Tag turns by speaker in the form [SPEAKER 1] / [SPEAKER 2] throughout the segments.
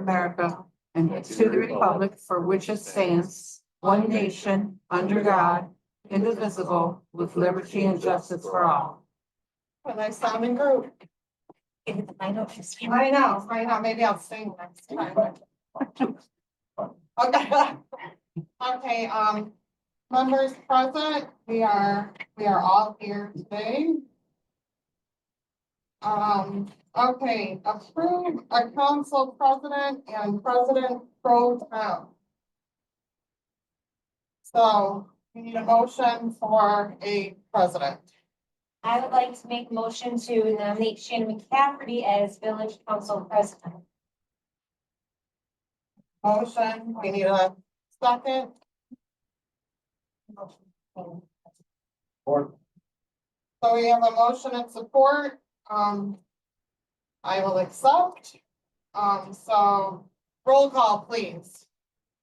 [SPEAKER 1] America and to the republic for which it stands, one nation, under God, indivisible, with liberty and justice for all.
[SPEAKER 2] A nice sounding group. I know, maybe I'll sing next time. Okay. Okay, members present, we are all here today. Okay, approve a council president and president pro tem. So we need a motion for a president.
[SPEAKER 3] I would like to make a motion to nominate Shannon McCafferty as village council president.
[SPEAKER 2] Motion, we need a second.
[SPEAKER 4] Or
[SPEAKER 2] So we have a motion and support. I will accept. So roll call, please.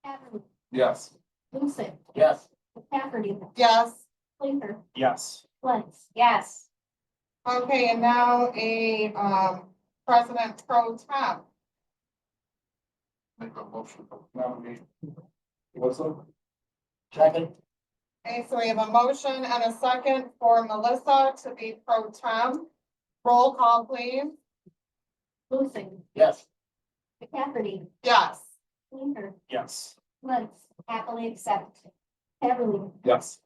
[SPEAKER 3] Cavanagh,
[SPEAKER 4] yes.
[SPEAKER 3] Lucid,
[SPEAKER 4] Yes.
[SPEAKER 3] McCafferty,
[SPEAKER 2] Yes.
[SPEAKER 3] Blinker,
[SPEAKER 4] Yes.
[SPEAKER 3] Lentz. Yes.
[SPEAKER 2] Okay, and now a president pro tem.
[SPEAKER 4] Make a motion for nomination. What's up? Second.
[SPEAKER 2] Okay, so we have a motion and a second for Melissa to be pro tem. Roll call, please.
[SPEAKER 3] Lucid,
[SPEAKER 4] Yes.
[SPEAKER 3] McCafferty,
[SPEAKER 2] Yes.
[SPEAKER 3] Blinker,
[SPEAKER 4] Yes.
[SPEAKER 3] Lentz. Happily accept. Cavanagh.
[SPEAKER 4] Yes.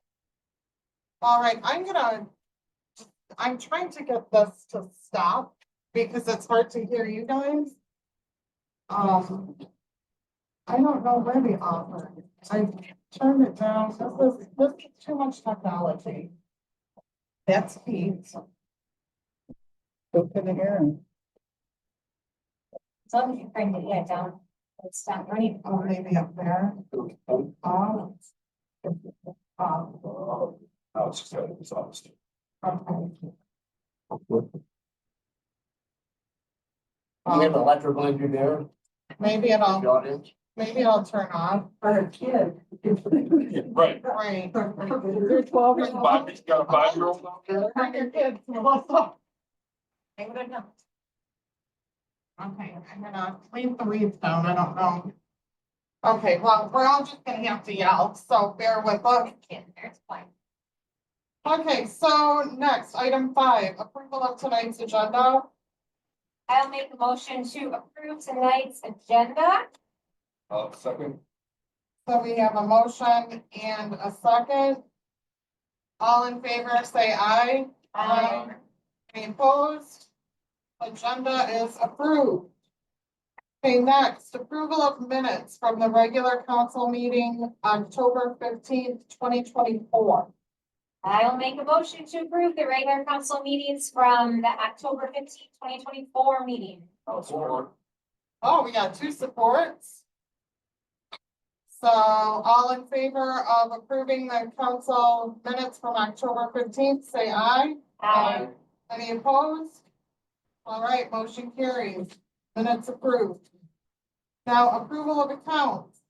[SPEAKER 2] All right, I'm trying to get this to stop because it's hard to hear you guys. I don't know where the offer is. I turned it down. This is too much technology. That's Pete. Go to the hearing.
[SPEAKER 3] As long as you bring it down, it's not running.
[SPEAKER 2] Oh, maybe up there. Oh.
[SPEAKER 4] No, it's just, it's honest.
[SPEAKER 2] Okay.
[SPEAKER 4] You have electrical engineer,
[SPEAKER 2] Maybe
[SPEAKER 4] the
[SPEAKER 2] it'll
[SPEAKER 4] audience.
[SPEAKER 2] turn on.
[SPEAKER 1] For a kid.
[SPEAKER 4] Right.
[SPEAKER 2] Right.
[SPEAKER 1] You're 12 years old.
[SPEAKER 4] Bobby's got a 5-year-old out there.
[SPEAKER 2] Bring your kids, Melissa. I would have known. Okay, I'm gonna leave the weeds down, I don't know. Okay, well, we're all just gonna have to yell, so bear with us.
[SPEAKER 3] There's fine.
[SPEAKER 2] Okay, so next, item 5, approval of tonight's agenda.
[SPEAKER 3] I'll make a motion to approve tonight's agenda.
[SPEAKER 4] Second.
[SPEAKER 2] So we have a motion and a second. All in favor, say aye. Any opposed? Agenda is approved. Okay, next, approval of minutes from the regular council meeting, October 15th, 2024.
[SPEAKER 3] I will make a motion to approve the regular council meetings from the October 15th, 2024 meeting.
[SPEAKER 2] Oh, we got 2 supports. So all in favor of approving the council minutes from October 15th, say aye. Any opposed? All right, motion carries. Minutes approved. Now approval of accounts.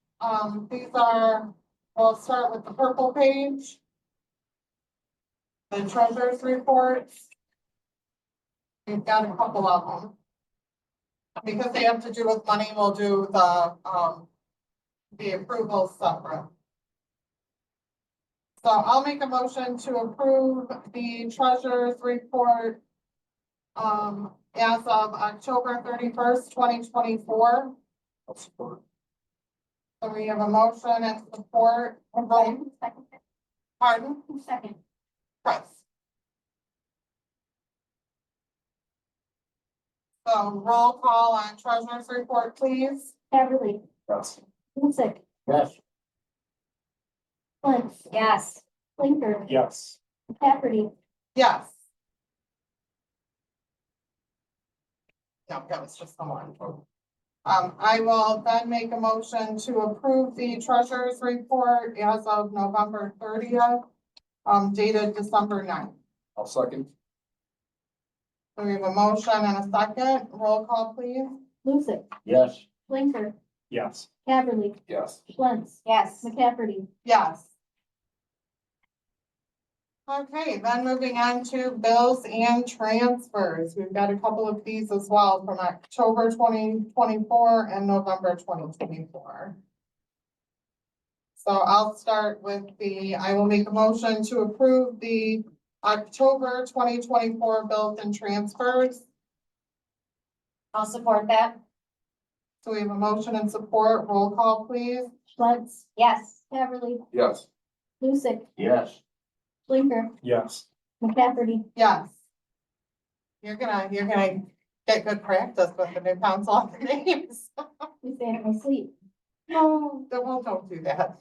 [SPEAKER 2] These are, we'll start with the purple page. The treasurer's reports. We've got a couple of them. Because they have to do with money, we'll do the approval separate. So I'll make a motion to approve the treasurer's report as of October 31st, 2024.
[SPEAKER 4] Support.
[SPEAKER 2] So we have a motion and support.
[SPEAKER 3] Second.
[SPEAKER 2] Pardon?
[SPEAKER 3] Second.
[SPEAKER 2] Press. So roll call on treasurer's report, please.
[SPEAKER 3] Beverly,
[SPEAKER 4] Yes.
[SPEAKER 3] Lucid,
[SPEAKER 4] Yes.
[SPEAKER 3] Lentz. Yes. Blinker,
[SPEAKER 4] Yes.
[SPEAKER 3] McCafferty.
[SPEAKER 2] Yes. No, that was just the one. I will then make a motion to approve the treasurer's report as of November 30th, dated December 9th.
[SPEAKER 4] I'll second.
[SPEAKER 2] So we have a motion and a second. Roll call, please.
[SPEAKER 3] Lucid,
[SPEAKER 4] Yes.
[SPEAKER 3] Blinker,
[SPEAKER 4] Yes.
[SPEAKER 3] Beverly,
[SPEAKER 4] Yes.
[SPEAKER 3] Lentz. Yes. McCafferty.
[SPEAKER 2] Yes. Okay, then moving on to bills and transfers. We've got a couple of these as well from October 2024 and November 2024. So I'll start with I will make a motion to approve the October 2024 bills and transfers.
[SPEAKER 3] I'll support that.
[SPEAKER 2] So we have a motion and support. Roll call, please.
[SPEAKER 5] Lentz,
[SPEAKER 3] Yes.
[SPEAKER 5] Haverly,
[SPEAKER 4] Yes.
[SPEAKER 5] Lucick,
[SPEAKER 4] Yes.
[SPEAKER 5] Blinker,
[SPEAKER 4] Yes.
[SPEAKER 5] McCafferty,
[SPEAKER 2] Yes. You're gonna get good practice with the new council on the names.
[SPEAKER 5] we say it in my sleep.
[SPEAKER 2] No, don't do that.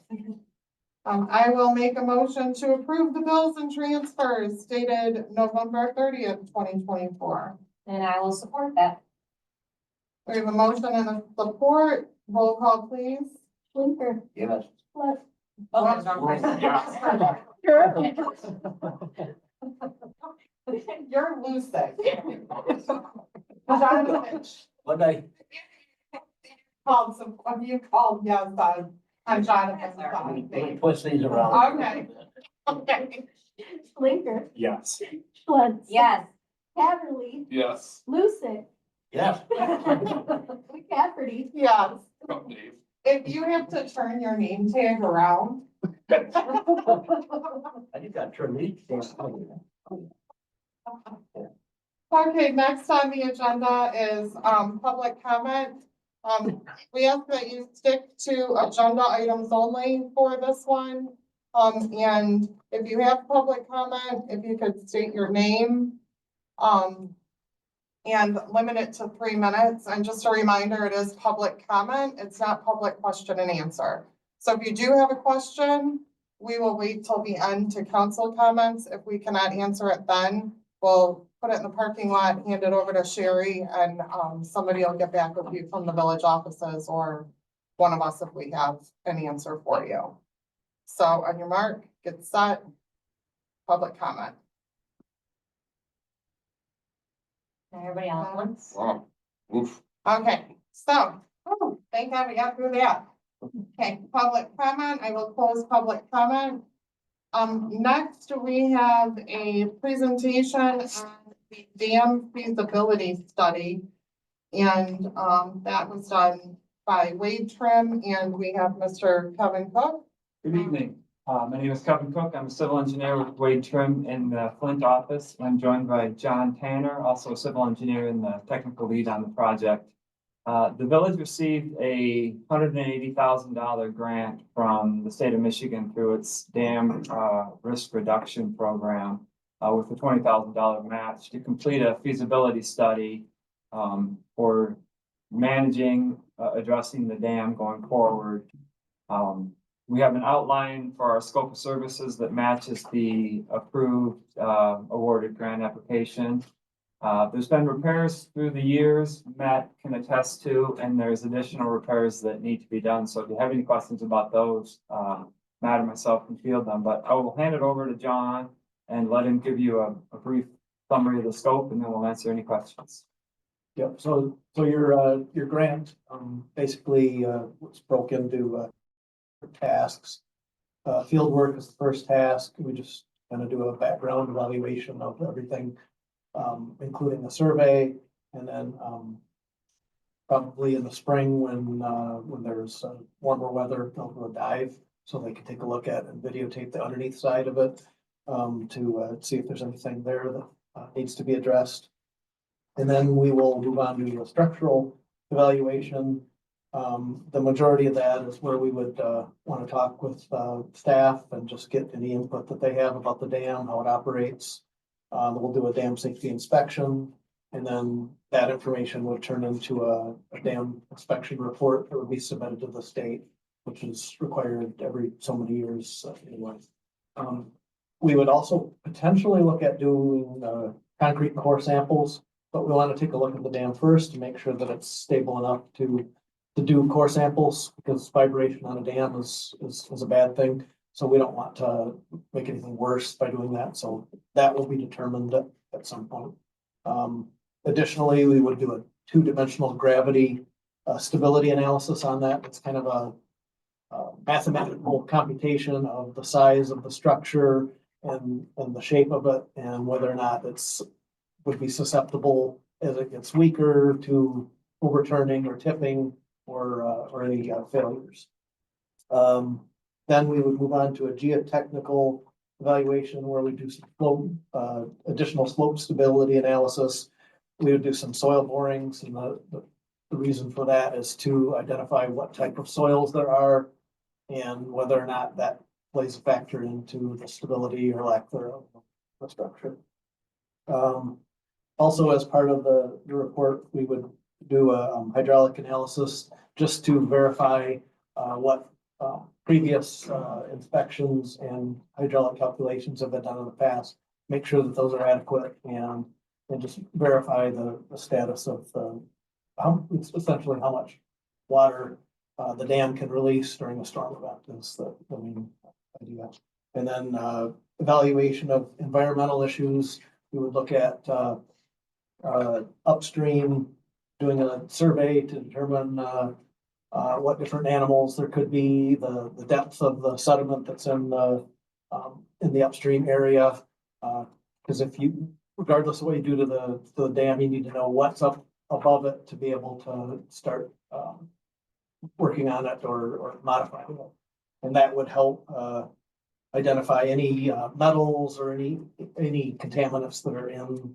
[SPEAKER 2] I will make a motion to approve the bills and transfers dated November 30th, 2024.
[SPEAKER 3] And I will support that.
[SPEAKER 2] We have a motion and a support. Roll call, please.
[SPEAKER 5] Blinker,
[SPEAKER 4] Yes.
[SPEAKER 5] Lentz,
[SPEAKER 2] You're Lucic.
[SPEAKER 4] What I,
[SPEAKER 2] Called some, of you called, yes, I'm Jonathan's son.
[SPEAKER 4] they twist these around.
[SPEAKER 2] Okay. Okay.
[SPEAKER 5] Blinker,
[SPEAKER 4] Yes.
[SPEAKER 5] Lentz.
[SPEAKER 3] Yes.
[SPEAKER 5] Haverly,
[SPEAKER 4] Yes.
[SPEAKER 5] Lucick,
[SPEAKER 4] Yes.
[SPEAKER 5] McCafferty,
[SPEAKER 2] Yes. If you have to turn your name tag around.
[SPEAKER 4] I just got turned these.
[SPEAKER 2] Okay, next on the agenda is, public comment. We ask that you stick to agenda items only for this one. And if you have public comment, if you could state your name, and limit it to 3 minutes. And just a reminder, it is public comment. It's not public question and answer. So if you do have a question, we will wait till the end to council comments. If we cannot answer it then, we'll put it in the parking lot, hand it over to Sherry, and somebody will get back with you from the village offices or one of us if we have an answer for you. So on your mark, get set, public comment.
[SPEAKER 3] Everybody else.
[SPEAKER 4] Wow. Oof.
[SPEAKER 2] Okay, so, thank God we got through that. Okay, public comment, I will close public comment. Next, we have a presentation on the dam feasibility study. And, that was done by Wade Trim, and we have Mr. Kevin Cook.
[SPEAKER 6] Good evening. My name is Kevin Cook. I'm a civil engineer with Wade Trim in the Flint office. I'm joined by John Tanner, also a civil engineer and the technical lead on the project. The village received a $180,000 grant from the state of Michigan through its dam risk reduction program with a $20,000 match to complete a feasibility study for managing, addressing the dam going forward. We have an outline for our scope of services that matches the approved awarded grant application. There's been repairs through the years, Matt can attest to, and there's additional repairs that need to be done. So if you have any questions about those, Matt and myself can field them, but I will hand it over to John and let him give you a brief summary of the scope, and then we'll answer any questions.
[SPEAKER 7] Yep, so your grant, basically, was broken into, tasks. Field work is the first task. We just kind of do a background evaluation of everything, including a survey, and then, probably in the spring when there's warmer weather, they'll do a dive so they can take a look at and videotape the underneath side of it, to see if there's anything there that needs to be addressed. And then we will move on to a structural evaluation. The majority of that is where we would want to talk with staff and just get any input that they have about the dam, how it operates. We'll do a dam safety inspection, and then that information would turn into a dam inspection report that would be submitted to the state, which is required every so many years anyway. We would also potentially look at doing concrete core samples, but we want to take a look at the dam first to make sure that it's stable enough to do core samples, because vibration on a dam is a bad thing. So we don't want to make anything worse by doing that. So that will be determined at some point. Additionally, we would do a 2-dimensional gravity stability analysis on that. It's kind of a mathematical computation of the size of the structure and the shape of it and whether or not would be susceptible as it gets weaker to overturning or tipping or any failures. Then we would move on to a geotechnical evaluation where we do some additional slope stability analysis. We would do some soil borings, and the reason for that is to identify what type of soils there are and whether or not that plays a factor into the stability or lack thereof of the structure. Also, as part of the report, we would do a hydraulic analysis just to verify what previous inspections and hydraulic calculations have been done in the past. Make sure that those are adequate and just verify the status of it's essentially how much water the dam can release during a storm event is the main idea. And then evaluation of environmental issues. We would look at upstream, doing a survey to determine what different animals there could be, the depth of the sediment that's in the upstream area. Because regardless of what you do to the dam, you need to know what's up above it to be able to start working on it or modifying it. And that would help identify any metals or any contaminants that are in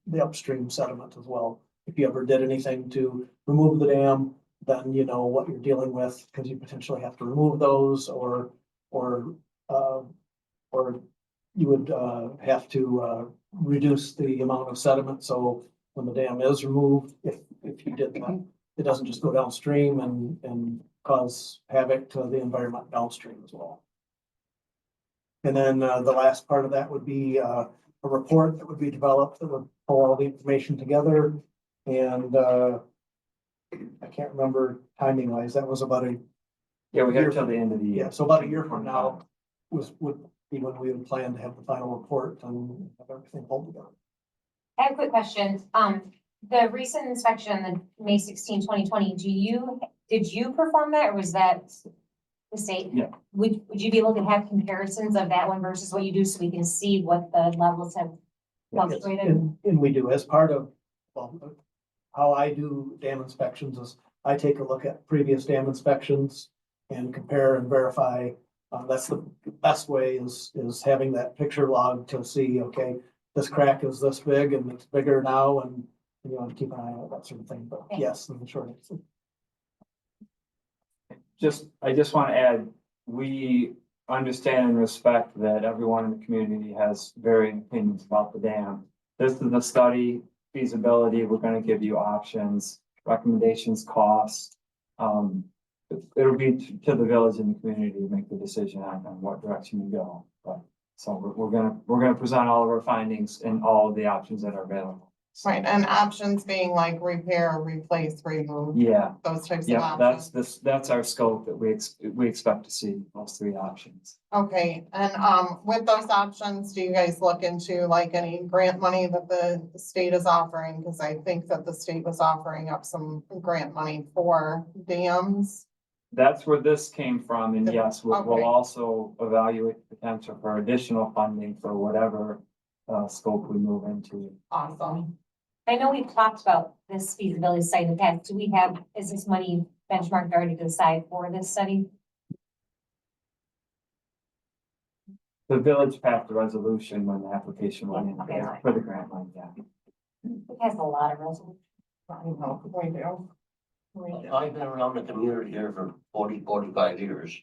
[SPEAKER 7] the upstream sediment as well. If you ever did anything to remove the dam, then you know what you're dealing with, because you potentially have to remove those or you would have to reduce the amount of sediment. So when the dam is removed, if you did that, it doesn't just go downstream and cause havoc to the environment downstream as well. And then the last part of that would be a report that would be developed that would pull all the information together. And I can't remember timing wise, that was about
[SPEAKER 6] Yeah, we got till the end of the year.
[SPEAKER 7] yeah, so about a year from now would be when we would plan to have the final report and have everything pulled together.
[SPEAKER 3] I have a quick question. The recent inspection, the May 16, 2020, did you perform that or was that the state?
[SPEAKER 6] Yeah.
[SPEAKER 3] Would you be able to have comparisons of that one versus what you do so we can see what the levels have fluctuated?
[SPEAKER 7] And we do, as part of, well, how I do dam inspections is I take a look at previous dam inspections and compare and verify. That's the best way is having that picture log to see, okay, this crack is this big and it's bigger now, and you know, to keep an eye on that sort of thing. But yes, in the short answer.
[SPEAKER 6] I just want to add, we understand and respect that everyone in the community has varying opinions about the dam. This is a study, feasibility, we're going to give you options, recommendations, costs. It'll be to the village and the community to make the decision on what direction you go. But so we're gonna present all of our findings and all of the options that are available.
[SPEAKER 2] Right, and options being like repair, replace, remove,
[SPEAKER 6] Yeah,
[SPEAKER 2] those types of
[SPEAKER 6] yeah,
[SPEAKER 2] options.
[SPEAKER 6] that's our scope that we expect to see those three options.
[SPEAKER 2] Okay, and with those options, do you guys look into like any grant money that the state is offering? Because I think that the state was offering up some grant money for dams.
[SPEAKER 6] That's where this came from, and yes,
[SPEAKER 2] Okay.
[SPEAKER 6] we'll also evaluate the potential for additional funding for whatever scope we move into.
[SPEAKER 2] Awesome.
[SPEAKER 3] I know we've talked about this feasibility study in the past. Is this money benchmarked already to the side for this study?
[SPEAKER 6] The village passed a resolution when the application went in
[SPEAKER 3] Okay.
[SPEAKER 6] for the grant money, yeah.
[SPEAKER 3] It has a lot of resolutions.
[SPEAKER 2] I know, we do. We do.
[SPEAKER 8] I've been around the community here for 45 years.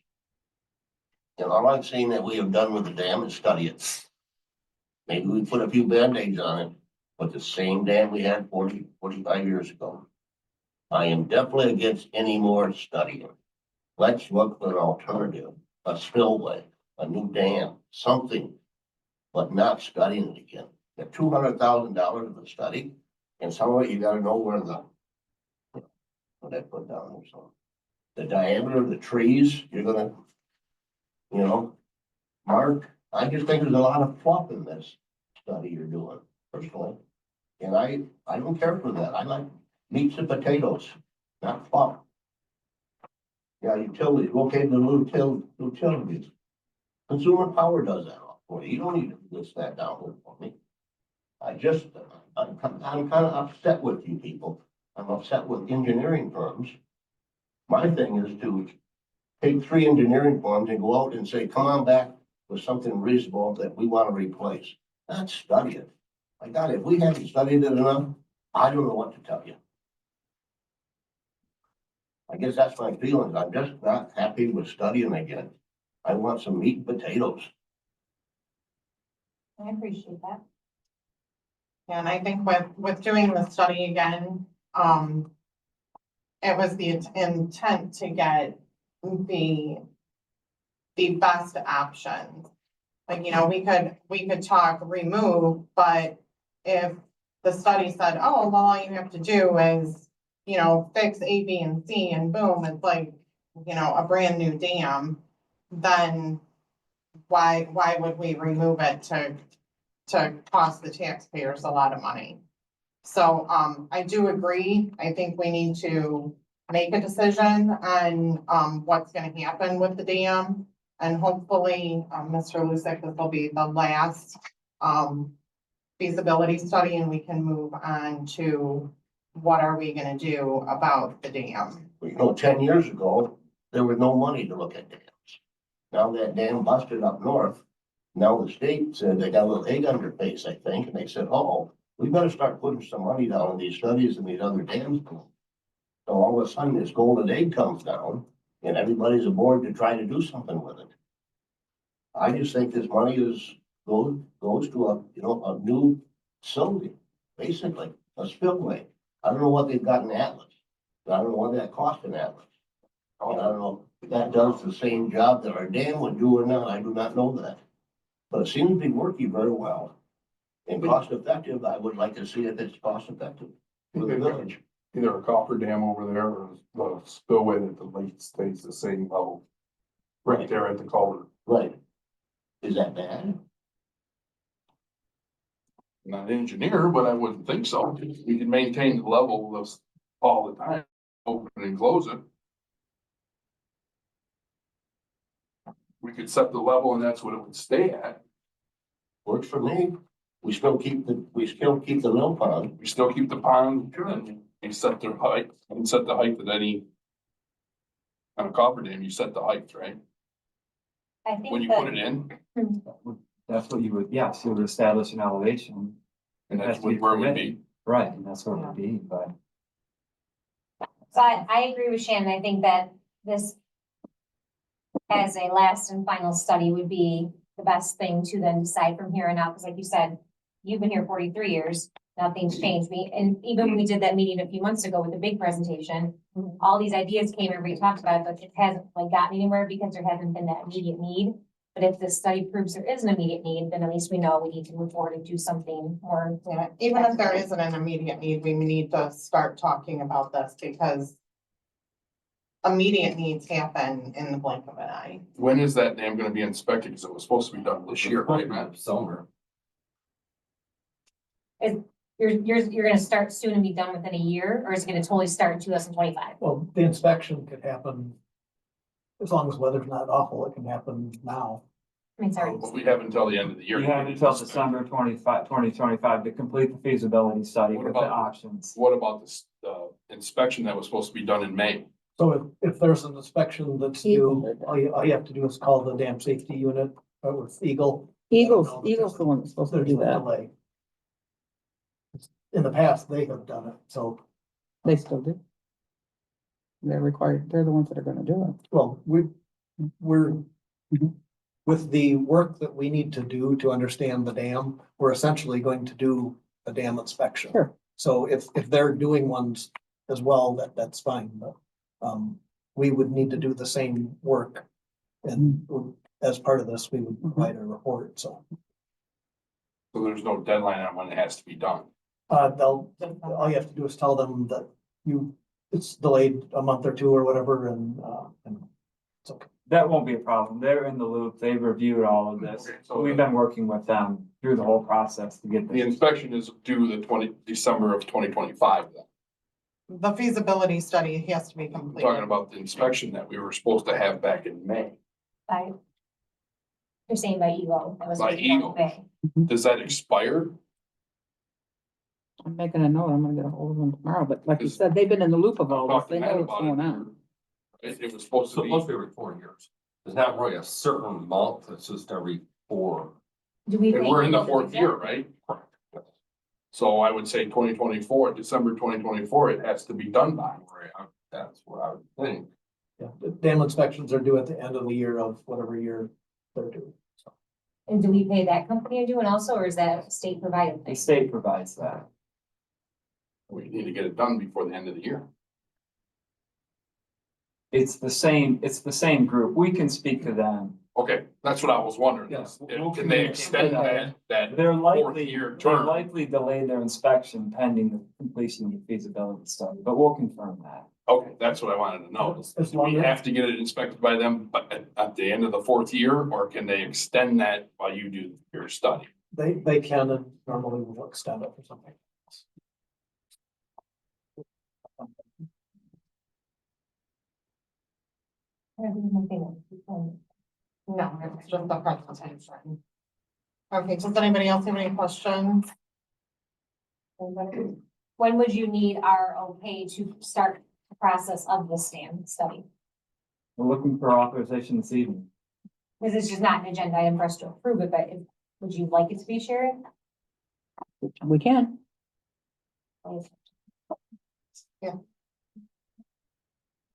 [SPEAKER 8] And all I've seen that we have done with the dam is study it. Maybe we put a few Band-Aids on it, but the same dam we had 45 years ago. I am definitely against any more studying. Let's look for an alternative, a spillway, a new dam, something, but not studying it again. At $200,000 of a study, and some of it you gotta know where what I put down there, so. The diameter of the trees, you're gonna, mark, I just think there's a lot of fluff in this study you're doing, personally. And I don't care for that, I like meats and potatoes, not fluff. Yeah, utilities, located in utilities. Consumer Power does that all Well, you don't need to list that down here for me. I'm kind of upset with you people. I'm upset with engineering firms. My thing is to take 3 engineering firms and go out and say, come on back with something reasonable that we want to replace. Not study it. My God, if we haven't studied it enough, I don't know what to tell you. I guess that's my feelings. I'm just not happy with studying again. I want some meat and potatoes.
[SPEAKER 3] I appreciate that.
[SPEAKER 2] And I think with doing the study again, it was the intent to get the best options. Like, you know, we could talk remove, but if the study said, oh, well, all you have to do is, you know, fix A, B, and C, and boom, it's like, you know, a brand new dam, then why would we remove it to cost the taxpayers a lot of money? So, I do agree. I think we need to make a decision on, what's gonna happen with the dam. And hopefully, Mr. Lucic, this will be the last, feasibility study, and we can move on to what are we gonna do about the dam?
[SPEAKER 8] You know, 10 years ago, there was no money to look at dams. Now that dam busted up north, now the state said they got a little egg on their face, I think, and they said, oh, we better start putting some money down in these studies and these other dams. So all of a sudden, this golden egg comes down and everybody's aboard to try to do something with it. I just think this money goes to a new facility, basically, a spillway. I don't know what they've got in Atlas. I don't know what that cost in Atlas. And I don't know if that does the same job that our dam would do or not. I do not know that. But it seems to be working very well. And cost effective, I would like to see if it's cost effective for the village.
[SPEAKER 9] Either a copper dam over there or the spillway that the lake stays the same level. Right there at the culvert.
[SPEAKER 8] Right. Is that bad?
[SPEAKER 9] Not an engineer, but I wouldn't think so. We can maintain the level of all the time, open and close it. We could set the level and that's what it would stay at.
[SPEAKER 8] Works for me. We still keep the mill pond.
[SPEAKER 9] We still keep the pond and you set the height, and set the height of any. On a copper dam, you set the height, right?
[SPEAKER 3] I think
[SPEAKER 9] When you
[SPEAKER 3] that-
[SPEAKER 9] put it in,
[SPEAKER 6] That's what you would, yes, you would establish an elevation.
[SPEAKER 9] and
[SPEAKER 6] It
[SPEAKER 9] that's
[SPEAKER 6] has to be
[SPEAKER 9] where it would
[SPEAKER 6] permitted.
[SPEAKER 9] be.
[SPEAKER 6] Right, and that's what it would be, but.
[SPEAKER 3] So I agree with Shannon. I think that this as a last and final study would be the best thing to then decide from here on out, because like you said, you've been here 43 years, nothing's changed me. And even when we did that meeting a few months ago with the big presentation, all these ideas came and we talked about it, but it hasn't like gotten anywhere because there hasn't been that immediate need. But if this study proves there is an immediate need, then at least we know we need to move forward and do something more.
[SPEAKER 2] Yeah, even if there isn't an immediate need, we need to start talking about this because immediate needs happen in the blink of an eye.
[SPEAKER 9] When is that dam gonna be inspected? Because it was supposed to be done this year, right, Matt?
[SPEAKER 4] Summer.
[SPEAKER 3] You're gonna start soon and be done within a year, or is it gonna totally start in 2025?
[SPEAKER 7] Well, the inspection could happen. As long as weather's not awful, it can happen now.
[SPEAKER 3] I mean, sorry.
[SPEAKER 9] But we have until the end of the year.
[SPEAKER 6] You have until December 2025 to complete the feasibility study
[SPEAKER 9] What
[SPEAKER 6] with the
[SPEAKER 9] about-
[SPEAKER 6] options.
[SPEAKER 9] What about this, inspection that was supposed to be done in May?
[SPEAKER 7] So if there's an inspection that's due, all you have to do is call the dam safety unit with Eagle.
[SPEAKER 1] Eagle's the one that's supposed to
[SPEAKER 7] There's
[SPEAKER 1] do
[SPEAKER 7] no
[SPEAKER 1] that.
[SPEAKER 7] delay. In the past, they have done it, so,
[SPEAKER 1] They still do. They're required, they're the ones that are gonna do it.
[SPEAKER 7] well, we're with the work that we need to do to understand the dam, we're essentially going to do a dam inspection.
[SPEAKER 1] Sure.
[SPEAKER 7] So if they're doing ones as well, that's fine, but, we would need to do the same work. And as part of this, we would provide a report, so,
[SPEAKER 9] So there's no deadline on when it has to be done.
[SPEAKER 7] all you have to do is tell them that it's delayed a month or two or whatever, and it's okay.
[SPEAKER 6] That won't be a problem. They're in the loop. They've reviewed all of this.
[SPEAKER 9] Okay, so
[SPEAKER 6] We've been working with them through the whole process to get
[SPEAKER 9] The
[SPEAKER 6] this.
[SPEAKER 9] inspection is due December of 2025. Then.
[SPEAKER 2] The feasibility study has to be
[SPEAKER 9] I'm talking
[SPEAKER 2] completed.
[SPEAKER 9] about the inspection that we were supposed to have back in May.
[SPEAKER 3] I You're saying by Eagle. That was
[SPEAKER 9] By
[SPEAKER 3] taken out
[SPEAKER 9] Eagle.
[SPEAKER 3] of May.
[SPEAKER 9] Does that expire?
[SPEAKER 1] I'm making a note, I'm gonna get a hold of them tomorrow, but like you said, they've been in the loop of all this, they
[SPEAKER 9] Talking
[SPEAKER 1] know
[SPEAKER 9] that
[SPEAKER 1] what's
[SPEAKER 9] about it.
[SPEAKER 1] going on.
[SPEAKER 9] It was supposed to
[SPEAKER 10] Supposed
[SPEAKER 9] be,
[SPEAKER 10] to be every 4 years. It's not really a certain month, it's just every 4.
[SPEAKER 3] Do we?
[SPEAKER 9] and
[SPEAKER 3] pay
[SPEAKER 9] we're in the
[SPEAKER 3] Eagle to do
[SPEAKER 9] fourth
[SPEAKER 3] that?
[SPEAKER 9] year, right? So I would say 2024, December 2024, it has to be done by. That's what I would think.
[SPEAKER 7] Yeah, the dam inspections are due at the end of the year of whatever year they're due. So
[SPEAKER 3] And do we pay that company to do it also, or is that a state provided
[SPEAKER 6] The
[SPEAKER 3] thing?
[SPEAKER 6] state provides that.
[SPEAKER 9] We need to get it done before the end of the year.
[SPEAKER 6] It's the same group. We can speak to them.
[SPEAKER 9] Okay, that's what I was wondering.
[SPEAKER 6] Yeah,
[SPEAKER 9] is
[SPEAKER 6] we'll
[SPEAKER 9] Can they
[SPEAKER 6] communicate
[SPEAKER 9] extend
[SPEAKER 6] with them.
[SPEAKER 9] that
[SPEAKER 6] They're
[SPEAKER 9] fourth
[SPEAKER 6] likely,
[SPEAKER 9] year
[SPEAKER 6] they
[SPEAKER 9] term?
[SPEAKER 6] likely delay their inspection pending the completion of the feasibility study, but we'll confirm that.
[SPEAKER 9] Okay, that's what I wanted to know.
[SPEAKER 7] As
[SPEAKER 9] Do
[SPEAKER 7] long
[SPEAKER 9] we
[SPEAKER 7] as-
[SPEAKER 9] have to get it inspected by them, but at the end of the fourth year, or can they extend that while you do your study?
[SPEAKER 7] they can and normally will extend it or something.
[SPEAKER 2] No, it's just the presentation. Okay, does anybody else have any questions?
[SPEAKER 3] When would you need our okay to start the process of the stand study?
[SPEAKER 6] We're looking for authorization this evening.
[SPEAKER 3] Because it's just not an agenda item for us to approve it, but would you like it to be shared?
[SPEAKER 1] We can.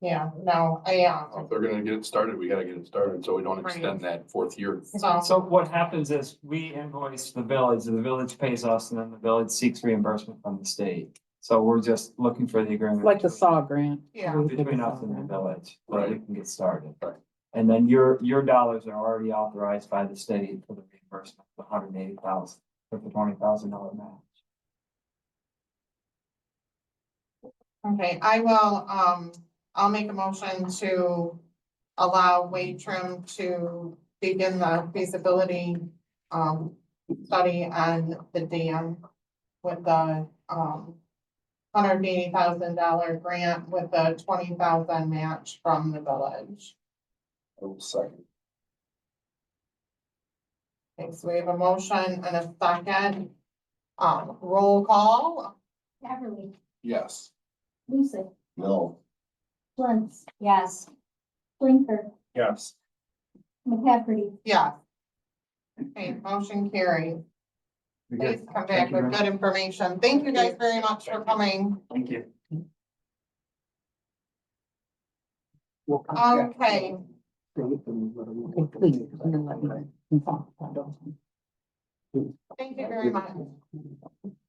[SPEAKER 2] Yeah, no,
[SPEAKER 9] If they're gonna get it started, we gotta get it started, so we don't
[SPEAKER 2] Right.
[SPEAKER 9] extend that fourth year.
[SPEAKER 6] So what happens is we invoice the village pays us, and then the village seeks reimbursement from the state. So we're just looking for the agreement.
[SPEAKER 1] Like the SAW grant.
[SPEAKER 2] Yeah.
[SPEAKER 6] Between us and the village, so we
[SPEAKER 9] Right.
[SPEAKER 6] can get started.
[SPEAKER 9] Right.
[SPEAKER 6] And then your dollars are already authorized by the state for the reimbursement, the $180,000, for the $20,000 match.
[SPEAKER 2] okay, I'll make a motion to allow Wade Trim to begin the feasibility, study on the dam with the, $180,000 grant with the 20,000 match from the village.
[SPEAKER 9] I will second.
[SPEAKER 2] Okay, so we have a motion and a second. Roll call.
[SPEAKER 5] Everly,
[SPEAKER 9] Yes.
[SPEAKER 5] Lucid,
[SPEAKER 8] No,
[SPEAKER 5] Lentz,
[SPEAKER 3] Yes.
[SPEAKER 5] Blinker,
[SPEAKER 9] Yes.
[SPEAKER 5] McCafferty.
[SPEAKER 2] Yeah. Okay, motion carried.
[SPEAKER 6] We
[SPEAKER 2] Please
[SPEAKER 6] good?
[SPEAKER 2] come
[SPEAKER 6] Thank
[SPEAKER 2] back
[SPEAKER 6] you
[SPEAKER 2] with
[SPEAKER 6] very
[SPEAKER 2] good
[SPEAKER 6] much.
[SPEAKER 2] information. Thank you guys very much for coming.
[SPEAKER 6] Thank you.
[SPEAKER 2] Okay, thank you very much.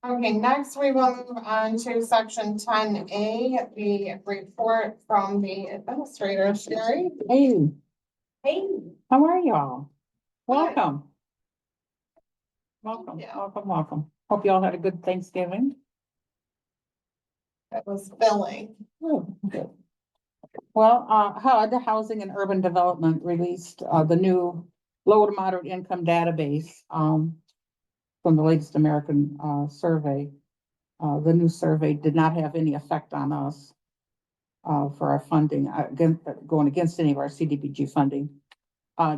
[SPEAKER 2] Okay, next we will move on to section 10A, the report from the administrator, Sherry.
[SPEAKER 1] Hey,
[SPEAKER 3] Hey.
[SPEAKER 1] how are y'all? Welcome.
[SPEAKER 2] Yeah.
[SPEAKER 1] Welcome. Hope y'all had a good Thanksgiving.
[SPEAKER 2] That was filling.
[SPEAKER 1] Oh, good. Well, HUD, Housing and Urban Development, released the new low to moderate income database from the latest American survey. The new survey did not have any effect on us for our funding, going against any of our CDBG funding.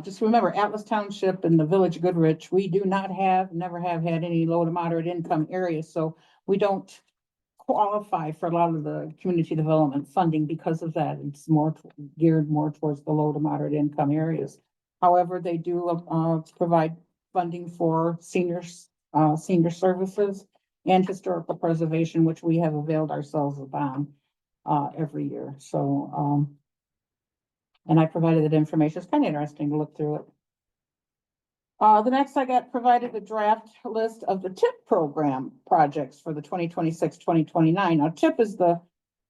[SPEAKER 1] Just remember, Atlas Township and the Village of Goodrich, we do not have, never have had any low to moderate income areas, so we don't qualify for a lot of the community development funding because of that. It's more geared more towards the low to moderate income areas. However, they do provide funding for seniors, senior services and historical preservation, which we have availed ourselves upon every year. So, and I provided that information. It's kind of interesting to look through it. The next I got provided a draft list of the TIP program projects for the 2026-2029. Now TIP is the,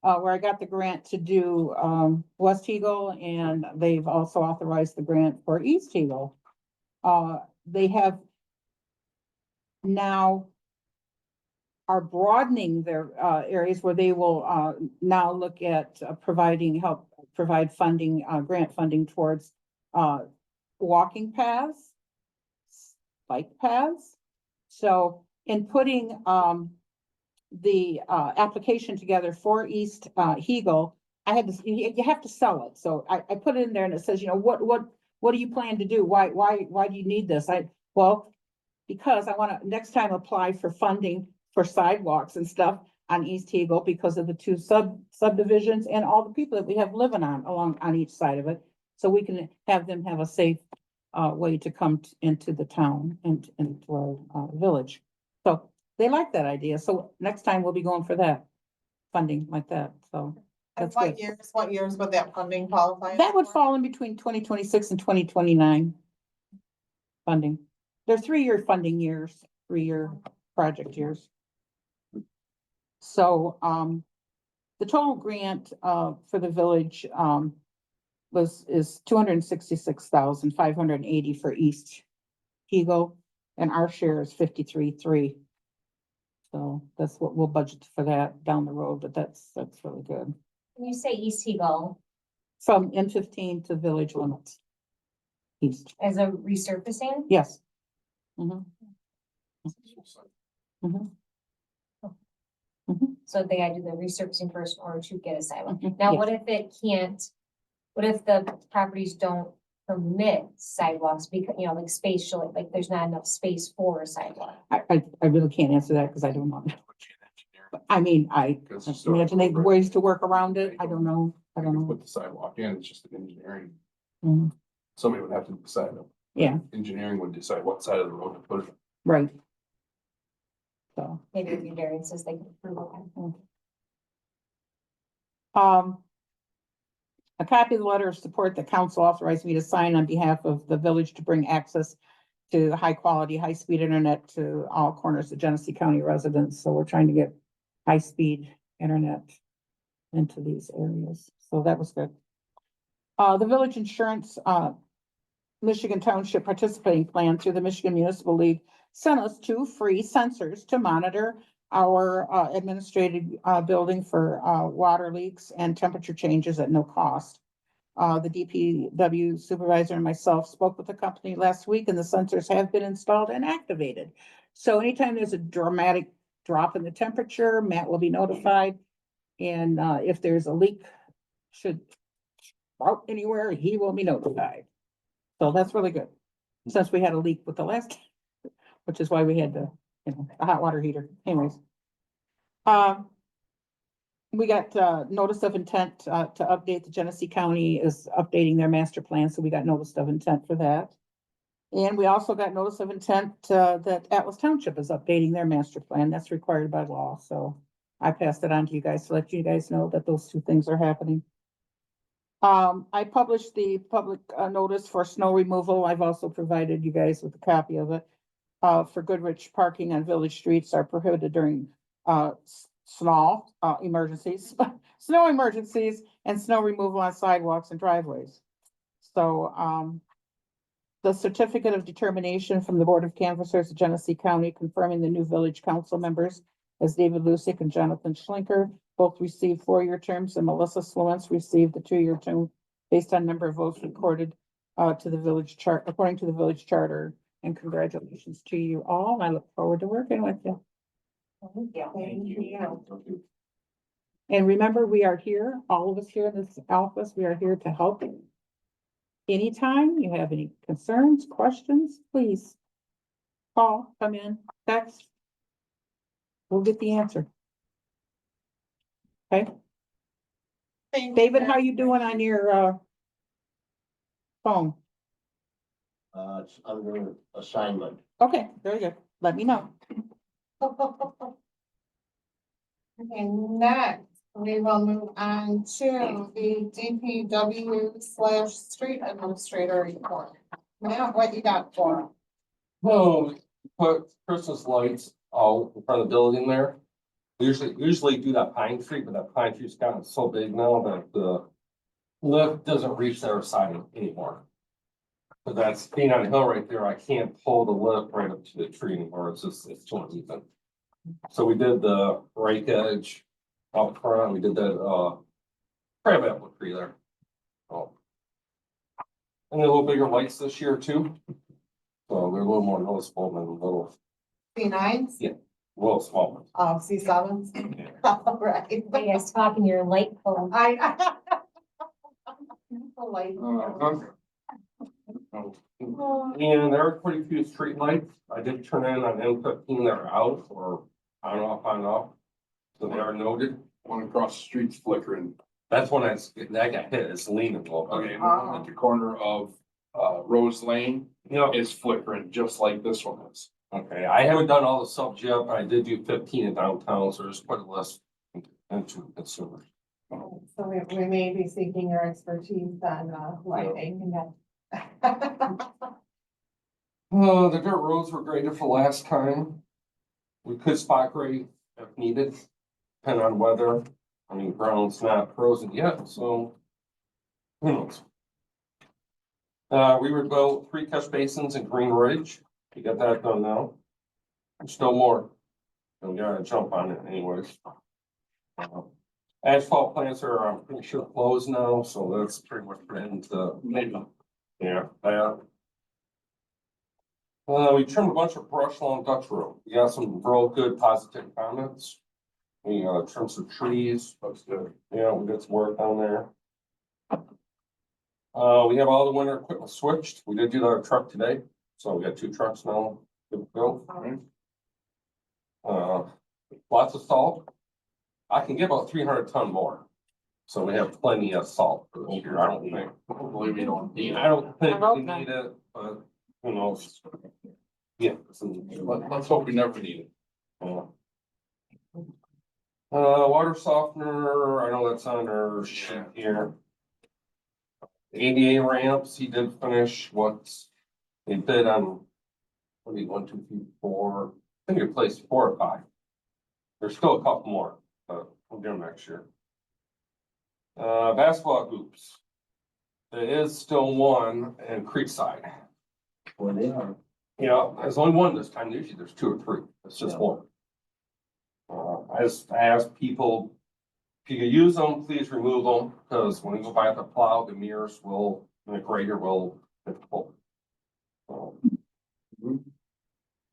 [SPEAKER 1] where I got the grant to do, West Eagle, and they've also authorized the grant for East Eagle. They have now are broadening their, areas where they will, now look at provide funding, grant funding towards, walking paths, bike paths. So in putting the application together for East Eagle, I had to, you have to sell it. So I put it in there and it says, you know, what what do you plan to do? Why do you need this? Well, because I wanna, next time apply for funding for sidewalks and stuff on East Eagle because of the two subdivisions and all the people that we have living on each side of it. So we can have them have a safe, way to come into the town and, into our, village. So they like that idea. So next time we'll be going for that, funding like that, so.
[SPEAKER 2] And
[SPEAKER 1] That's good.
[SPEAKER 2] what years would that funding qualify?
[SPEAKER 1] That would
[SPEAKER 2] for?
[SPEAKER 1] fall in between 2026 and 2029 funding. They're 3-year funding years, 3-year project years. So, the total grant, for the village, is 266,580 for East Eagle, and our share is 53.3. So that's what we'll budget for that down the road, but that's really good.
[SPEAKER 3] When you say East Eagle
[SPEAKER 1] From M15 to village limits. East,
[SPEAKER 3] as a resurfacing,
[SPEAKER 1] yes. Mhm. Mhm. Mhm.
[SPEAKER 3] so they gotta do the resurfacing first in order to get a sidewalk.
[SPEAKER 1] Mhm.
[SPEAKER 3] Now,
[SPEAKER 1] Yes.
[SPEAKER 3] what if it can't, what if the properties don't permit sidewalks because, you know, like spatial, like there's not enough space for a sidewalk?
[SPEAKER 1] I really can't answer that because I don't know. But I mean, I
[SPEAKER 9] Because it's still-
[SPEAKER 1] imagine they ways to work around it. I don't know. I don't know.
[SPEAKER 9] Put the sidewalk in, it's just an engineering,
[SPEAKER 1] Mhm.
[SPEAKER 9] somebody would have to decide.
[SPEAKER 1] Yeah,
[SPEAKER 9] Engineering would decide what side of the road to put it.
[SPEAKER 1] right. So,
[SPEAKER 3] Maybe it'd be variances they can approve.
[SPEAKER 1] a copy of the letter of support that council authorized me to sign on behalf of the village to bring access to high quality, high speed internet to all corners of Genesee County residents. So we're trying to get high speed internet into these areas. So that was good. The village insurance, Michigan Township participating plan through the Michigan Municipal League sent us 2 free sensors to monitor our, administrative, building for, water leaks and temperature changes at no cost. The DPW supervisor and myself spoke with the company last week and the sensors have been installed and activated. So anytime there's a dramatic drop in the temperature, Matt will be notified. And, if there's a leak, should sprout anywhere, he will be notified. So that's really good, since we had a leak with the last, which is why we had the, the hot water heater anyways. We got, notice of intent, to update. The Genesee County is updating their master plan, so we got notice of intent for that. And we also got notice of intent, that Atlas Township is updating their master plan. That's required by law, so I passed it on to you guys to let you guys know that those 2 things are happening. I published the public, notice for snow removal. I've also provided you guys with a copy of it. For Goodrich, parking on village streets are prohibited during, snow, emergencies, snow emergencies and snow removal on sidewalks and driveways. So, the certificate of determination from the Board of Canvassers of Genesee County confirming the new village council members as David Lucic and Jonathan Schlinker both received 4-year terms, and Melissa Sluance received a 2-year term based on number of votes recorded, to the village chart, according to the village charter. And congratulations to you all. I look forward to working with you.
[SPEAKER 2] Thank you.
[SPEAKER 1] And remember, we are here, all of us here in this office, we are here to help you. Anytime you have any concerns, questions, please call, come in, text. We'll get the answer. Okay,
[SPEAKER 2] Thank you.
[SPEAKER 1] David, how you doing on your, phone?
[SPEAKER 8] It's under assignment.
[SPEAKER 1] Okay, very good. Let me know.
[SPEAKER 2] Okay, next, we will move on to the DPW/street administrator report. Matt, what you got for? 'Em?
[SPEAKER 10] Oh, put Christmas lights out in front of the building there. We usually do that pine tree, but that pine tree's gotten so big now that the lift doesn't reach their side anymore. But that's being on a hill right there, I can't pull the lift right up to the tree anymore, it's too uneven. So we did the rake edge out front, we did that, crab apple tree there. Oh. And a little bigger lights this year too. So they're a little more noticeable than a little
[SPEAKER 2] C9s?
[SPEAKER 10] Yeah. Smaller.
[SPEAKER 2] Oh, C7s? All right.
[SPEAKER 3] You guys talking your light bulb.
[SPEAKER 2] I. Light.
[SPEAKER 10] And there are pretty few streetlights. I did turn in on M15 that are out or on off. So they are noted.
[SPEAKER 9] One across the street's flickering.
[SPEAKER 10] That's when that got hit, it's leaning a little bit.
[SPEAKER 9] Okay, and the one at the corner of, Rose Lane
[SPEAKER 10] You know,
[SPEAKER 9] is flickering, just like this one is.
[SPEAKER 10] okay, I haven't done all the subs yet, but I did do 15 in downtown, so there's quite a list into consumers.
[SPEAKER 2] So we may be seeking your expertise on, lighting.
[SPEAKER 10] The dirt roads were graded for last time. We could spot grade if needed, depending on weather. I mean, ground's not frozen yet, so who knows? We rebuilt 3 catch basins in Green Ridge. We got that done now. There's still more. We gotta jump on it anyways. Asphalt plants are, I'm pretty sure, closed now, so that's pretty much put into maybe. Yeah, we trimmed a bunch of brush along Dutch Road. We got some real good positive comments. We trimmed some trees.
[SPEAKER 9] Looks good.
[SPEAKER 10] Yeah, we did some work down there. We have all the winter equipment switched. We did do our truck today, so we got 2 trucks now. Good to go. Lots of salt. I can get about 300 ton more. So we have plenty of salt for this year. I don't think.
[SPEAKER 9] Hopefully we don't need
[SPEAKER 10] I
[SPEAKER 9] it.
[SPEAKER 10] don't think
[SPEAKER 1] I hope
[SPEAKER 10] we
[SPEAKER 1] not.
[SPEAKER 10] need it, but who knows? Yeah.
[SPEAKER 9] Let's hope we never need it.
[SPEAKER 10] Water softener, I know that's on our sheet here. ADA ramps, he did finish what they bid on. What do you, 1, 2, 3, 4, I think he replaced 4 or 5. There's still a couple more, but we'll get them next year. Basketball hoops. There is still one in Creekside.
[SPEAKER 8] Where they are.
[SPEAKER 10] Yeah, there's only one this time. Usually there's 2 or 3. It's just one. I asked people, if you could use them, please remove them, because when you go by the plow, the mirrors will, and the grader will.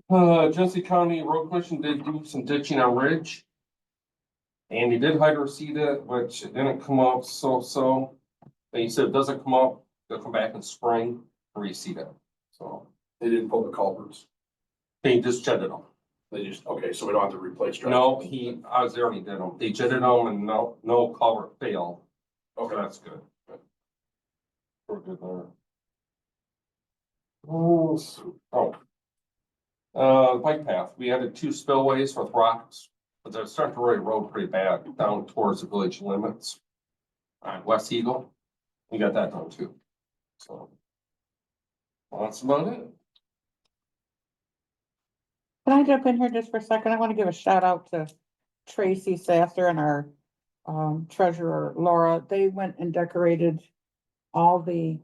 [SPEAKER 10] Genesee County Road Commission did do some ditching on Ridge. And he did hydro seed it, which it didn't come up so. But he said it doesn't come up, they'll come back in spring, reseed it, so.
[SPEAKER 9] They didn't pull the culverts.
[SPEAKER 10] They just jetted them.
[SPEAKER 9] They just, okay, so we don't have to replace.
[SPEAKER 10] No, I was there when he did them. They jetted them and no culvert failed.
[SPEAKER 9] Okay,
[SPEAKER 10] That's good. We're good there. Bike path, we added 2 spillways with rocks, but they're starting to really road pretty bad down towards the village limits. On West Eagle, we got that done too. So. Well, that's about it.
[SPEAKER 1] Can I jump in here just for a second? I want to give a shout out to Tracy Sasser and our treasurer Laura. They went and decorated all the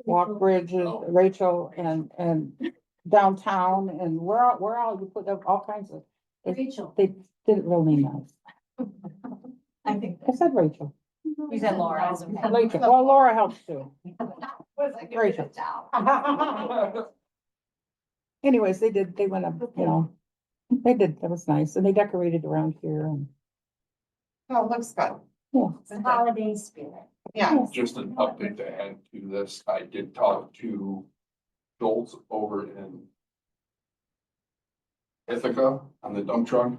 [SPEAKER 1] walk bridges, Rachel and downtown and where all you put up all kinds of.
[SPEAKER 5] Rachel.
[SPEAKER 1] They did it really nice.
[SPEAKER 5] I think.
[SPEAKER 1] I said Rachel.
[SPEAKER 3] You said Laura.
[SPEAKER 1] Rachel, well, Laura helps too.
[SPEAKER 5] Was I
[SPEAKER 1] giving it a Anyways, they went up, they did, that was nice. And they decorated around here and.
[SPEAKER 2] Oh, looks good.
[SPEAKER 3] It's a holiday spirit.
[SPEAKER 2] Yeah.
[SPEAKER 9] just an update to add to this. I did talk to Schultz over in Ithaca on the dump truck.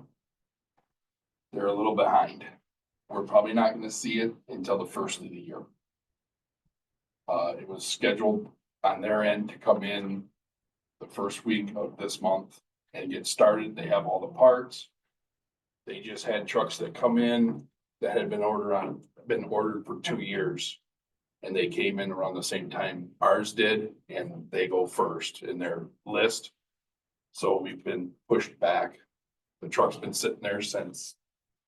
[SPEAKER 9] They're a little behind. We're probably not gonna see it until the first of the year. It was scheduled on their end to come in the first week of this month and get started. They have all the parts. They just had trucks that come in that had been ordered for 2 years. And they came in around the same time ours did, and they go first in their list. So we've been pushed back. The truck's been sitting there since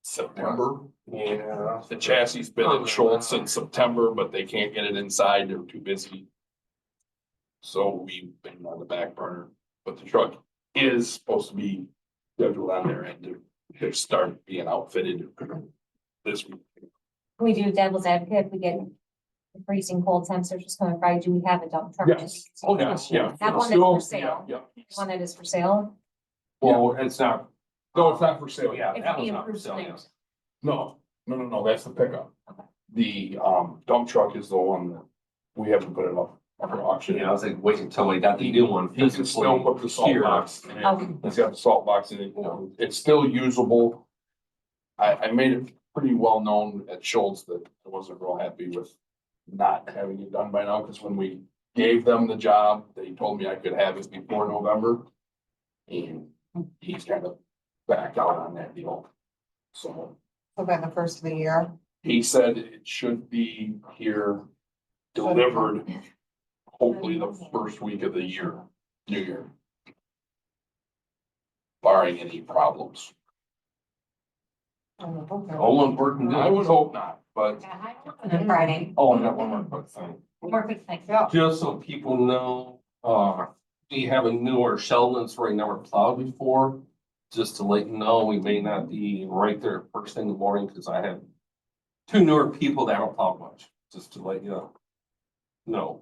[SPEAKER 9] September.
[SPEAKER 10] Yeah.
[SPEAKER 9] The chassis has been in Schultz since September, but they can't get it inside. They're too busy. So we've been on the back burner, but the truck is supposed to be scheduled on their end to start being outfitted this week.
[SPEAKER 3] Can we do devil's advocate? If we get the freezing cold temps, they're just coming Friday. Do we have a dump truck?
[SPEAKER 9] Yes. Oh, yes, yeah.
[SPEAKER 3] That one that's for sale.
[SPEAKER 9] Yeah.
[SPEAKER 3] One that is for sale?
[SPEAKER 10] Well, it's not,
[SPEAKER 9] No, it's not for sale.
[SPEAKER 10] yeah,
[SPEAKER 3] It's
[SPEAKER 10] that
[SPEAKER 3] the
[SPEAKER 10] was not for
[SPEAKER 3] improved
[SPEAKER 10] sale,
[SPEAKER 3] thing.
[SPEAKER 10] yes.
[SPEAKER 9] No, that's the pickup.
[SPEAKER 3] Okay.
[SPEAKER 9] The dump truck is the one that we haven't put it up for auction.
[SPEAKER 10] Yeah, I was like, wait until we got the new one.
[SPEAKER 9] He can still put the salt
[SPEAKER 10] Here.
[SPEAKER 9] box in it.
[SPEAKER 3] Okay.
[SPEAKER 9] He's got the salt box in it, you know, it's still usable. I made it pretty well known at Schultz that I wasn't real happy with not having it done by now, because when we gave them the job, they told me I could have it before November. And he's kind of backed out on that deal. So
[SPEAKER 2] So by the first of the year.
[SPEAKER 9] he said it should be here delivered hopefully the first week of the year, New Year. Barring any problems.
[SPEAKER 2] Oh, okay.
[SPEAKER 10] All one working
[SPEAKER 9] I
[SPEAKER 10] good.
[SPEAKER 9] would hope not, but
[SPEAKER 3] On Friday.
[SPEAKER 10] Oh, I got one more quick thing.
[SPEAKER 3] More quick thing.
[SPEAKER 2] Yeah.
[SPEAKER 10] Just so people know, we have a newer Sheldon's right now, we're plowed before. Just to let you know, we may not be right there first thing in the morning, because I have two newer people that haven't plowed much, just to let you know.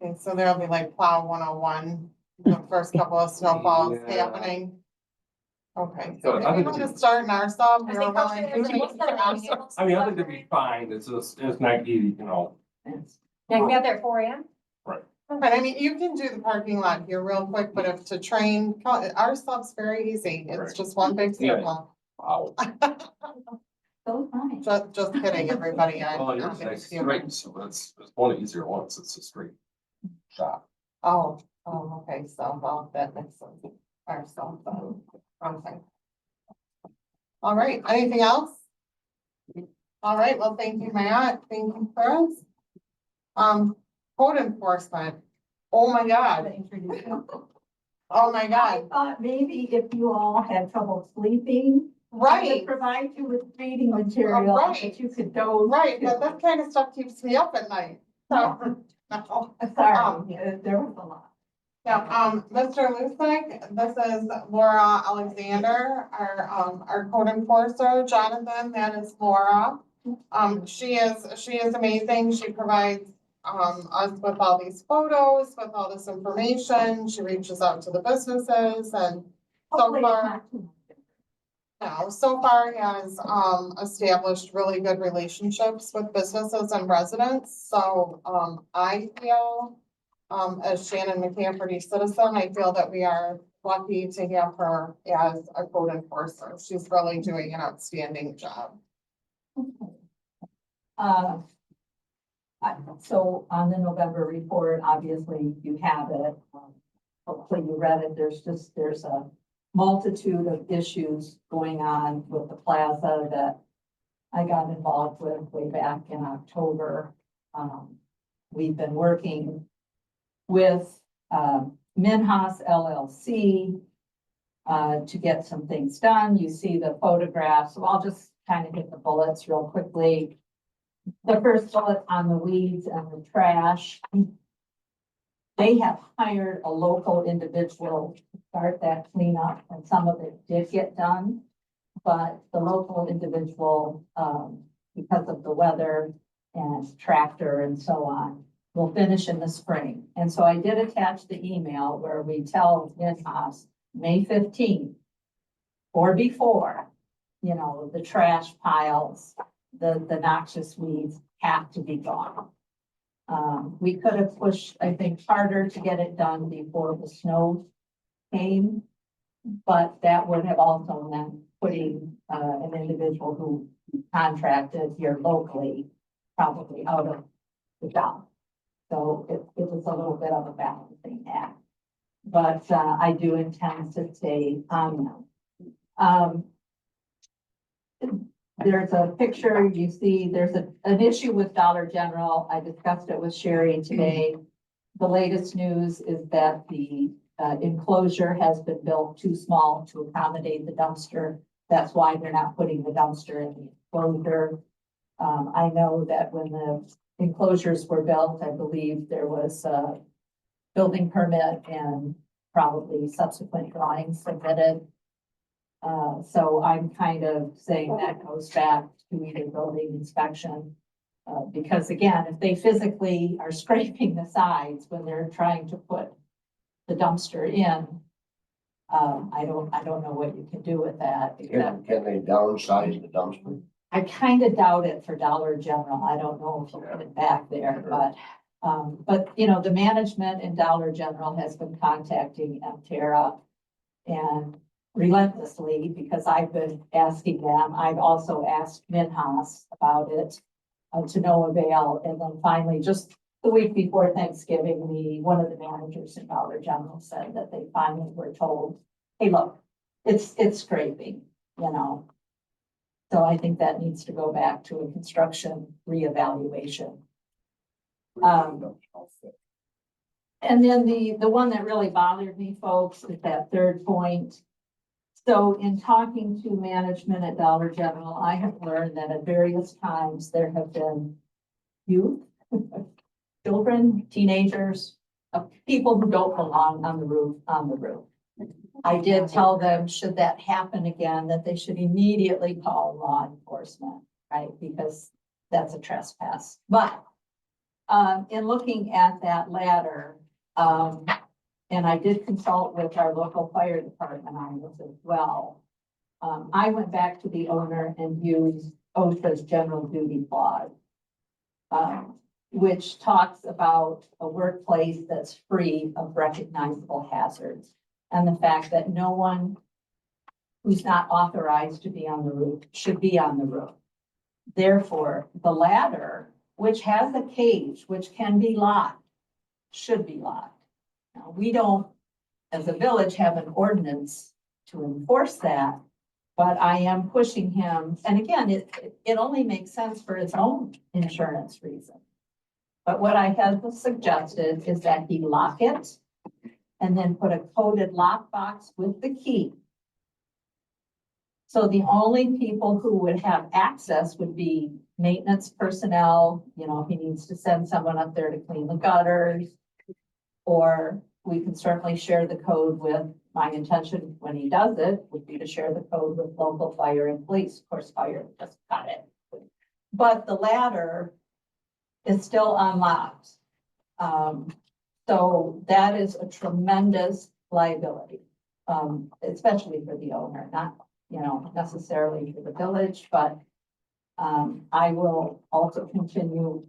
[SPEAKER 2] Okay, so there'll be like plow 101, the first couple of snowfalls
[SPEAKER 10] Yeah.
[SPEAKER 2] happening. Okay,
[SPEAKER 10] So
[SPEAKER 2] so
[SPEAKER 10] I
[SPEAKER 2] if you
[SPEAKER 10] think
[SPEAKER 2] want to
[SPEAKER 10] it's-
[SPEAKER 2] start in our sub,
[SPEAKER 3] I
[SPEAKER 2] we're
[SPEAKER 3] think
[SPEAKER 2] willing
[SPEAKER 3] those
[SPEAKER 2] to
[SPEAKER 3] are-
[SPEAKER 2] take care of some.
[SPEAKER 10] I mean, I think it'd be fine, it's just, it's not easy, you know.
[SPEAKER 3] Yeah, we got there at 4 a.m.
[SPEAKER 2] But I mean, you can do the parking lot here real quick, but if to train, our sub's very easy, it's
[SPEAKER 10] Right.
[SPEAKER 2] just one big
[SPEAKER 10] Yeah.
[SPEAKER 2] circle.
[SPEAKER 9] wow.
[SPEAKER 5] So fine.
[SPEAKER 2] Just kidding, everybody.
[SPEAKER 10] Oh, yours is nice straight, so it's one of the easier ones, it's a straight shot.
[SPEAKER 2] Oh, okay, so, well, that makes sense. Our sub, okay. All right, anything else? All right, well, thank you, Matt. Thank you, Chris. Code enforcement. Oh, my God. Oh, my
[SPEAKER 5] I
[SPEAKER 2] God.
[SPEAKER 5] thought maybe if you all had trouble sleeping, I would
[SPEAKER 2] Right,
[SPEAKER 5] provide you with reading material
[SPEAKER 2] Right.
[SPEAKER 5] that you could doze.
[SPEAKER 2] right, but that kind of stuff keeps me up at night. So, no.
[SPEAKER 5] Sorry, there was a lot.
[SPEAKER 2] Yeah, Mr. Lustig, this is Laura Alexander, our code enforcer. Jonathan, that is Laura. She is amazing. She provides, us with all these photos, with all this information. She reaches out to the businesses and so
[SPEAKER 5] Hopefully it's
[SPEAKER 2] far,
[SPEAKER 5] not too much.
[SPEAKER 2] so far has, established really good relationships with businesses and residents. So, I feel, as Shannon McCafferty citizen, I feel that we are lucky to have her as a code enforcer. She's really doing an outstanding job.
[SPEAKER 5] Uh, So on the November report, obviously you have it. Hopefully you read it. There's a multitude of issues going on with the plaza that I got involved with way back in October. We've been working with Minhas LLC to get some things done. You see the photographs, so I'll just kind of hit the bullets real quickly. The first bullet on the weeds and the trash. They have hired a local individual to start that cleanup, and some of it did get done. But the local individual, because of the weather and tractor and so on, will finish in the spring. And so I did attach the email where we tell Minhas, May 15th or before, you know, the trash piles, the noxious weeds have to be gone. We could have pushed, I think, harder to get it done before the snow came. But that would have also meant putting, an individual who contracted here locally, probably out of the job. So it was a little bit of a balancing act. But, I do intend to stay on them. There's a picture, you see, there's an issue with Dollar General. I discussed it with Sherry today. The latest news is that the enclosure has been built too small to accommodate the dumpster. That's why they're not putting the dumpster in the enclosure. I know that when the enclosures were built, I believe there was a building permit and probably subsequent drawings submitted. So I'm kind of saying that goes back to either building inspection. Because again, if they physically are scraping the sides when they're trying to put the dumpster in, I don't know what you can do with that. Except
[SPEAKER 8] Can they downsize the dumpster?
[SPEAKER 5] I kind of doubt it for Dollar General. I don't know if you put it back there, but But, you know, the management in Dollar General has been contacting Mterra and relentlessly, because I've been asking them. I've also asked Minhas about it, to no avail. And then finally, just the week before Thanksgiving, one of the managers in Dollar General said that they finally were told, hey, look, it's scraping, you know. So I think that needs to go back to a construction reevaluation. And then the one that really bothered me, folks, is that third point. So in talking to management at Dollar General, I have learned that at various times there have been youth, children, teenagers, people who don't belong on the roof. I did tell them, should that happen again, that they should immediately call law enforcement, right? Because that's a trespass. But in looking at that ladder, and I did consult with our local fire department on this as well. I went back to the owner and used OSHA's general duty clause, which talks about a workplace that's free of recognizable hazards. And the fact that no one who's not authorized to be on the roof should be on the roof. Therefore, the ladder, which has a cage, which can be locked, should be locked. Now, we don't, as a village, have an ordinance to enforce that, but I am pushing him. And again, it only makes sense for its own insurance reason. But what I have suggested is that he lock it and then put a coded lockbox with the key. So the only people who would have access would be maintenance personnel, you know, if he needs to send someone up there to clean the gutters. Or we can certainly share the code with, my intention when he does it would be to share the code with local fire and police. Of course, fire just got it. But the ladder is still unlocked. So that is a tremendous liability, especially for the owner, not, you know, necessarily for the village, but I will also continue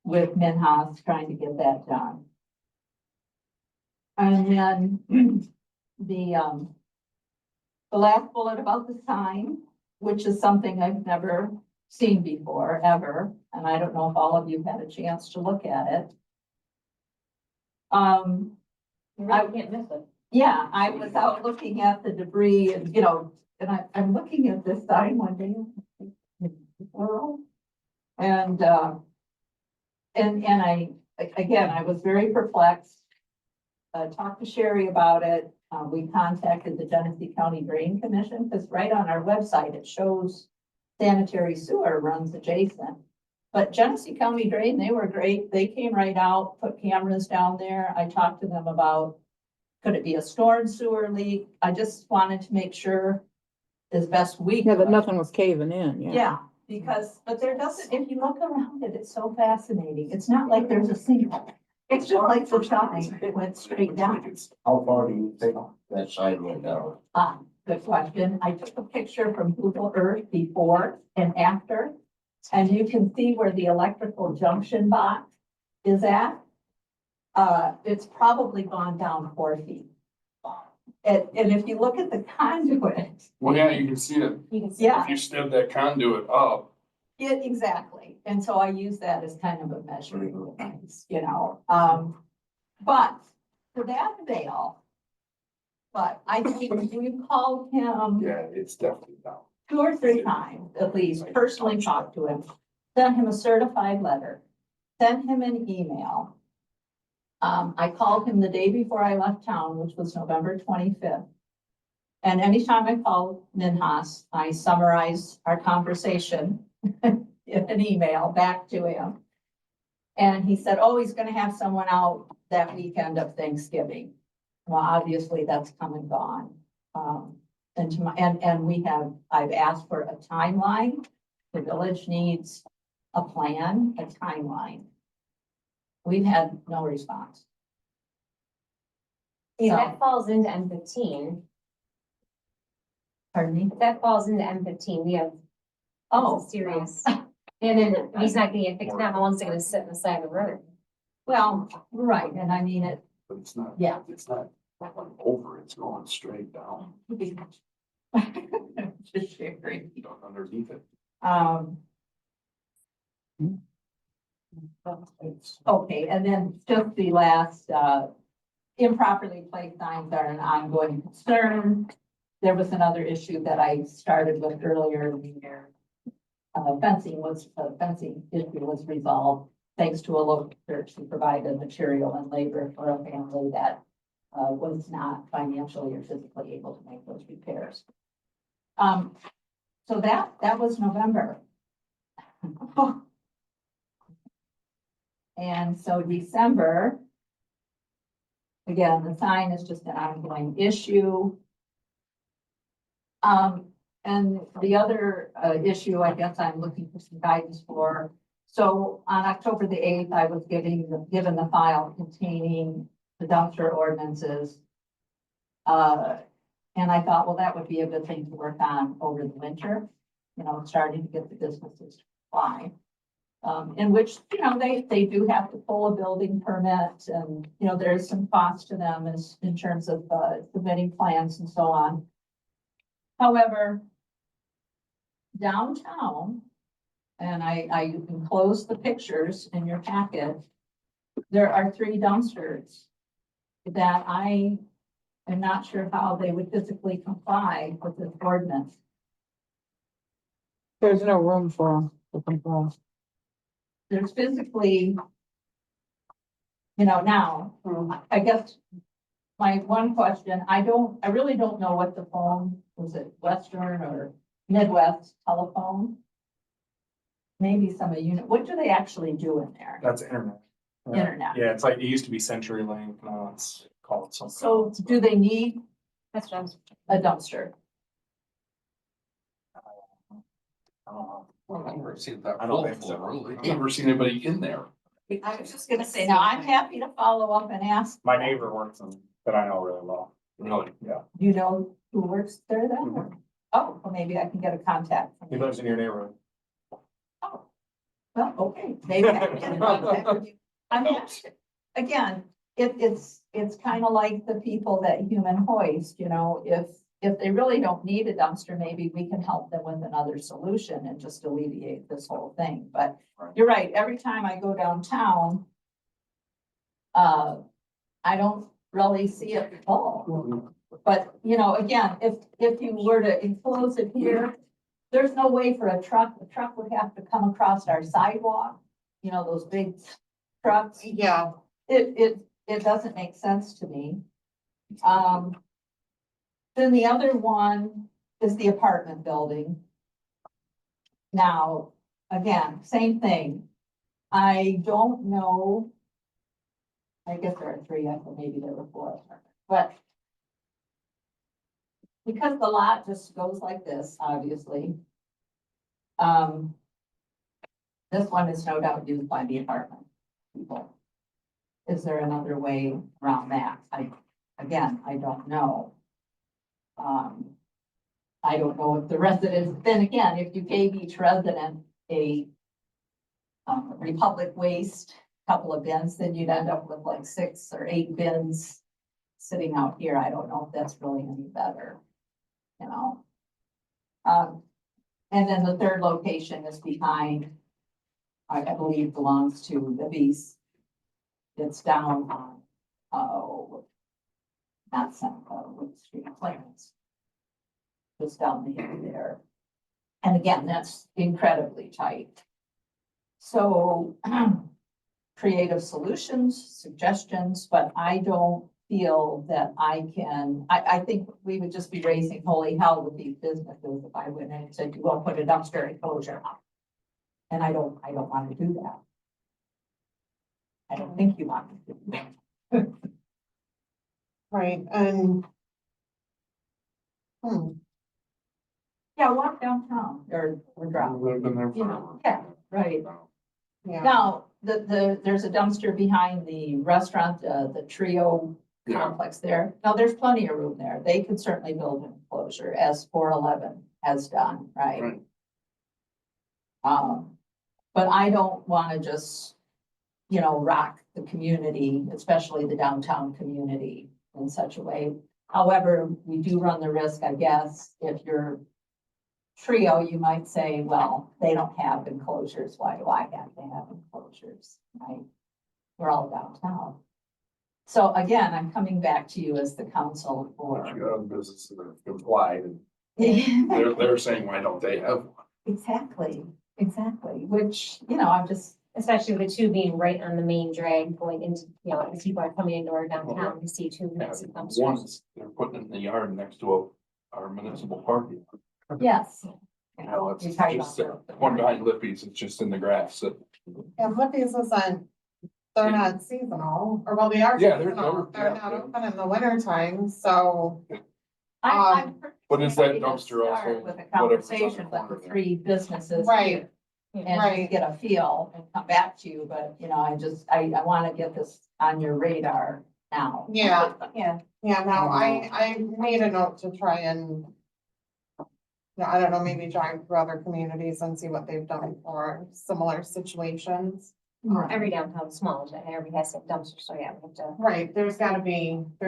[SPEAKER 5] with Minhas trying to get that done. And then the last bullet about the sign, which is something I've never seen before, ever, and I don't know if all of you had a chance to look at it.
[SPEAKER 3] You really can't miss it.
[SPEAKER 5] Yeah, I was out looking at the debris and, you know, and I'm looking at this sign one day. And I, again, I was very perplexed. Talked to Sherry about it. We contacted the Genesee County Drain Commission, because right on our website, it shows sanitary sewer runs adjacent. But Genesee County Drain, they were great. They came right out, put cameras down there. I talked to them about, could it be a storm sewer leak? I just wanted to make sure as best we
[SPEAKER 1] Yeah,
[SPEAKER 5] could.
[SPEAKER 1] that nothing was caving in, yeah.
[SPEAKER 5] Yeah, because, but there doesn't, if you look around it, it's so fascinating. It's not like there's a sinkhole. It's just like the shine, it went straight down.
[SPEAKER 8] How far do you think that sign went down?
[SPEAKER 5] Good question. I took a picture from Google Earth before and after. And you can see where the electrical junction box is at. It's probably gone down 4 feet. And if you look at the conduit,
[SPEAKER 9] Well, yeah, you can see it.
[SPEAKER 3] You can see.
[SPEAKER 5] yeah,
[SPEAKER 9] If you step that conduit up,
[SPEAKER 5] exactly. And so I use that as kind of a measuring device, you know, but to that avail. But I think we called him
[SPEAKER 9] yeah, it's definitely down.
[SPEAKER 5] 2 or 3 times, at least, personally talked to him, sent him a certified letter, sent him an email. I called him the day before I left town, which was November 25th. And anytime I called Minhas, I summarize our conversation in an email back to him. And he said, oh, he's gonna have someone out that weekend of Thanksgiving. Well, obviously that's come and gone. And I've asked for a timeline. The village needs a plan, a timeline. We've had no response.
[SPEAKER 3] See,
[SPEAKER 5] So-
[SPEAKER 3] that falls into M15.
[SPEAKER 5] Pardon me?
[SPEAKER 3] If that falls into M15, we have,
[SPEAKER 5] Oh,
[SPEAKER 3] that's a serious. And then he's not gonna get fixed now, how long's it gonna sit in the side of the road?
[SPEAKER 5] Well, right, and I mean it,
[SPEAKER 9] But it's not.
[SPEAKER 5] yeah.
[SPEAKER 9] It's not going over, it's going straight down,
[SPEAKER 5] Just sharing.
[SPEAKER 9] underneath it.
[SPEAKER 5] Um. Okay, and then just the last, improperly placed signs are an ongoing concern. There was another issue that I started with earlier in the year. Fencing issue was resolved thanks to a local church who provided material and labor for a family that was not financially or physically able to make those repairs. So that was November. And so December, again, the sign is just an ongoing issue. And the other issue, I guess I'm looking for some guidance for. So on October the 8th, I was given the file containing the dumpster ordinances. And I thought, well, that would be a good thing to work on over the winter, you know, starting to get the businesses to apply. In which, you know, they do have to pull a building permit and, you know, there's some cost to them as in terms of submitting plans and so on. However, downtown, and I enclosed the pictures in your packet, there are 3 dumpsters that I am not sure how they would physically comply with this ordinance.
[SPEAKER 1] There's no room for them.
[SPEAKER 5] There's physically, you know, now, I guess my one question, I really don't know what the phone, was it Western or Midwest telephone? Maybe some of you know, what do they actually do in there?
[SPEAKER 11] That's internet.
[SPEAKER 5] Internet.
[SPEAKER 11] Yeah, it's like, it used to be CenturyLink, now it's called something.
[SPEAKER 5] So
[SPEAKER 11] else,
[SPEAKER 5] do they need
[SPEAKER 3] That's what I was.
[SPEAKER 5] a dumpster?
[SPEAKER 11] but I don't know.
[SPEAKER 10] I've never seen that.
[SPEAKER 11] I don't
[SPEAKER 10] full,
[SPEAKER 11] think so.
[SPEAKER 10] Really.
[SPEAKER 9] I've never seen anybody in there.
[SPEAKER 5] I was just gonna say, now I'm happy to follow up and ask.
[SPEAKER 11] My neighbor works in, that I know really well.
[SPEAKER 10] Really?
[SPEAKER 11] Yeah,
[SPEAKER 5] Do you know who works there then? or- Oh, well, maybe I can get a contact. from
[SPEAKER 11] he
[SPEAKER 5] you.
[SPEAKER 11] lives in your neighborhood.
[SPEAKER 5] Oh, well, okay, maybe I can get in contact with you. I'm happy. Again, it's kind of like the people that Human Hoist, you know, if they really don't need a dumpster, maybe we can help them with another solution and just alleviate this whole thing. But you're right, every time I go downtown, I don't really see it full. But, you know, again, if you were to enclose it here, there's no way for a truck would have to come across our sidewalk, you know, those big trucks.
[SPEAKER 2] Yeah,
[SPEAKER 5] It doesn't make sense to me. Then the other one is the apartment building. Now, again, same thing. I don't know. I guess there are 3, I thought maybe there were 4, but because the lot just goes like this, obviously. This one is no doubt used by the apartment people. Is there another way around that? Again, I don't know. I don't know if the residents, then again, if you gave each resident a Republic waste, couple of bins, then you'd end up with like 6 or 8 bins sitting out here. I don't know if that's really any better, you know? And then the third location is behind, I believe belongs to the Beast. It's down on, not Seneca, Wood Street, Clarence. Just down the hill there. And again, that's incredibly tight. So creative solutions, suggestions, but I don't feel that I can, I think we would just be raising holy hell with these businesses if I went in and said, you won't put a dumpster enclosure up. And I don't want to do that. I don't think you want to do that.
[SPEAKER 2] right, and.
[SPEAKER 5] Yeah, walk downtown or drive.
[SPEAKER 9] I've been there
[SPEAKER 5] You know, yeah, right.
[SPEAKER 2] Yeah,
[SPEAKER 5] Now, there's a dumpster behind the restaurant, the Trio
[SPEAKER 9] Yeah.
[SPEAKER 5] complex there. Now, there's plenty of room there. They could certainly build an enclosure as 411 has done, right?
[SPEAKER 9] Right.
[SPEAKER 5] but I don't wanna just, you know, rock the community, especially the downtown community in such a way. However, we do run the risk, I guess, if you're trio, you might say, well, they don't have enclosures, why do I have to have enclosures, right? We're all downtown. So again, I'm coming back to you as the council
[SPEAKER 9] But you
[SPEAKER 5] for.
[SPEAKER 9] got businesses that have complied, and they're saying, why don't they have one?
[SPEAKER 5] Exactly, which, you know, I'm just,
[SPEAKER 3] Especially the two being right on the main drag going into, you know, as people are coming into our downtown, we see two massive
[SPEAKER 9] One
[SPEAKER 3] dumpsters.
[SPEAKER 9] is, they're putting it in the yard next to our municipal parking.
[SPEAKER 5] yes.
[SPEAKER 9] Now it's
[SPEAKER 5] You're talking
[SPEAKER 9] just,
[SPEAKER 5] about the-
[SPEAKER 9] one behind Lippy's, it's just in the grass.
[SPEAKER 2] And Lippy's isn't, they're not seasonal, or well, they are
[SPEAKER 9] Yeah, they're-
[SPEAKER 2] seasonal,
[SPEAKER 9] they're-
[SPEAKER 2] they're
[SPEAKER 9] yeah,
[SPEAKER 2] not
[SPEAKER 9] they're-
[SPEAKER 2] open in the winter time, so.
[SPEAKER 5] I'm
[SPEAKER 9] But is that
[SPEAKER 5] happy to
[SPEAKER 9] dumpster
[SPEAKER 5] start
[SPEAKER 9] also
[SPEAKER 5] with a
[SPEAKER 9] whatever's on the
[SPEAKER 5] conversation with the
[SPEAKER 9] corner there?
[SPEAKER 5] three businesses
[SPEAKER 2] Right.
[SPEAKER 5] here, and
[SPEAKER 2] Right.
[SPEAKER 5] just get a feel and come back to you, but, you know, I wanna get this on your radar now.
[SPEAKER 2] Yeah,
[SPEAKER 3] Yeah,
[SPEAKER 2] yeah, no, I made a note to try and. Yeah, I don't know, maybe drive through other communities and see what they've done for similar situations.
[SPEAKER 3] every downtown is small, but every has a dumpster, so yeah, we have to.
[SPEAKER 2] Right, there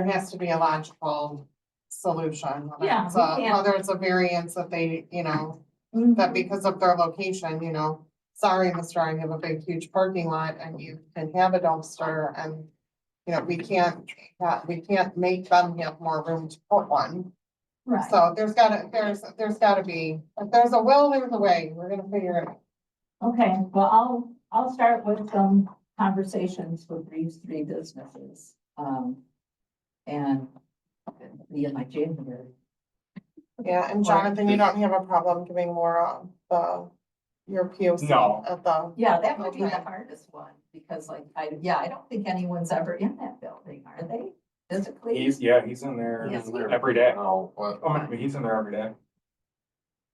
[SPEAKER 2] has to be a logical solution.
[SPEAKER 5] Yeah, we can't-
[SPEAKER 2] Whether it's a variance that they, you know,
[SPEAKER 5] Mm-hmm.
[SPEAKER 2] that because of their location, you know. Sorry, Mr. I have a big, huge parking lot and you can have a dumpster and. You know, we can't make them have more room to put one.
[SPEAKER 5] Right,
[SPEAKER 2] So there's gotta be, if there's a will, there's a way. We're gonna figure it out.
[SPEAKER 5] okay, well, I'll start with some conversations with these three businesses. And be in my January.
[SPEAKER 2] Yeah, and Jonathan, you don't have a problem giving more of your POC
[SPEAKER 11] No.
[SPEAKER 2] at the.
[SPEAKER 5] Yeah, that would be the
[SPEAKER 2] Okay.
[SPEAKER 5] hardest one, because like, I don't think anyone's ever in that building, are they? Physically?
[SPEAKER 11] He's in there
[SPEAKER 5] Yes.
[SPEAKER 11] every day.
[SPEAKER 9] Oh, what?
[SPEAKER 11] I mean, he's in there every day.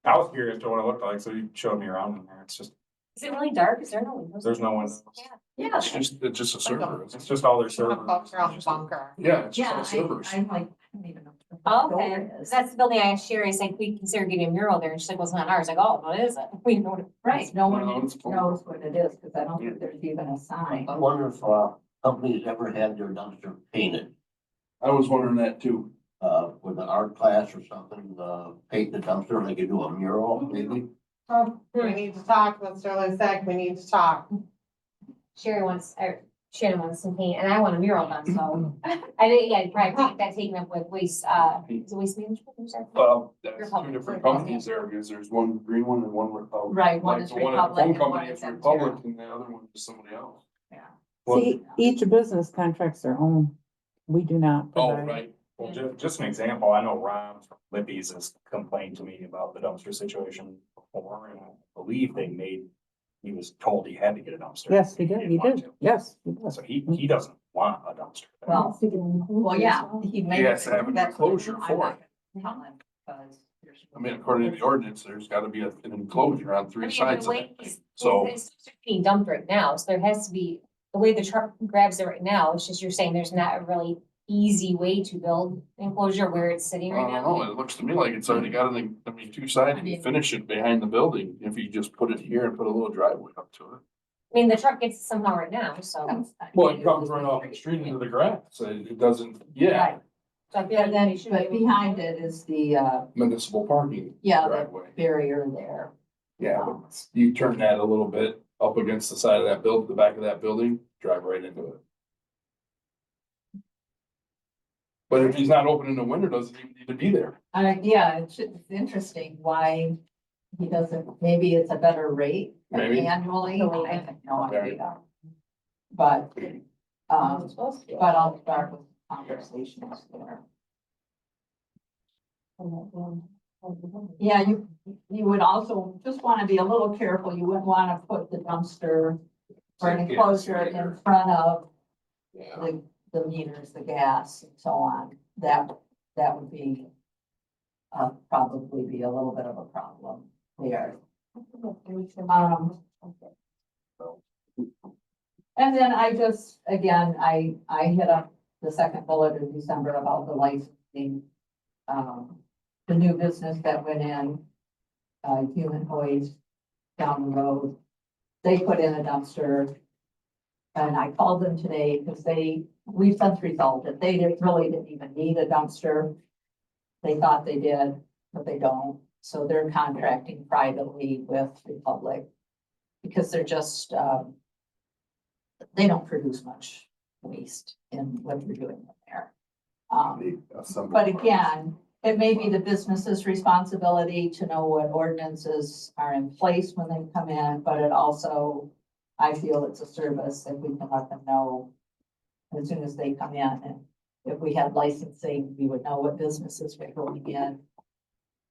[SPEAKER 11] I was curious to what it looked like, so he showed me around in there. It's just,
[SPEAKER 3] Is it really dark? Is there no windows?
[SPEAKER 11] there's no windows.
[SPEAKER 3] Yeah.
[SPEAKER 5] Yeah.
[SPEAKER 9] It's just a server.
[SPEAKER 11] It's just all their
[SPEAKER 2] Sort of
[SPEAKER 11] servers.
[SPEAKER 2] above ground bunker.
[SPEAKER 9] Yeah, it's just
[SPEAKER 5] Yeah,
[SPEAKER 9] all servers.
[SPEAKER 5] I'm like, I don't even know. what
[SPEAKER 3] Oh,
[SPEAKER 5] the
[SPEAKER 3] okay,
[SPEAKER 5] door
[SPEAKER 3] 'cause
[SPEAKER 5] is.
[SPEAKER 3] that's the building I asked Sherry, I said, we consider getting a mural there, and she's like, well, it's not ours, like, oh, what is it? We know what it.
[SPEAKER 5] Right, no one
[SPEAKER 9] No, it's cool.
[SPEAKER 5] knows what it is, because I don't think there's even a sign.
[SPEAKER 8] I wonder if, companies ever had their dumpster painted,
[SPEAKER 9] I was wondering that too.
[SPEAKER 8] with an art class or something, paint the dumpster, like you do a mural, maybe?
[SPEAKER 2] Oh, we need to talk, Mr. Lysak, we need to talk.
[SPEAKER 3] Sherry wants, or Shannon wants some paint, and I want a mural done, so. I did, yeah, probably take that taken up with waste, is it waste management, I'm sorry?
[SPEAKER 9] Well, that's two
[SPEAKER 3] Republic.
[SPEAKER 9] different companies there, because there's one green one and one Republic.
[SPEAKER 5] Right, one
[SPEAKER 9] Like
[SPEAKER 5] is
[SPEAKER 9] the one at the
[SPEAKER 5] Republic
[SPEAKER 9] phone
[SPEAKER 5] and one
[SPEAKER 9] company
[SPEAKER 5] is
[SPEAKER 9] is Republic
[SPEAKER 5] Emterra.
[SPEAKER 9] and the other one is somebody else.
[SPEAKER 11] Well,
[SPEAKER 1] See, each business contracts their own. We do not.
[SPEAKER 9] Oh,
[SPEAKER 1] provide-
[SPEAKER 9] right.
[SPEAKER 11] Well, just an example, I know Ron from Lippy's has complained to me about the dumpster situation before, and I believe he was told he had to get a dumpster.
[SPEAKER 1] Yes, he did,
[SPEAKER 11] didn't
[SPEAKER 1] he
[SPEAKER 11] want
[SPEAKER 1] did,
[SPEAKER 11] to.
[SPEAKER 1] yes, he does.
[SPEAKER 11] So he doesn't want a dumpster.
[SPEAKER 5] Well, yeah, he may.
[SPEAKER 9] has to have an
[SPEAKER 5] that's what
[SPEAKER 9] enclosure
[SPEAKER 5] I'm
[SPEAKER 9] for
[SPEAKER 5] not gonna tell him, because there's-
[SPEAKER 9] I mean, according to the ordinance, there's gotta be an enclosure on
[SPEAKER 3] I
[SPEAKER 9] three
[SPEAKER 3] mean,
[SPEAKER 9] sides
[SPEAKER 3] the
[SPEAKER 9] of
[SPEAKER 3] way
[SPEAKER 9] it.
[SPEAKER 3] it's,
[SPEAKER 9] So-
[SPEAKER 3] it's being dumped right now, so there has to be, the way the truck grabs it right now, it's just you're saying there's not a really easy way to build an enclosure where it's sitting
[SPEAKER 9] I
[SPEAKER 3] right
[SPEAKER 9] don't know,
[SPEAKER 3] now.
[SPEAKER 9] it looks to me like it's already got an, I mean, two sides, you can finish it behind the building, if you just put it here and put a little driveway up to it.
[SPEAKER 3] I mean, the truck gets it somehow right now, so.
[SPEAKER 9] Well, it comes right off the street into the grass, so it doesn't, yeah,
[SPEAKER 5] Right,
[SPEAKER 3] So I feel like
[SPEAKER 5] and then,
[SPEAKER 3] they should
[SPEAKER 5] but
[SPEAKER 3] be-
[SPEAKER 5] behind it is the,
[SPEAKER 9] municipal parking
[SPEAKER 5] yeah, the
[SPEAKER 9] driveway.
[SPEAKER 5] barrier there.
[SPEAKER 9] Yeah, but you turn that a little bit up against the side of that build, the back of that building, drive right into it. But if he's not opening the window, doesn't even need to be there.
[SPEAKER 5] Yeah, it's interesting why he doesn't, maybe it's a better rate
[SPEAKER 9] Maybe.
[SPEAKER 5] annually, I have no
[SPEAKER 9] Okay.
[SPEAKER 5] idea. But, but I'll start with conversations there. Yeah, you would also just want to be a little careful. You wouldn't want to put the dumpster or an enclosure in front of
[SPEAKER 9] Yeah.
[SPEAKER 5] the meters, the gas and so on. That would be probably be a little bit of a problem there. And then I just, again, I hit up the second bullet in December about the licensing. The new business that went in, Human Waste down the road. they put in a dumpster. And I called them today because we since resolved it. They didn't even need a dumpster. They thought they did, but they don't. So they're contracting privately with Republic because they're just, they don't produce much waste in what they're doing in there. But again, it may be the business's responsibility to know what ordinances are in place when they come in, but it also, I feel it's a service if we can let them know as soon as they come in. And if we had licensing, we would know what businesses were going in.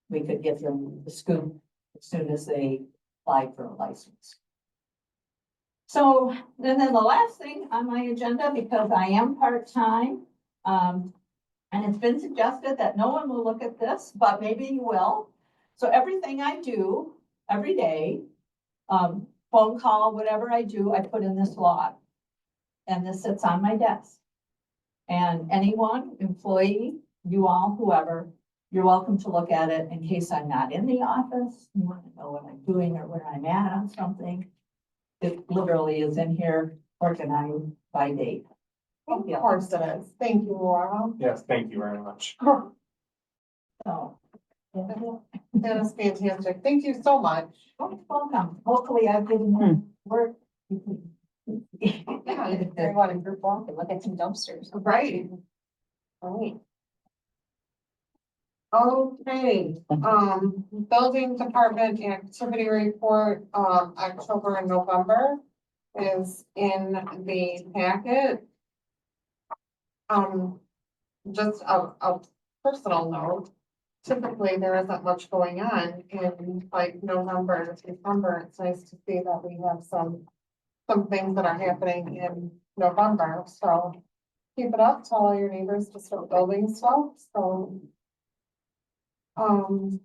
[SPEAKER 5] We could give them the scoop as soon as they apply for a license. So, and then the last thing on my agenda, because I am part-time, and it's been suggested that no one will look at this, but maybe you will. So everything I do every day, phone call, whatever I do, I put in this log. And this sits on my desk. And anyone, employee, you all, whoever, you're welcome to look at it in case I'm not in the office. You want to know what I'm doing or where I'm at on something. It literally is in here organized by date.
[SPEAKER 2] Of course it is. Thank you, Laura.
[SPEAKER 11] Yes, thank you very much.
[SPEAKER 5] So.
[SPEAKER 2] That is fantastic. Thank you so much.
[SPEAKER 5] Oh, welcome. Hopefully I've given work.
[SPEAKER 2] Yeah, I want to group walk.
[SPEAKER 3] Look at some dumpsters.
[SPEAKER 2] Right.
[SPEAKER 3] Right.
[SPEAKER 2] Okay, building department activity report, October and November is in the packet. Just a personal note, typically there isn't much going on in like November, December. It's nice to see that we have some things that are happening in November, so keep it up, tell all your neighbors to start building stuff, so. Then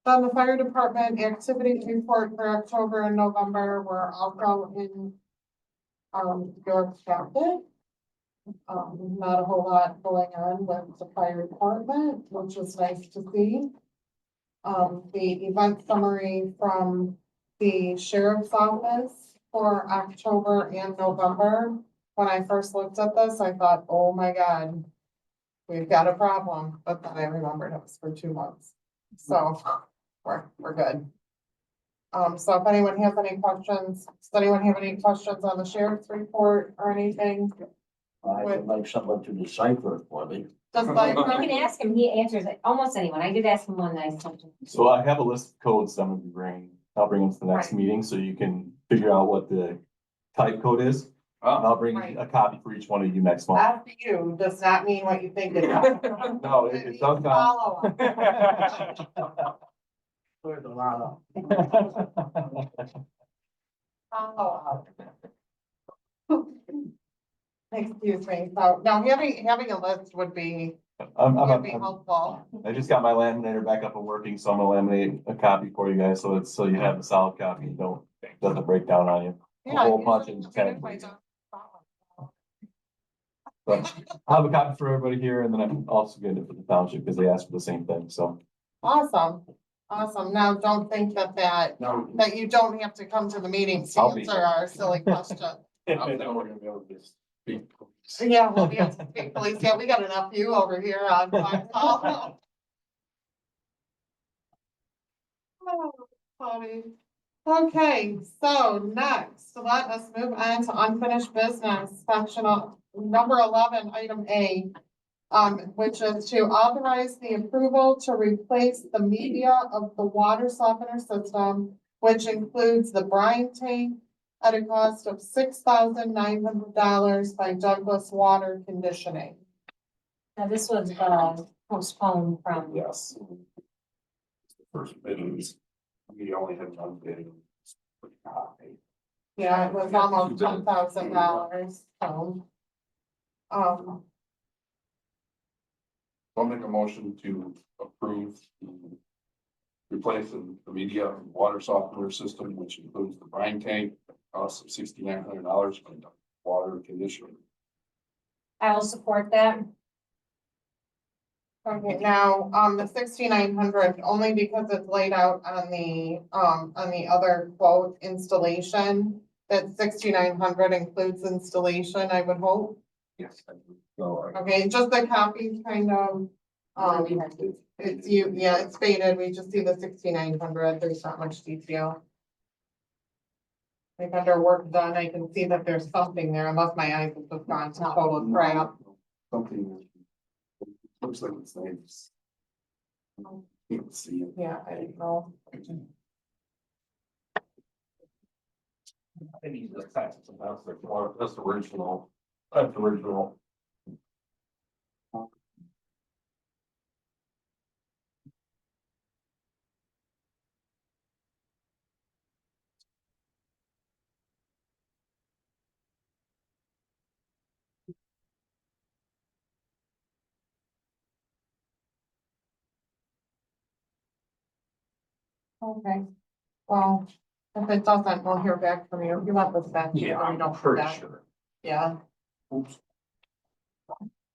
[SPEAKER 2] the fire department activity report for October and November were also in your packet. Not a whole lot going on with the fire department, which is nice to see. The event summary from the sheriff's office for October and November. When I first looked at this, I thought, oh my God, we've got a problem, but then I remembered it was for 2 months. So we're good. So if anyone has any questions, does anyone have any questions on the sheriff's report or anything?
[SPEAKER 8] I would like someone to decipher it for me.
[SPEAKER 2] Just
[SPEAKER 3] You
[SPEAKER 2] like,
[SPEAKER 3] can ask him, he answers it, almost anyone. I did ask him one that I sent him.
[SPEAKER 12] So I have a list of codes I'm gonna be bringing. I'll bring them to the next
[SPEAKER 2] Right.
[SPEAKER 12] meeting so you can figure out what the type code is. And I'll bring
[SPEAKER 2] Right.
[SPEAKER 12] a copy for each one of you next month.
[SPEAKER 2] after you does not mean what you think it does.
[SPEAKER 12] No, it
[SPEAKER 2] means
[SPEAKER 12] does not.
[SPEAKER 2] follow up.
[SPEAKER 7] There's a lot of.
[SPEAKER 2] Follow up. Excuse me, so, no, having a list would be helpful.
[SPEAKER 12] I just got my laminator back up and working, so I'm gonna laminate a copy for you guys, so you have a solid copy, doesn't break down on you.
[SPEAKER 2] Yeah,
[SPEAKER 12] whole bunch of
[SPEAKER 2] usually,
[SPEAKER 12] ten.
[SPEAKER 2] I don't follow.
[SPEAKER 12] But I'll have a copy for everybody here, and then I'm also getting it for the township, because they asked for the same thing, so.
[SPEAKER 2] Awesome, awesome. Now, don't think that
[SPEAKER 11] No.
[SPEAKER 2] you don't have to come to the meetings to
[SPEAKER 12] I'll be
[SPEAKER 2] answer
[SPEAKER 12] here.
[SPEAKER 2] our silly question.
[SPEAKER 9] I don't think we're gonna be able to just speak.
[SPEAKER 2] Yeah, we'll be able to speak police. Yeah, we got enough you over here on one call. Oh, funny. Okay, so next, let us move on to unfinished business, section of number 11, item A. Which is to authorize the approval to replace the media of the water softener system, which includes the brine tank at a cost of $6,900 by Douglas Water Conditioning.
[SPEAKER 3] Now, this was postponed from.
[SPEAKER 11] Yes. First biddings, we only had one bid.
[SPEAKER 2] Yeah, it was almost $10,000, so.
[SPEAKER 9] I'll make a motion to approve the replacing the media and water softener system, which includes the brine tank, cost of $6,900 by water conditioning.
[SPEAKER 3] I will support that.
[SPEAKER 2] Okay, now, the 6,900, only because it's laid out on the other quote installation. that 6,900 includes installation, I would hope.
[SPEAKER 10] Yes. So,
[SPEAKER 2] Okay, just the copies kind of, it's you, yeah, it's faded, we just see the 6,900, there's not much detail. Like under work done, I can see that there's something there, unless my eyes have just gone to total crap.
[SPEAKER 9] Something. Looks like it's nice. Can't see it.
[SPEAKER 2] Yeah, I don't know.
[SPEAKER 10] I need to fax it somehow, that's original, that's original.
[SPEAKER 2] Okay, well, if it doesn't, we'll hear back from you. You want this back?
[SPEAKER 10] Yeah,
[SPEAKER 2] so we
[SPEAKER 10] I'm
[SPEAKER 2] don't
[SPEAKER 10] pretty
[SPEAKER 2] forget.
[SPEAKER 10] sure.
[SPEAKER 2] Yeah,
[SPEAKER 10] Oops.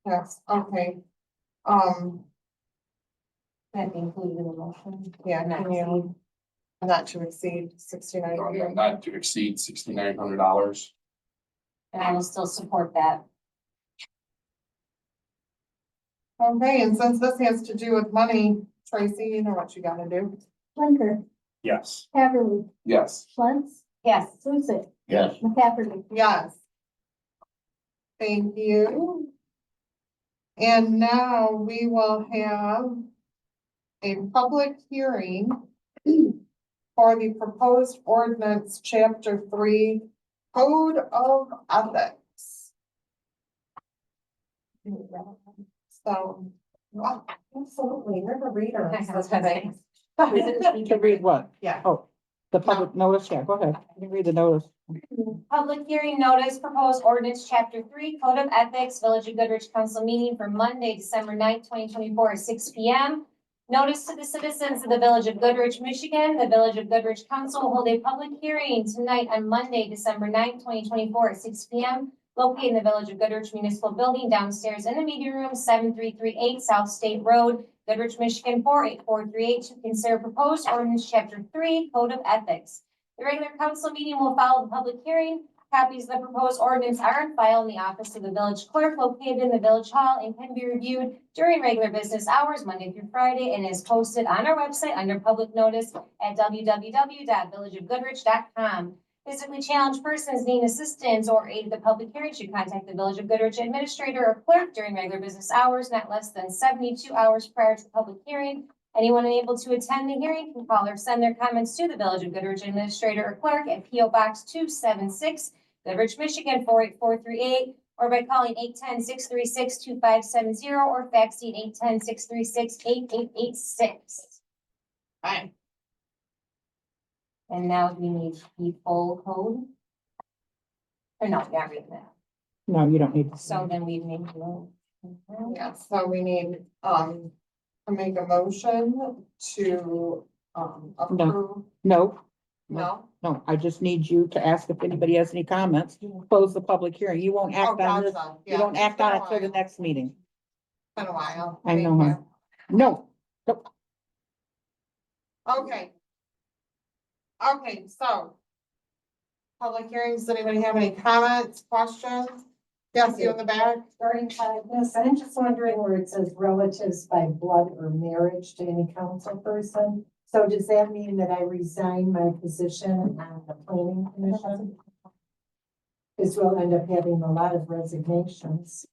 [SPEAKER 2] yes, okay.
[SPEAKER 3] That be included in the motion.
[SPEAKER 2] Yeah, can you, not to exceed 6,900.
[SPEAKER 9] Not to exceed $6,900.
[SPEAKER 3] And I will still support that.
[SPEAKER 2] Okay, and since this has to do with money, Tracy, you know what you gotta do.
[SPEAKER 13] Blinker,
[SPEAKER 11] Yes.
[SPEAKER 13] Haverly,
[SPEAKER 9] Yes.
[SPEAKER 13] Schlenz,
[SPEAKER 3] Yes.
[SPEAKER 13] Susan,
[SPEAKER 8] Yes,
[SPEAKER 13] McCafferty.
[SPEAKER 2] Yes. Thank you. And now we will have a public hearing for the proposed ordinance, chapter 3, Code of Ethics. So, well,
[SPEAKER 5] Absolutely, you're the reader.
[SPEAKER 1] To read what?
[SPEAKER 2] yeah,
[SPEAKER 1] Oh, the public notice, yeah, go ahead, you can read the notice.
[SPEAKER 3] Public hearing notice, proposed ordinance, chapter 3, Code of Ethics, Village of Goodrich Council meeting for Monday, December 9th, 2024 at 6 p.m. Notice to the citizens of the Village of Goodrich, Michigan, the Village of Goodrich Council will hold a public hearing tonight on Monday, December 9th, 2024 at 6 p.m. located in the Village of Goodrich Municipal Building downstairs in the meeting room, 7338 South State Road, Goodrich, Michigan 48438, to consider proposed ordinance, chapter 3, Code of Ethics. The regular council meeting will follow the public hearing. Copies of the proposed ordinance are on file in the office of the village clerk located in the village hall and can be reviewed during regular business hours, Monday through Friday, and is posted on our website under public notice at www.villageofgoodrich.com. Physically challenged persons needing assistance or aid at the public hearing should contact the Village of Goodrich administrator or clerk during regular business hours, not less than 72 hours prior to the public hearing. Anyone unable to attend the hearing can call or send their comments to the Village of Goodrich administrator or clerk at P.O. Box 276, Goodrich, Michigan 48438, or by calling 810-636-2570 or faxing 810-636-8886.
[SPEAKER 2] fine.
[SPEAKER 3] And now we need the full code. Or no, not reading that.
[SPEAKER 1] No, you don't need to.
[SPEAKER 3] So then we need to.
[SPEAKER 2] Yeah, so we need, to make a motion to, approve.
[SPEAKER 1] No,
[SPEAKER 2] No?
[SPEAKER 1] no, I just need you to ask if anybody has any comments, close the public hearing, you won't
[SPEAKER 2] Oh,
[SPEAKER 1] act on this,
[SPEAKER 2] gotcha.
[SPEAKER 1] you
[SPEAKER 2] Yeah,
[SPEAKER 1] don't
[SPEAKER 2] it's
[SPEAKER 1] act
[SPEAKER 2] been
[SPEAKER 1] on
[SPEAKER 2] a
[SPEAKER 1] it till the
[SPEAKER 2] while.
[SPEAKER 1] next meeting.
[SPEAKER 2] Been a while.
[SPEAKER 1] I know,
[SPEAKER 2] Thank
[SPEAKER 1] huh? No,
[SPEAKER 2] you. Okay. Okay, so. Public hearings, does anybody have any comments, questions? Yes, you in the back?
[SPEAKER 5] Starting this, I'm just wondering where it says relatives by blood or marriage to any council person. So does that mean that I resign my position on the planning commission? Because we'll end up having a lot of resignations.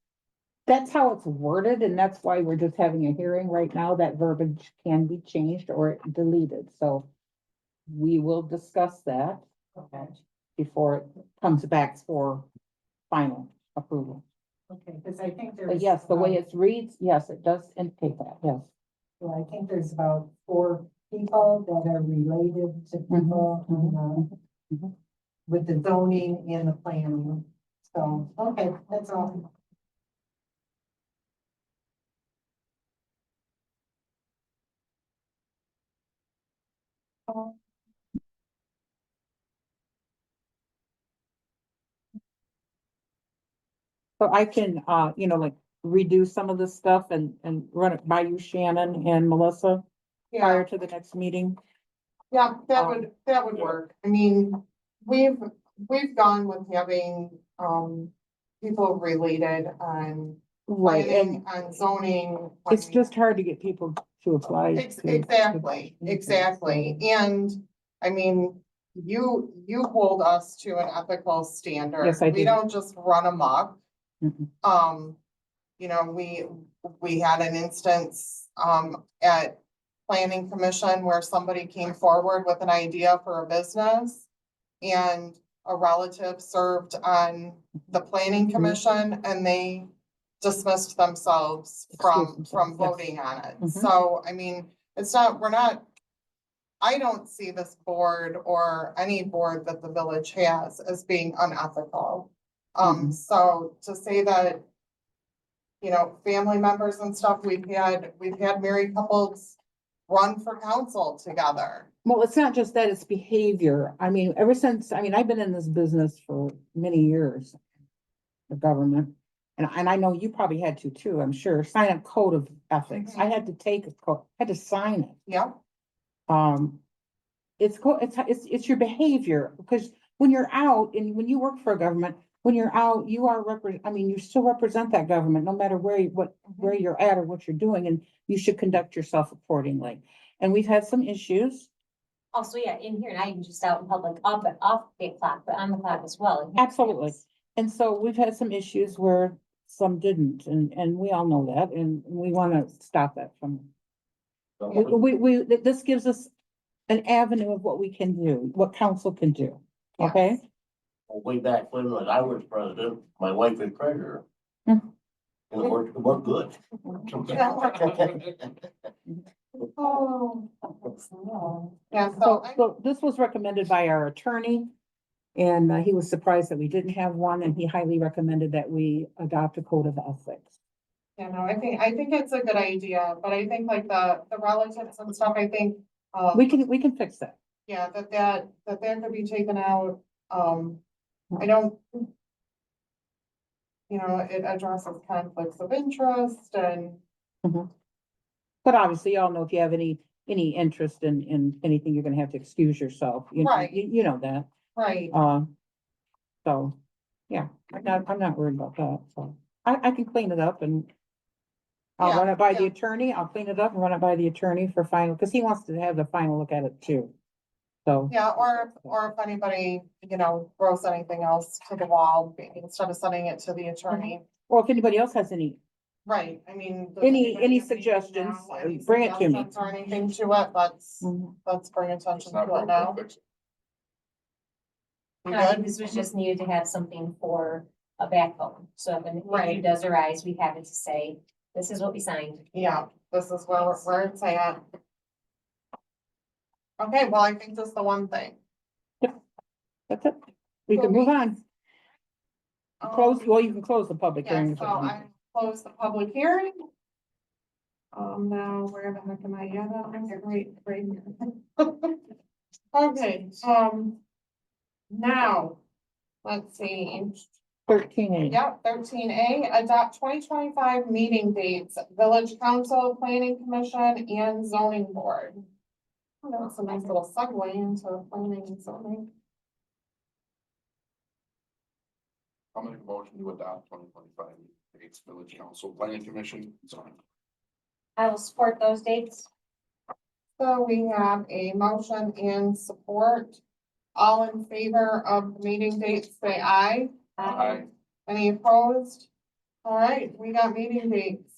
[SPEAKER 1] that's how it's worded, and that's why we're just having a hearing right now, that verbiage can be changed or deleted, so. We will discuss that
[SPEAKER 5] Okay,
[SPEAKER 1] before it comes back for final approval.
[SPEAKER 5] okay, because I think there's.
[SPEAKER 1] But yes, the way it reads, yes, it does indicate that, yes.
[SPEAKER 5] Well, I think there's about 4 people that are related to people
[SPEAKER 1] Mhm.
[SPEAKER 5] with the zoning and the planning. So, okay, that's all.
[SPEAKER 1] So I can, like redo some of this stuff and run it by you, Shannon and Melissa,
[SPEAKER 2] Yeah,
[SPEAKER 1] prior to the next meeting.
[SPEAKER 2] yeah, that would work. I mean, we've, we've gone with having, people related on
[SPEAKER 1] Right,
[SPEAKER 2] planning,
[SPEAKER 1] and
[SPEAKER 2] on zoning. when
[SPEAKER 1] it's
[SPEAKER 2] we-
[SPEAKER 1] just hard to get people to apply.
[SPEAKER 2] Exactly, exactly. And I mean, you hold us to an ethical standard.
[SPEAKER 1] Yes, I
[SPEAKER 2] We
[SPEAKER 1] do.
[SPEAKER 2] don't just run amok.
[SPEAKER 1] Mhm.
[SPEAKER 2] You know, we had an instance, at planning commission where somebody came forward with an idea for a business. And a relative served on the planning commission and they dismissed themselves from
[SPEAKER 1] Excuse themselves, yes.
[SPEAKER 2] voting on it.
[SPEAKER 1] Mhm.
[SPEAKER 2] So, I mean, it's not, we're not. I don't see this board or any board that the village has as being unethical.
[SPEAKER 1] Mhm.
[SPEAKER 2] So to say that. You know, family members and stuff, we've had married couples run for council together.
[SPEAKER 1] Well, it's not just that, it's behavior. I mean, ever since, I mean, I've been in this business for many years. The government, and I know you probably had to too, I'm sure, sign a code of ethics. I had to take a code, I had to sign it.
[SPEAKER 2] Yeah,
[SPEAKER 1] It's your behavior, because when you're out and when you work for a government, when you're out, you are you still represent that government, no matter where you're at or what you're doing, and you should conduct yourself accordingly. And we've had some issues.
[SPEAKER 3] Also, yeah, in here, not even just out in public, off the clock, but on the clock as well.
[SPEAKER 1] Absolutely. And so we've had some issues where some didn't, and we all know that, and we wanna stop that from. This gives us an avenue of what we can do, what council can do, okay?
[SPEAKER 8] Way back when I was president, my wife was treasurer.
[SPEAKER 1] Hmm.
[SPEAKER 8] And it worked good.
[SPEAKER 2] oh. Yeah, so
[SPEAKER 1] So this was recommended by our attorney, and he was surprised that we didn't have one, and he highly recommended that we adopt a code of ethics.
[SPEAKER 2] you know, I think it's a good idea, but I think like the relatives and stuff, I think.
[SPEAKER 1] We can fix that.
[SPEAKER 2] Yeah, that could be taken out, I don't. You know, it addresses conflicts of interest and,
[SPEAKER 1] But obviously, y'all know if you have any interest in anything, you're gonna have to excuse yourself.
[SPEAKER 2] Right.
[SPEAKER 1] You know that.
[SPEAKER 2] right,
[SPEAKER 1] So, yeah, I'm not worried about that, so I can clean it up and. I'll
[SPEAKER 2] Yeah,
[SPEAKER 1] run it by the
[SPEAKER 2] yeah.
[SPEAKER 1] attorney, I'll clean it up and run it by the attorney for final, because he wants to have the final look at it too. So.
[SPEAKER 2] yeah, or if anybody, you know, throws anything else to the wall, instead of sending it to the attorney.
[SPEAKER 1] Or if anybody else has any,
[SPEAKER 2] Right, I mean. does
[SPEAKER 1] Any
[SPEAKER 2] anybody have
[SPEAKER 1] suggestions,
[SPEAKER 2] now, any
[SPEAKER 1] bring it to me.
[SPEAKER 2] suggestions Or anything to it, let's bring
[SPEAKER 9] It's
[SPEAKER 2] attention
[SPEAKER 9] not
[SPEAKER 2] to it
[SPEAKER 9] broke,
[SPEAKER 2] now.
[SPEAKER 9] fix it.
[SPEAKER 2] You
[SPEAKER 3] I think
[SPEAKER 2] good?
[SPEAKER 3] this was just needed to have something for a backbone, so if an issue
[SPEAKER 2] Right.
[SPEAKER 3] does arise, we have it to say, this is what we signed.
[SPEAKER 2] Yeah, this is where it's at. Okay, well, I think that's the one thing.
[SPEAKER 1] that's it, we can move on. Close,
[SPEAKER 2] Um,
[SPEAKER 1] well, you can close the public
[SPEAKER 2] Yeah,
[SPEAKER 1] hearing. if
[SPEAKER 2] so
[SPEAKER 1] you want.
[SPEAKER 2] I close the public hearing. Now, where the heck am I at? I'm right here. Okay, now, let's see.
[SPEAKER 1] 13A.
[SPEAKER 2] Yep, 13A, adopt 2025 meeting dates, village council, planning commission, and zoning board. Oh, that's a nice little segue into planning and zoning.
[SPEAKER 9] I'll make a motion to adopt 2025 dates, village council, planning commission, zoning.
[SPEAKER 3] I will support those dates.
[SPEAKER 2] So we have a motion and support. All in favor of the meeting dates, say aye.
[SPEAKER 9] Aye.
[SPEAKER 2] Any opposed? All right, we got meeting dates.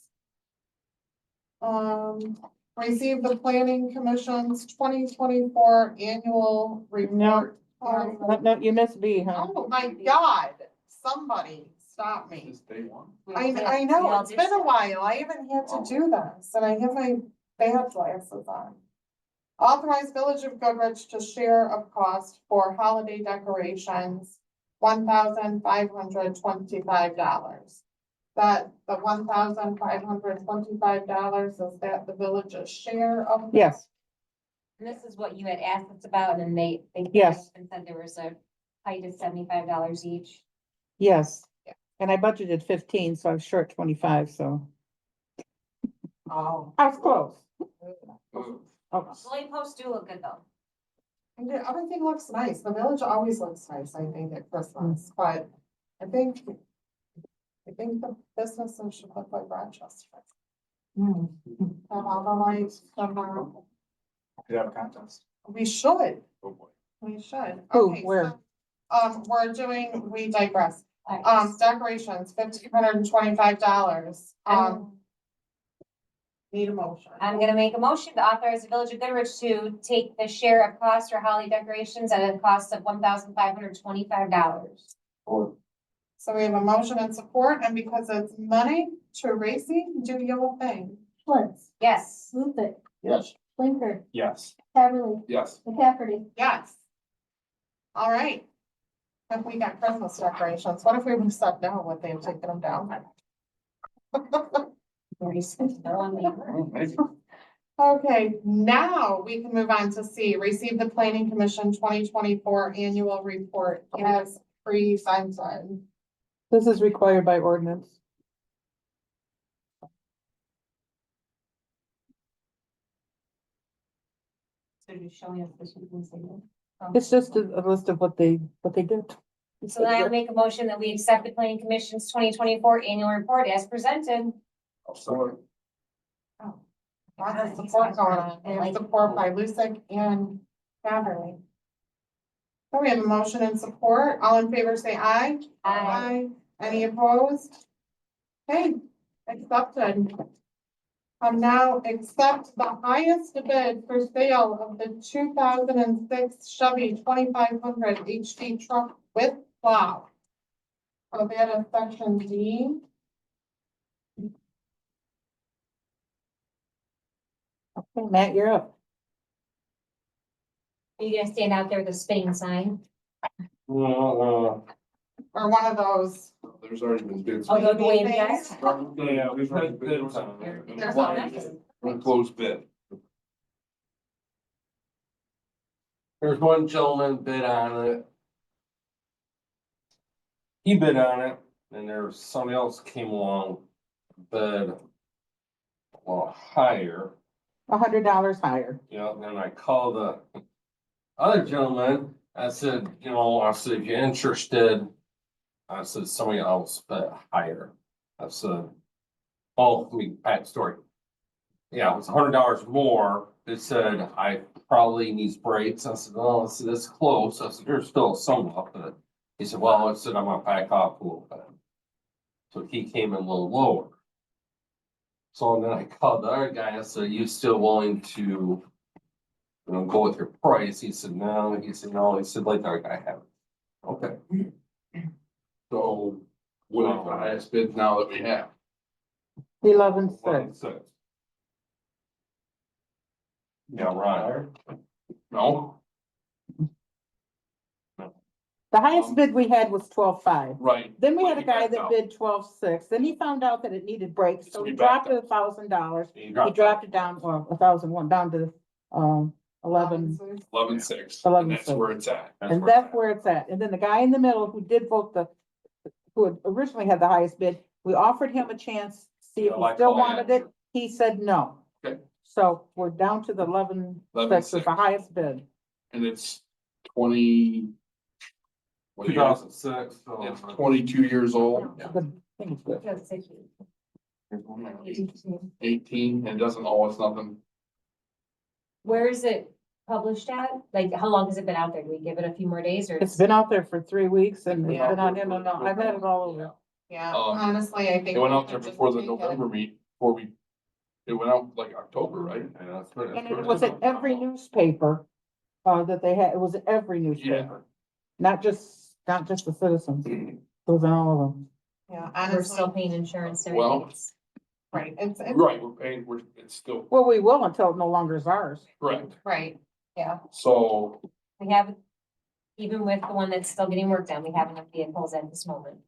[SPEAKER 2] Receive the planning commission's 2024 annual report.
[SPEAKER 1] No, you missed B, huh?
[SPEAKER 2] Oh my God, somebody stop me.
[SPEAKER 9] This is day one.
[SPEAKER 2] I know, it's been a while. I haven't had to do this and I have my bad glasses on. Authorize Village of Goodrich to share of cost for holiday decorations, $1,525. That the $1,525, is that the village's share of?
[SPEAKER 1] Yes,
[SPEAKER 3] And this is what you had asked us about, and they came
[SPEAKER 1] Yes.
[SPEAKER 3] up and said there was a height of $75 each.
[SPEAKER 1] yes.
[SPEAKER 2] Yeah.
[SPEAKER 1] And I budgeted 15, so I was short 25, so
[SPEAKER 2] Oh.
[SPEAKER 1] I was close.
[SPEAKER 9] Ooh.
[SPEAKER 1] Okay.
[SPEAKER 3] Light posts do look good though.
[SPEAKER 2] And everything looks nice. The village always looks nice, I think, at Christmas, but I think the businesses should look like Rochester.
[SPEAKER 5] Hmm.
[SPEAKER 2] Have all the lights,
[SPEAKER 11] Could have a contest.
[SPEAKER 2] we should,
[SPEAKER 11] Oh, boy.
[SPEAKER 2] we should.
[SPEAKER 1] Who,
[SPEAKER 2] Okay,
[SPEAKER 1] where?
[SPEAKER 2] so, we digress. Decorations, $1,525. Need a motion.
[SPEAKER 3] I'm gonna make a motion to authorize the Village of Goodrich to take the share of cost for holly decorations at a cost of $1,525.
[SPEAKER 2] So we have a motion and support, and because it's money, Tracy, do your thing.
[SPEAKER 13] Flintz,
[SPEAKER 3] Yes.
[SPEAKER 13] Lucas,
[SPEAKER 8] Yes.
[SPEAKER 13] Blinker,
[SPEAKER 11] Yes.
[SPEAKER 13] Heatherly,
[SPEAKER 9] Yes.
[SPEAKER 13] McCafferty.
[SPEAKER 2] Yes. All right. If we got Christmas decorations, what if we would stop now when they've taken them down? Okay, now we can move on to C, receive the planning commission 2024 annual report as presented.
[SPEAKER 1] This is required by ordinance.
[SPEAKER 3] So you're showing us this one thing.
[SPEAKER 1] It's just a list of what they did.
[SPEAKER 3] So then I'll make a motion that we accept the planning commission's 2024 annual report as presented.
[SPEAKER 2] Lots of support going on, and support by Lucic and Beverly. So we have a motion and support, all in favor say aye.
[SPEAKER 3] Aye.
[SPEAKER 2] Any opposed? Okay, accepted. Now accept the highest bid for sale of the 2006 Chevy 2500 HD truck with plow. So that is section D.
[SPEAKER 1] Okay, Matt, you're up.
[SPEAKER 3] Are you gonna stand out there with a spinning sign?
[SPEAKER 2] Or one of those.
[SPEAKER 9] There's already been bids.
[SPEAKER 3] Oh, the way in there?
[SPEAKER 10] Yeah, we've had bids on it.
[SPEAKER 2] There's one nice.
[SPEAKER 9] Closed bid.
[SPEAKER 10] There's one gentleman bid on it. He bid on it, and there's somebody else came along, bid a little higher,
[SPEAKER 1] $100 higher.
[SPEAKER 10] you know, and I called the other gentleman, I said, you know, I said, if you're interested, I said, somebody else bid higher. I said, oh, let me backstory. Yeah, it was $100 more. They said, I probably needs brakes. I said, oh, I said, that's close. I said, there's still some up, but he said, well, I said, I'm gonna back off a little bit. So he came in a little lower. So then I called the other guy. I said, you still willing to, you know, go with your price? He said, no. He said, no. He said, let the other guy have it. Okay.
[SPEAKER 9] So what is the highest bid now that we have?
[SPEAKER 1] 11.6.
[SPEAKER 10] Yeah, right.
[SPEAKER 9] No,
[SPEAKER 1] The highest bid we had was 12.5.
[SPEAKER 9] right.
[SPEAKER 1] Then we had a
[SPEAKER 9] But
[SPEAKER 1] guy
[SPEAKER 9] backed
[SPEAKER 1] that
[SPEAKER 9] out.
[SPEAKER 1] bid 12.6. Then he found out that it needed brakes, so
[SPEAKER 9] So
[SPEAKER 1] he
[SPEAKER 9] he
[SPEAKER 1] dropped
[SPEAKER 9] backed
[SPEAKER 1] it $1,000.
[SPEAKER 10] He
[SPEAKER 1] He
[SPEAKER 10] dropped
[SPEAKER 1] dropped it down, well, 1,001, down to 11.
[SPEAKER 9] 11.6,
[SPEAKER 1] 11.6.
[SPEAKER 9] and that's where it's at.
[SPEAKER 1] And that's where it's at. And then the guy in the middle who did vote who had originally had the highest bid, we offered him a chance, to see if
[SPEAKER 10] Yeah,
[SPEAKER 1] he
[SPEAKER 10] like
[SPEAKER 1] still
[SPEAKER 10] all
[SPEAKER 1] wanted it. He said no.
[SPEAKER 9] Okay.
[SPEAKER 1] So we're down to the 11.6 is the
[SPEAKER 9] 11.6.
[SPEAKER 1] highest bid.
[SPEAKER 9] And it's 20. What year is it?
[SPEAKER 10] 2006. So
[SPEAKER 9] It's 22 years old,
[SPEAKER 1] Good. I think it's good.
[SPEAKER 9] 18, and doesn't owe us nothing.
[SPEAKER 3] Where is it published at? Like, how long has it been out there? Do we give it a few more days or?
[SPEAKER 1] It's been out there for 3 weeks and it's
[SPEAKER 2] Yeah.
[SPEAKER 1] been on in and out. I've had it all over.
[SPEAKER 2] Yeah,
[SPEAKER 9] Um,
[SPEAKER 2] honestly, I think.
[SPEAKER 9] It went
[SPEAKER 2] we
[SPEAKER 9] out there
[SPEAKER 2] should just
[SPEAKER 9] before the
[SPEAKER 2] take it.
[SPEAKER 9] November meet, it went out like October, right?
[SPEAKER 10] And that's what
[SPEAKER 1] And it was in every newspaper, that they had, it was in every newspaper. Not just the citizens, it was in all of them.
[SPEAKER 2] Yeah,
[SPEAKER 3] We're still
[SPEAKER 2] honestly,
[SPEAKER 3] paying insurance and
[SPEAKER 9] Well-
[SPEAKER 3] everything.
[SPEAKER 2] right, it's,
[SPEAKER 9] Right, we're paying, it's still,
[SPEAKER 1] Well, we will until it no longer is ours.
[SPEAKER 9] correct.
[SPEAKER 2] right, yeah.
[SPEAKER 9] So
[SPEAKER 3] We have, even with the one that's still getting worked on, we have enough vehicles at this moment.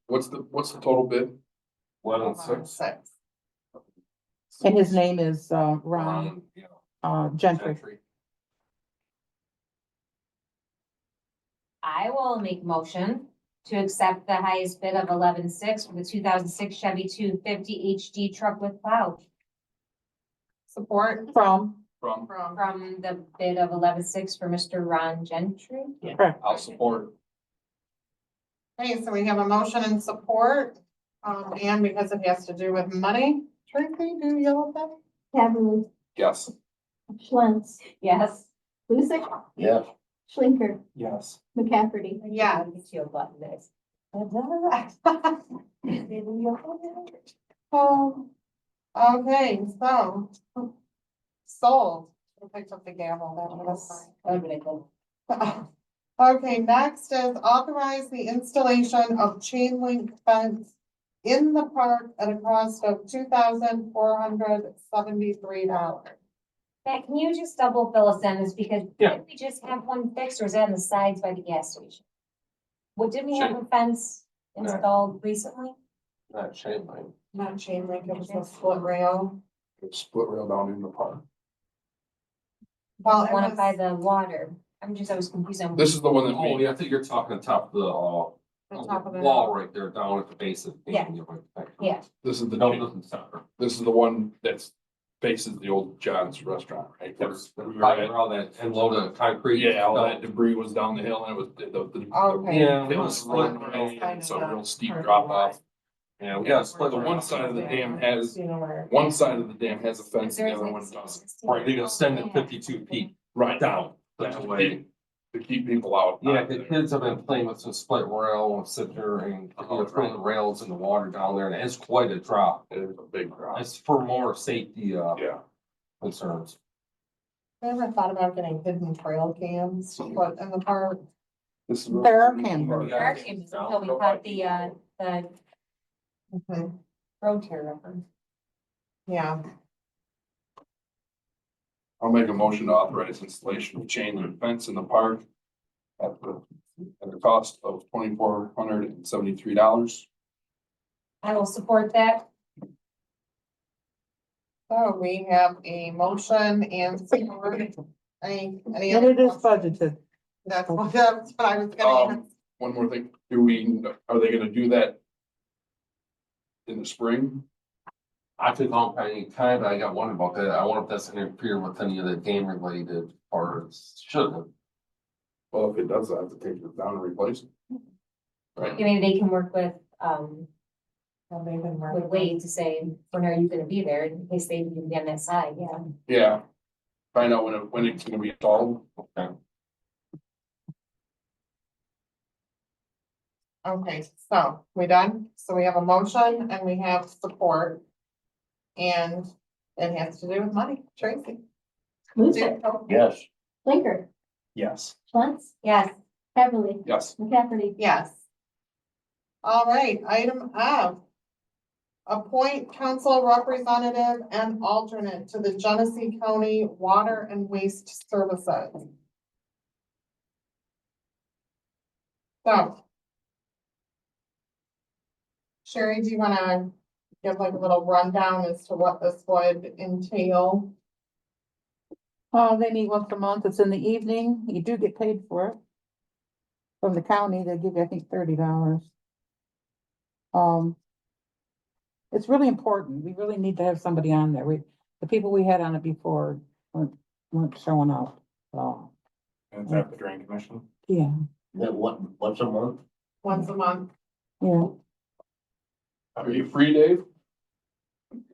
[SPEAKER 9] what's the total bid?
[SPEAKER 10] 11.6.
[SPEAKER 2] 6.
[SPEAKER 1] And his name is, Ron, Gentry.
[SPEAKER 3] I will make a motion to accept the highest bid of 11.6 for the 2006 Chevy 250 HD truck with plow.
[SPEAKER 2] Support,
[SPEAKER 1] From
[SPEAKER 9] from,
[SPEAKER 3] from the bid of 11.6 for Mr. Ron Gentry.
[SPEAKER 1] Correct.
[SPEAKER 9] I'll support.
[SPEAKER 2] Okay, so we have a motion and support, and because it has to do with money, Tracy, do yellow pen?
[SPEAKER 13] Haverly,
[SPEAKER 9] Yes.
[SPEAKER 13] Schlantz,
[SPEAKER 3] Yes.
[SPEAKER 13] Lucic,
[SPEAKER 8] Yes,
[SPEAKER 13] Schlinker,
[SPEAKER 6] Yes.
[SPEAKER 13] McCafferty.
[SPEAKER 2] Yeah.
[SPEAKER 3] Get you a button, guys.
[SPEAKER 2] Okay, so. Sold. I picked up the gavel, that was. Okay, next is authorize the installation of chain link fence in the park at a cost of $2,473.
[SPEAKER 3] Matt, can you just double fill us in this because
[SPEAKER 10] Yeah.
[SPEAKER 3] didn't we just have one fixed or is that on the sides by the gas station? What, didn't we have a fence installed recently?
[SPEAKER 10] Not chain link.
[SPEAKER 2] Not chain link, it was a split rail.
[SPEAKER 9] It's split rail down in the park.
[SPEAKER 2] Well, it
[SPEAKER 3] One up by
[SPEAKER 2] was
[SPEAKER 3] the water. I was confused on.
[SPEAKER 9] This is the one that
[SPEAKER 10] Oh,
[SPEAKER 9] we,
[SPEAKER 10] yeah, I think you're talking top of the,
[SPEAKER 2] the top of the
[SPEAKER 10] wall
[SPEAKER 2] hill.
[SPEAKER 10] right there, down at the base of.
[SPEAKER 3] Yeah. Yeah.
[SPEAKER 9] this is the,
[SPEAKER 10] No, it doesn't stop.
[SPEAKER 9] this is the one that's faces the old John's restaurant, right?
[SPEAKER 10] There's,
[SPEAKER 9] We were at-
[SPEAKER 10] all that, and load of concrete.
[SPEAKER 9] Yeah, all that debris was down the hill and it was
[SPEAKER 2] Okay.
[SPEAKER 10] Yeah.
[SPEAKER 9] the hills running around, so a real steep drop off.
[SPEAKER 10] Yeah, we gotta split
[SPEAKER 9] The
[SPEAKER 10] the
[SPEAKER 9] one side of the dam has,
[SPEAKER 2] You know where.
[SPEAKER 9] one side of the dam has a fence, the
[SPEAKER 3] There is
[SPEAKER 9] other
[SPEAKER 3] like
[SPEAKER 9] one
[SPEAKER 3] a-
[SPEAKER 9] doesn't.
[SPEAKER 10] Right, they gonna send it 52 feet
[SPEAKER 9] Right.
[SPEAKER 10] down that
[SPEAKER 9] To
[SPEAKER 10] way.
[SPEAKER 9] keep- To keep people out.
[SPEAKER 10] Yeah, the kids have been playing with some split rail and sit there and, throw the rails in the water down there, and it's quite a drop.
[SPEAKER 9] It is a big drop.
[SPEAKER 10] It's for more safety,
[SPEAKER 9] Yeah.
[SPEAKER 10] concerns.
[SPEAKER 2] I ever thought about getting hidden trail cams to put in the park?
[SPEAKER 9] This is.
[SPEAKER 1] There are cameras.
[SPEAKER 3] There are cameras until we cut the
[SPEAKER 2] Mhm.
[SPEAKER 3] road tear rubber.
[SPEAKER 2] Yeah,
[SPEAKER 9] I'll make a motion to authorize installation of chain link fence in the park at the cost of $2,473.
[SPEAKER 3] I will support that.
[SPEAKER 2] so we have a motion and support. Any
[SPEAKER 1] And
[SPEAKER 2] other
[SPEAKER 1] it is
[SPEAKER 2] questions?
[SPEAKER 1] budgeted.
[SPEAKER 2] That's what I was gonna ask.
[SPEAKER 9] One more thing, are they gonna do that in the spring?
[SPEAKER 10] I could call any time, but I got one about that. I wonder if that's interfere with any of the game related parts. Shouldn't.
[SPEAKER 9] Well, if it does, I have to take it down and replace it. Right,
[SPEAKER 3] Maybe they can work with,
[SPEAKER 2] Well, they've been
[SPEAKER 3] with
[SPEAKER 2] working.
[SPEAKER 3] Wade to say, when are you gonna be there, in case they can be on that side, yeah.
[SPEAKER 9] yeah. Find out when it's gonna be installed.
[SPEAKER 2] Okay, so we done? So we have a motion and we have support. And it has to do with money, Tracy.
[SPEAKER 13] Lucic,
[SPEAKER 8] yes,
[SPEAKER 13] Schlinker,
[SPEAKER 11] Yes.
[SPEAKER 13] Schlantz,
[SPEAKER 3] Yes,
[SPEAKER 13] Haverly,
[SPEAKER 9] Yes,
[SPEAKER 13] McCafferty.
[SPEAKER 2] Yes. All right, item F. Appoint council representative and alternate to the Genesee County Water and Waste Services. So. Sherry, do you wanna give like a little rundown as to what this would entail?
[SPEAKER 1] They meet once a month. It's in the evening. You do get paid for it. From the county, they give you, I think, $30. It's really important. We really need to have somebody on there. The people we had on it before weren't showing up. So,
[SPEAKER 11] And is that the drain commission?
[SPEAKER 1] yeah,
[SPEAKER 8] that once a month?
[SPEAKER 2] Once a month?
[SPEAKER 1] yeah.
[SPEAKER 9] are you free, Dave?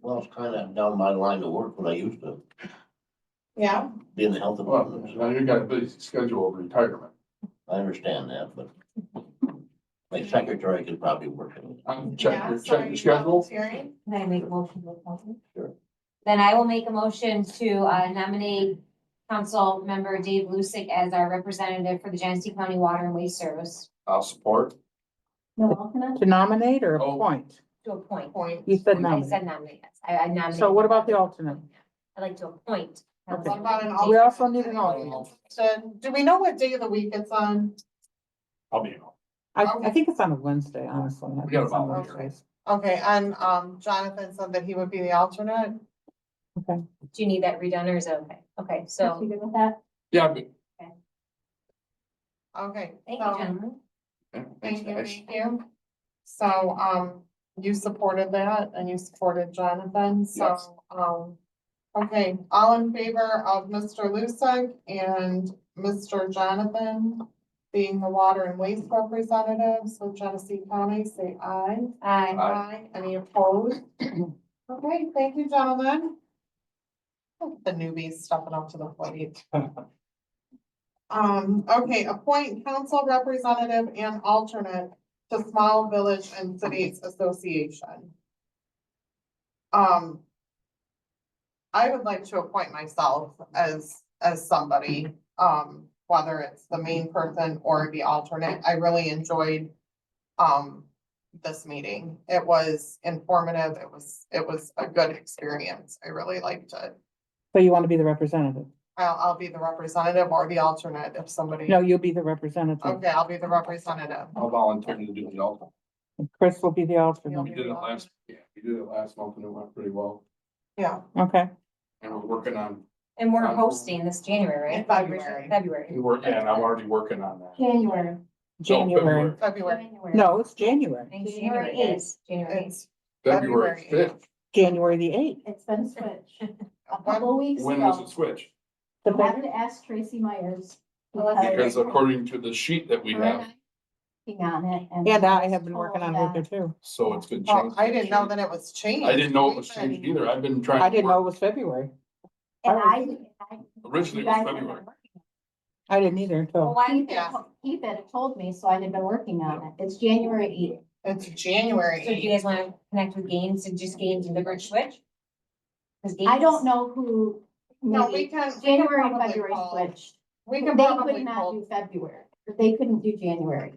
[SPEAKER 8] Well, it's kind of down my line of work when I used to
[SPEAKER 2] Yeah,
[SPEAKER 8] be in the health
[SPEAKER 9] Well,
[SPEAKER 8] department.
[SPEAKER 9] now you got a busy schedule of retirement.
[SPEAKER 8] I understand that, but my secretary could probably work it.
[SPEAKER 2] yeah, so
[SPEAKER 9] Check
[SPEAKER 2] are
[SPEAKER 9] your
[SPEAKER 2] you
[SPEAKER 9] schedule.
[SPEAKER 2] volunteering?
[SPEAKER 3] can I make a motion to appoint?
[SPEAKER 8] Sure.
[SPEAKER 3] Then I will make a motion to nominate council member Dave Lucic as our representative for the Genesee County Water and Waste Service
[SPEAKER 9] I'll support.
[SPEAKER 13] No alternate?
[SPEAKER 1] To nominate or
[SPEAKER 9] Oh.
[SPEAKER 1] appoint?
[SPEAKER 3] to appoint.
[SPEAKER 2] Point.
[SPEAKER 1] You said
[SPEAKER 3] I
[SPEAKER 1] nominate.
[SPEAKER 3] said nominate, yes. I nominate.
[SPEAKER 1] So what about the alternate?
[SPEAKER 3] I'd like to appoint.
[SPEAKER 1] Okay.
[SPEAKER 2] What about an
[SPEAKER 1] We
[SPEAKER 2] alternate?
[SPEAKER 1] also need an
[SPEAKER 2] Anybody
[SPEAKER 1] alternate.
[SPEAKER 2] interested? Do we know what day of the week it's on?
[SPEAKER 11] I'll be on.
[SPEAKER 1] I think it's on a Wednesday, honestly. I
[SPEAKER 9] We
[SPEAKER 1] think
[SPEAKER 9] got
[SPEAKER 1] it's on
[SPEAKER 9] about-
[SPEAKER 1] Wednesdays.
[SPEAKER 2] Okay, and Jonathan said that he would be the alternate.
[SPEAKER 1] Okay.
[SPEAKER 3] Do you need that redone or is it okay? Okay, so,
[SPEAKER 13] You good with that?
[SPEAKER 9] Yeah, but.
[SPEAKER 2] Okay.
[SPEAKER 3] thank you,
[SPEAKER 2] so-
[SPEAKER 3] gentlemen.
[SPEAKER 2] Thank you, thank you. So, you supported that and you supported Jonathan,
[SPEAKER 9] Yes.
[SPEAKER 2] so, Okay, all in favor of Mr. Lusig and Mr. Jonathan being the water and waste representatives with Genesee County, say aye.
[SPEAKER 3] Aye.
[SPEAKER 2] Any opposed? Okay, thank you, gentlemen. The newbies stepping up to the plate. Okay, appoint council representative and alternate to Small Village and Cities Association. I would like to appoint myself as somebody, whether it's the main person or the alternate. I really enjoyed, this meeting. It was informative. It was a good experience. I really liked it.
[SPEAKER 1] So you want to be the representative?
[SPEAKER 2] I'll be the representative or the alternate if somebody.
[SPEAKER 1] No, you'll be the representative.
[SPEAKER 2] Okay, I'll be the representative.
[SPEAKER 9] I'll volunteer to do the alternate.
[SPEAKER 1] Chris will be the
[SPEAKER 2] You'll
[SPEAKER 1] alternate.
[SPEAKER 9] We did it last month and it went pretty well.
[SPEAKER 2] Yeah,
[SPEAKER 1] Okay,
[SPEAKER 9] And we're working on,
[SPEAKER 3] And we're hosting this January,
[SPEAKER 2] In
[SPEAKER 3] right?
[SPEAKER 2] February.
[SPEAKER 3] February.
[SPEAKER 9] and I'm already working on that.
[SPEAKER 13] January.
[SPEAKER 1] January.
[SPEAKER 2] February.
[SPEAKER 1] No, it's January,
[SPEAKER 3] I think January is, January.
[SPEAKER 2] It's
[SPEAKER 9] February
[SPEAKER 2] February.
[SPEAKER 9] 5th.
[SPEAKER 1] January the eighth.
[SPEAKER 13] It's been switched. A
[SPEAKER 2] When-
[SPEAKER 13] couple weeks
[SPEAKER 9] When was
[SPEAKER 13] ago.
[SPEAKER 9] it switched?
[SPEAKER 13] I have to ask Tracy Myers.
[SPEAKER 9] Because according to the sheet that we have,
[SPEAKER 13] Working on it.
[SPEAKER 1] And I have been working on it with her too.
[SPEAKER 9] so it's been
[SPEAKER 2] Oh,
[SPEAKER 9] changed.
[SPEAKER 2] I didn't know that it was changed.
[SPEAKER 9] I didn't know it was changed either. I've been trying.
[SPEAKER 1] I
[SPEAKER 9] to
[SPEAKER 1] didn't know it
[SPEAKER 9] work.
[SPEAKER 1] was February.
[SPEAKER 13] And
[SPEAKER 9] Originally it was February.
[SPEAKER 1] I didn't either
[SPEAKER 3] Well,
[SPEAKER 1] until,
[SPEAKER 3] why,
[SPEAKER 13] Keith had told me, so I had been working on it. It's January 8th.
[SPEAKER 2] It's January
[SPEAKER 3] so do you
[SPEAKER 2] 8th.
[SPEAKER 3] guys wanna connect with Gaines and just Gaines and Goodrich switch? 'Cause
[SPEAKER 13] I
[SPEAKER 3] Gaines-
[SPEAKER 13] don't know who.
[SPEAKER 2] No,
[SPEAKER 13] maybe
[SPEAKER 2] we can.
[SPEAKER 13] January and
[SPEAKER 2] probably
[SPEAKER 13] February
[SPEAKER 2] call-
[SPEAKER 13] switched.
[SPEAKER 2] We
[SPEAKER 13] They
[SPEAKER 2] can probably
[SPEAKER 13] could not
[SPEAKER 2] call.
[SPEAKER 13] do February. They couldn't do January.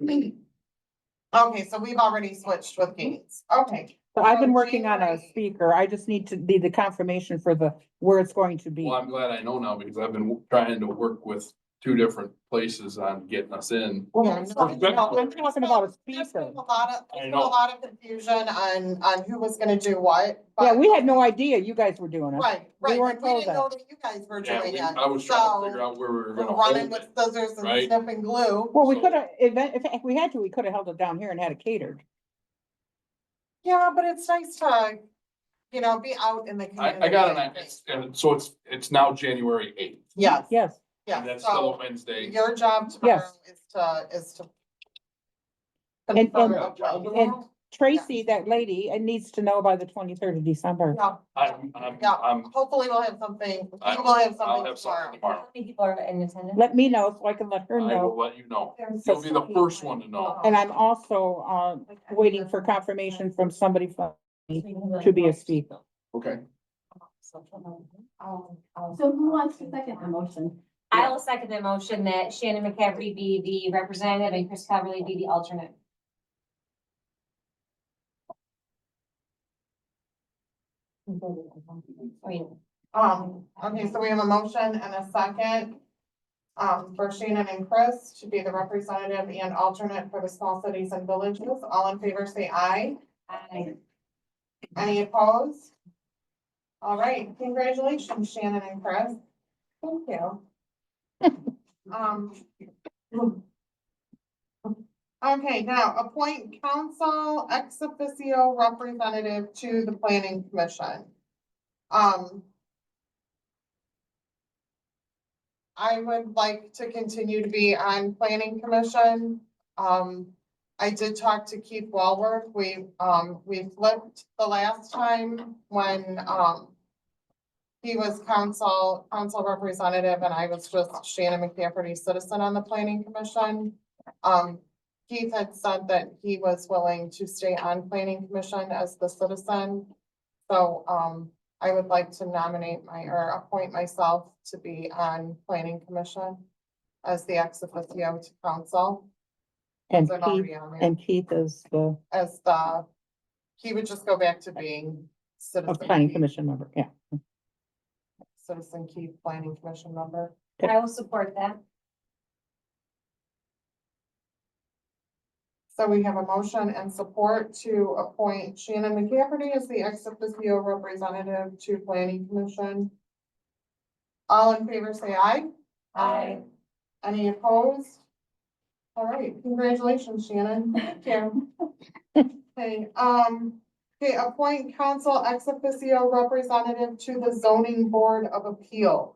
[SPEAKER 2] Okay, so we've already switched with Gaines. Okay.
[SPEAKER 1] so I've been
[SPEAKER 2] So
[SPEAKER 1] working on a
[SPEAKER 2] January-
[SPEAKER 1] speaker. I just need to be the confirmation for the, where it's going to be.
[SPEAKER 9] Well, I'm glad I know now because I've been trying to work with 2 different places on getting us in.
[SPEAKER 1] Well,
[SPEAKER 2] Yeah,
[SPEAKER 1] I'm
[SPEAKER 2] so-
[SPEAKER 1] talking about a
[SPEAKER 2] There's
[SPEAKER 1] speaker.
[SPEAKER 2] been a lot of,
[SPEAKER 9] I
[SPEAKER 2] there's been
[SPEAKER 9] know.
[SPEAKER 2] a lot of confusion on who was gonna do what.
[SPEAKER 1] Yeah,
[SPEAKER 2] but-
[SPEAKER 1] we had no idea you guys were doing it.
[SPEAKER 2] Right,
[SPEAKER 1] We
[SPEAKER 2] right.
[SPEAKER 1] weren't
[SPEAKER 2] and We
[SPEAKER 1] told
[SPEAKER 2] didn't know
[SPEAKER 1] that.
[SPEAKER 2] that you guys were
[SPEAKER 9] Yeah,
[SPEAKER 2] doing it.
[SPEAKER 9] I was trying to
[SPEAKER 2] So,
[SPEAKER 9] figure out where we were
[SPEAKER 2] we're
[SPEAKER 9] gonna
[SPEAKER 2] running
[SPEAKER 9] hold
[SPEAKER 2] with
[SPEAKER 9] it.
[SPEAKER 2] scissors and
[SPEAKER 9] right?
[SPEAKER 2] sniffing glue.
[SPEAKER 1] Well, we
[SPEAKER 9] So-
[SPEAKER 1] could have, if we had to, we could have held it down here and had it catered.
[SPEAKER 2] Yeah, but it's nice to, be out in the community.
[SPEAKER 9] I got and so it's now January 8th.
[SPEAKER 2] Yes,
[SPEAKER 1] Yes,
[SPEAKER 9] And
[SPEAKER 2] yes.
[SPEAKER 9] that's still a
[SPEAKER 2] So
[SPEAKER 9] Wednesday.
[SPEAKER 2] your job tomorrow is to.
[SPEAKER 1] And-
[SPEAKER 2] confirm
[SPEAKER 1] and-
[SPEAKER 2] the
[SPEAKER 1] and
[SPEAKER 2] date.
[SPEAKER 1] Tracy, that lady, it needs to know by the 23rd of December.
[SPEAKER 2] Yeah,
[SPEAKER 9] I'm,
[SPEAKER 2] hopefully we'll have something, we
[SPEAKER 9] I-
[SPEAKER 2] will have
[SPEAKER 9] I'll
[SPEAKER 2] something
[SPEAKER 9] have something
[SPEAKER 2] tomorrow.
[SPEAKER 9] tomorrow.
[SPEAKER 3] How many people are in attendance?
[SPEAKER 1] Let me know so I can let her
[SPEAKER 9] I will
[SPEAKER 1] know.
[SPEAKER 9] let you know. You'll be the first one to know.
[SPEAKER 1] And I'm also, waiting for confirmation from somebody from, to be a speaker.
[SPEAKER 9] Okay.
[SPEAKER 13] So who wants to second the motion?
[SPEAKER 3] I will second the motion that Shannon McCaffrey be the representative and Chris Coverly be the alternate. I mean,
[SPEAKER 2] Okay, so we have a motion and a second. For Shannon and Chris to be the representative and alternate for the small cities and villages. All in favor, say aye.
[SPEAKER 3] I,
[SPEAKER 2] Any opposed? All right, congratulations, Shannon and Chris. Thank you. Okay, now appoint council ex officio representative to the planning commission. I would like to continue to be on planning commission. I did talk to Keith Walworth. We flipped the last time when, he was council representative and I was just Shannon McCafferty citizen on the planning commission. Keith had said that he was willing to stay on planning commission as the citizen. So, I would like to nominate or appoint myself to be on planning commission as the ex officio to council.
[SPEAKER 1] And
[SPEAKER 2] So I'm
[SPEAKER 1] Keith,
[SPEAKER 2] already on there.
[SPEAKER 1] and Keith is the,
[SPEAKER 2] He would just go back to being
[SPEAKER 1] a planning
[SPEAKER 2] citizen,
[SPEAKER 1] commission member, yeah.
[SPEAKER 2] citizen Keith, planning commission member.
[SPEAKER 3] I will support that.
[SPEAKER 2] So we have a motion and support to appoint Shannon McCafferty as the ex officio representative to planning commission. All in favor, say aye.
[SPEAKER 3] Aye.
[SPEAKER 2] Any opposed? All right, congratulations, Shannon. Thank you. Okay, Okay, appoint council ex officio representative to the zoning board of appeals.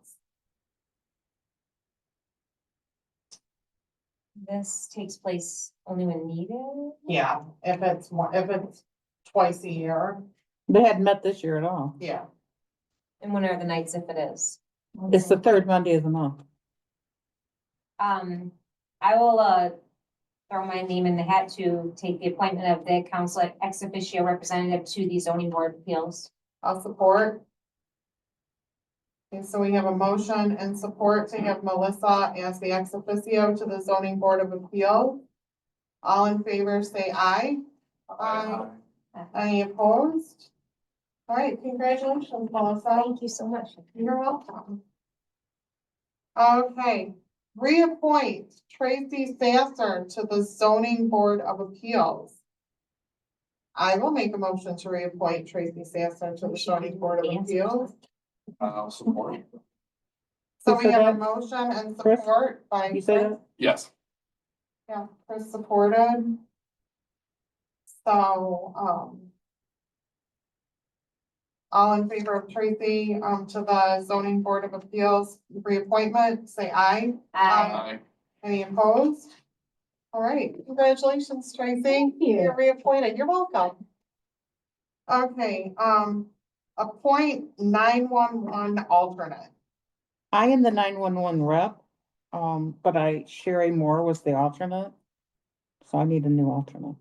[SPEAKER 3] This takes place only when needed.
[SPEAKER 2] Yeah, if it's twice a year,
[SPEAKER 1] They hadn't met this year at all.
[SPEAKER 2] yeah.
[SPEAKER 3] And when are the nights if it is?
[SPEAKER 1] It's the third Monday of the month.
[SPEAKER 3] I will, throw my name in the hat to take the appointment of the council ex officio representative to the zoning board of appeals.
[SPEAKER 2] I'll support. Okay, so we have a motion and support to have Melissa as the ex officio to the zoning board of appeals. All in favor, say aye. Aye. Any opposed? All right, congratulations, Melissa.
[SPEAKER 3] Thank you so much.
[SPEAKER 2] You're welcome. Okay, reappoint Tracy Sasser to the zoning board of appeals. I will make a motion to reappoint Tracy Sasser to the zoning board of appeals.
[SPEAKER 9] I'll support.
[SPEAKER 2] So
[SPEAKER 1] Who
[SPEAKER 2] we
[SPEAKER 1] said
[SPEAKER 2] have a
[SPEAKER 1] that?
[SPEAKER 2] motion and
[SPEAKER 1] Chris?
[SPEAKER 2] support by
[SPEAKER 1] You say
[SPEAKER 2] Chris.
[SPEAKER 1] that?
[SPEAKER 9] Yes.
[SPEAKER 2] Yeah, Chris supported. So, all in favor of Tracy, to the zoning board of appeals reappointment, say aye.
[SPEAKER 9] Aye.
[SPEAKER 2] Any opposed? All right, congratulations, Tracy.
[SPEAKER 13] Thank you.
[SPEAKER 2] You're reappointed. You're welcome. Okay, appoint 911 alternate.
[SPEAKER 1] I am the 911 rep, but Sherry Moore was the alternate. So I need a new alternate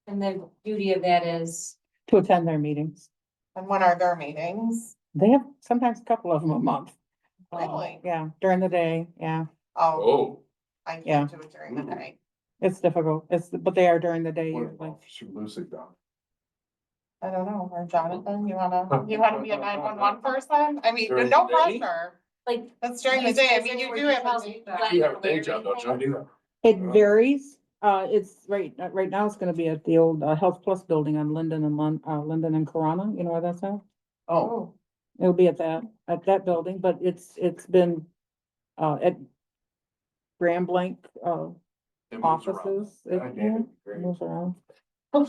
[SPEAKER 3] And the duty of that is,
[SPEAKER 1] to attend their meetings.
[SPEAKER 2] And when are their meetings?
[SPEAKER 1] They have sometimes a couple of them a month.
[SPEAKER 2] Really?
[SPEAKER 1] Yeah, during the day, yeah,
[SPEAKER 2] Oh,
[SPEAKER 9] Oh.
[SPEAKER 2] I
[SPEAKER 1] Yeah.
[SPEAKER 2] can't do it during the day.
[SPEAKER 1] it's difficult, but they are during the day
[SPEAKER 9] What
[SPEAKER 1] usually.
[SPEAKER 9] about Officer Lucick down?
[SPEAKER 2] I don't know, or Jonathan, you wanna be a 911 person? I mean,
[SPEAKER 9] During
[SPEAKER 2] no
[SPEAKER 9] the day?
[SPEAKER 2] pressure.
[SPEAKER 3] like.
[SPEAKER 2] That's during the day. I mean, you do have a day job.
[SPEAKER 9] You have a day job, don't you? I do.
[SPEAKER 1] It varies. It's right now it's gonna be at the old Health Plus building on Linden and Linden and Corona. You know where that's at?
[SPEAKER 2] Oh,
[SPEAKER 1] It'll be at that building, but it's been at Grand Blank
[SPEAKER 9] It moves around.
[SPEAKER 1] offices.
[SPEAKER 9] Yeah, David, great.
[SPEAKER 1] Moves around.